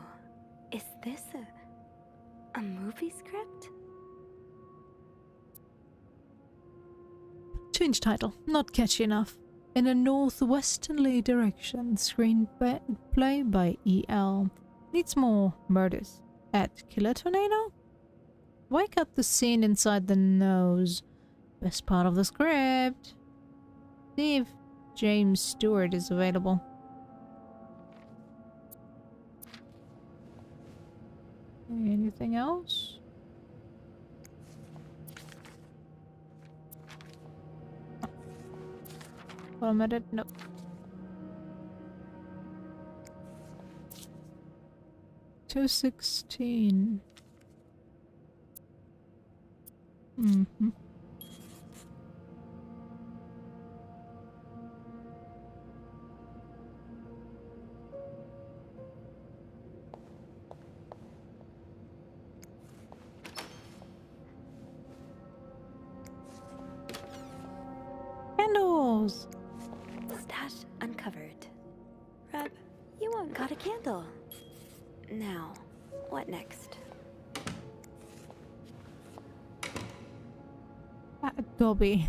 is this a movie script? Change title. Not catchy enough. In a northwesterly direction. Screenplay by E.L. Needs more murders. At Killer Tornado? Why cut the scene inside the nose? Best part of the script. See if James Stewart is available. Anything else? Bottom edit? Nope. $2.16. Candles! Stash uncovered. Reb, you won't got a candle. Now, what next? Gobby.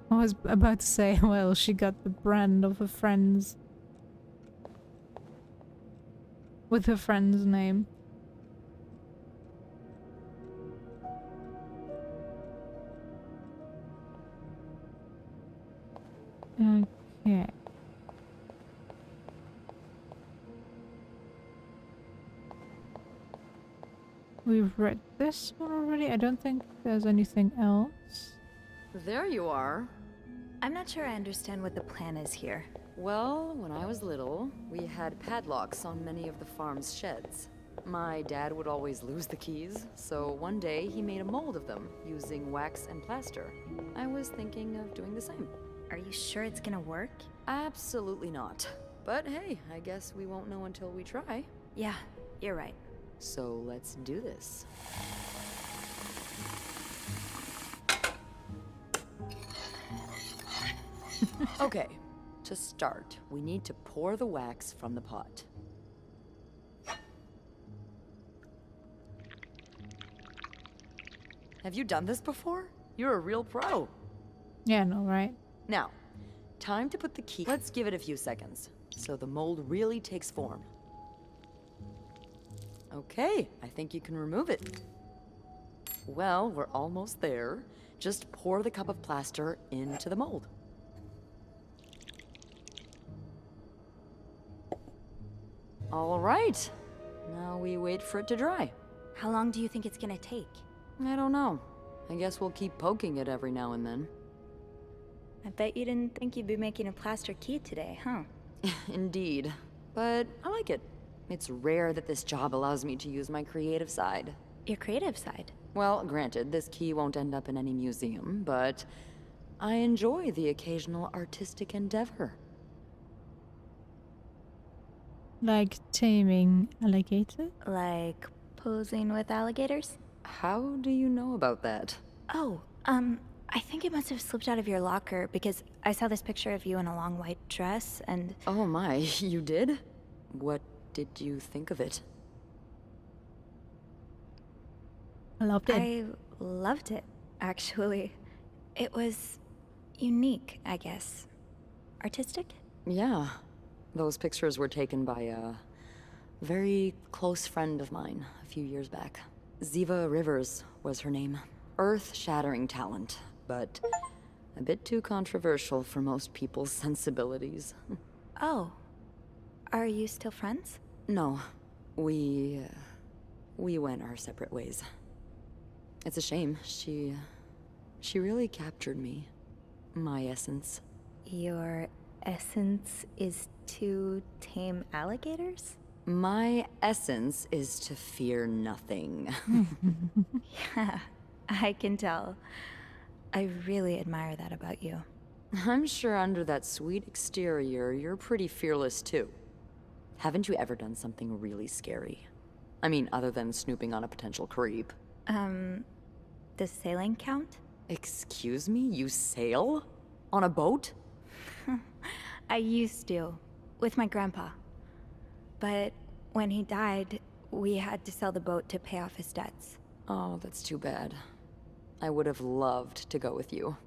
I was about to say, well, she got the brand of her friend's... with her friend's name. Okay. We've read this one already. I don't think there's anything else. There you are. I'm not sure I understand what the plan is here. Well, when I was little, we had padlocks on many of the farm's sheds. My dad would always lose the keys, so one day he made a mold of them using wax and plaster. I was thinking of doing the same. Are you sure it's gonna work? Absolutely not. But hey, I guess we won't know until we try. Yeah, you're right. So let's do this. Okay, to start, we need to pour the wax from the pot. Have you done this before? You're a real pro. Yeah, no, right? Now, time to put the key. Let's give it a few seconds, so the mold really takes form. Okay, I think you can remove it. Well, we're almost there. Just pour the cup of plaster into the mold. All right, now we wait for it to dry. How long do you think it's gonna take? I don't know. I guess we'll keep poking it every now and then. I bet you didn't think you'd be making a plaster key today, huh? Indeed. But I like it. It's rare that this job allows me to use my creative side. Your creative side? Well, granted, this key won't end up in any museum, but I enjoy the occasional artistic endeavor. Like taming alligator? Like posing with alligators? How do you know about that? Oh, I think it must have slipped out of your locker because I saw this picture of you in a long white dress and... Oh my, you did? What did you think of it? I loved it. I loved it, actually. It was unique, I guess. Artistic? Yeah. Those pictures were taken by a very close friend of mine a few years back. Ziva Rivers was her name. Earth-shattering talent, but a bit too controversial for most people's sensibilities. Oh. Are you still friends? No. We went our separate ways. It's a shame. She really captured me. My essence. Your essence is to tame alligators? My essence is to fear nothing. Yeah, I can tell. I really admire that about you. I'm sure under that sweet exterior, you're pretty fearless too. Haven't you ever done something really scary? I mean, other than snooping on a potential creep. Does sailing count? Excuse me? You sail? On a boat? I used to, with my grandpa. But when he died, we had to sell the boat to pay off his debts. Oh, that's too bad. I would have loved to go with you.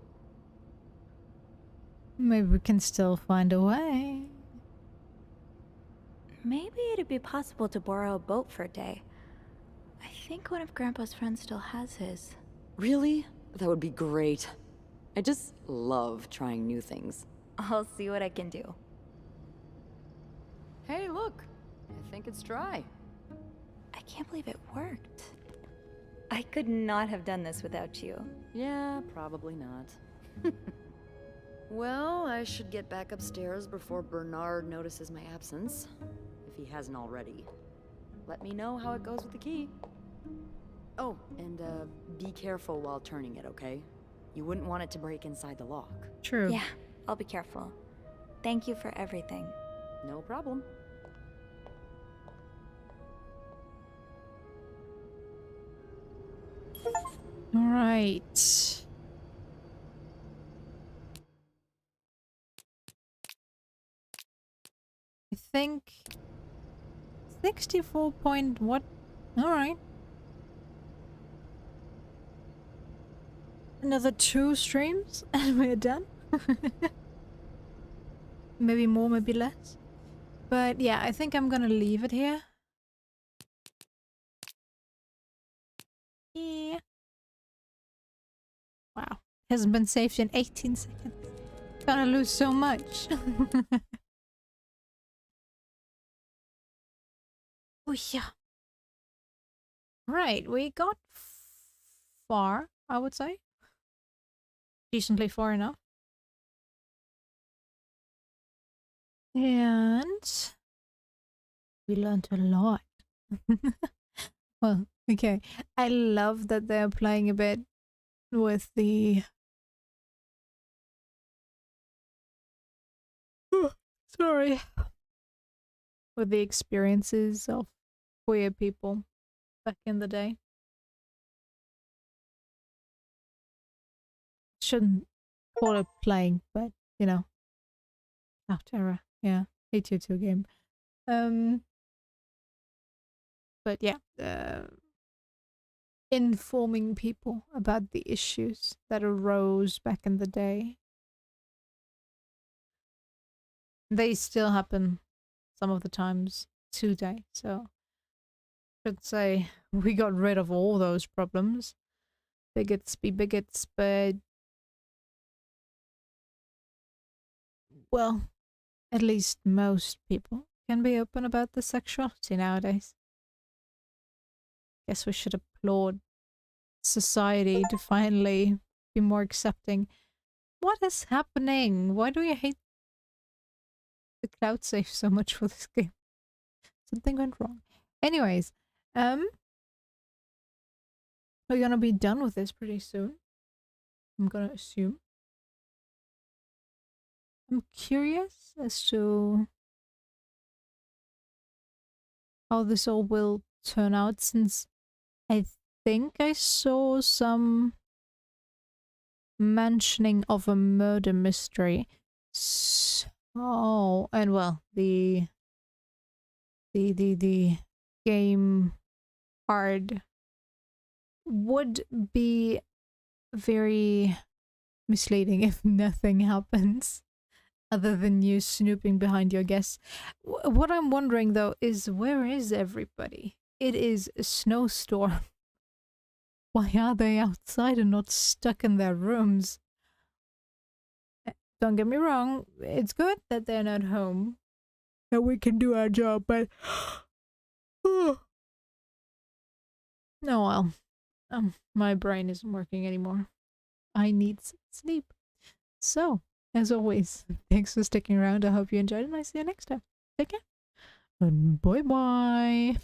Maybe we can still find a way. Maybe it'd be possible to borrow a boat for a day. I think one of Grandpa's friends still has his. Really? That would be great. I just love trying new things. I'll see what I can do. Hey, look. I think it's dry. I can't believe it worked. I could not have done this without you. Yeah, probably not. Well, I should get back upstairs before Bernard notices my absence, if he hasn't already. Let me know how it goes with the key. Oh, and be careful while turning it, okay? You wouldn't want it to break inside the lock. True. Yeah, I'll be careful. Thank you for everything. No problem. All right. I think 64 point what? All right. Another 2 streams and we're done. Maybe more, maybe less. But yeah, I think I'm gonna leave it here. Yeah. Wow. Hasn't been saved in 18 seconds. Gonna lose so much. Oh yeah. Right, we got far, I would say. Decently far enough. And we learned a lot. Well, okay. I love that they're playing a bit with the... Sorry. With the experiences of queer people back in the day. Shouldn't call it playing, but you know. Oh, Terra. Yeah. 822 game. But yeah. Informing people about the issues that arose back in the day. They still happen some of the times today, so I should say we got rid of all those problems. Bigots be bigots, but well, at least most people can be open about their sexuality nowadays. Guess we should applaud society to finally be more accepting. What is happening? Why do you hate the cloud save so much for this game? Something went wrong. Anyways, we're gonna be done with this pretty soon. I'm gonna assume. I'm curious as to how this all will turn out, since I think I saw some mentioning of a murder mystery. So, and well, the game card would be very misleading if nothing happens other than you snooping behind your guests. What I'm wondering though is, where is everybody? It is a snowstorm. Why are they outside and not stuck in their rooms? Don't get me wrong, it's good that they're not home, that we can do our job, but oh well, my brain isn't working anymore. I need sleep. So, as always, thanks for sticking around. I hope you enjoyed, and I'll see you next time. Take care. And bye bye.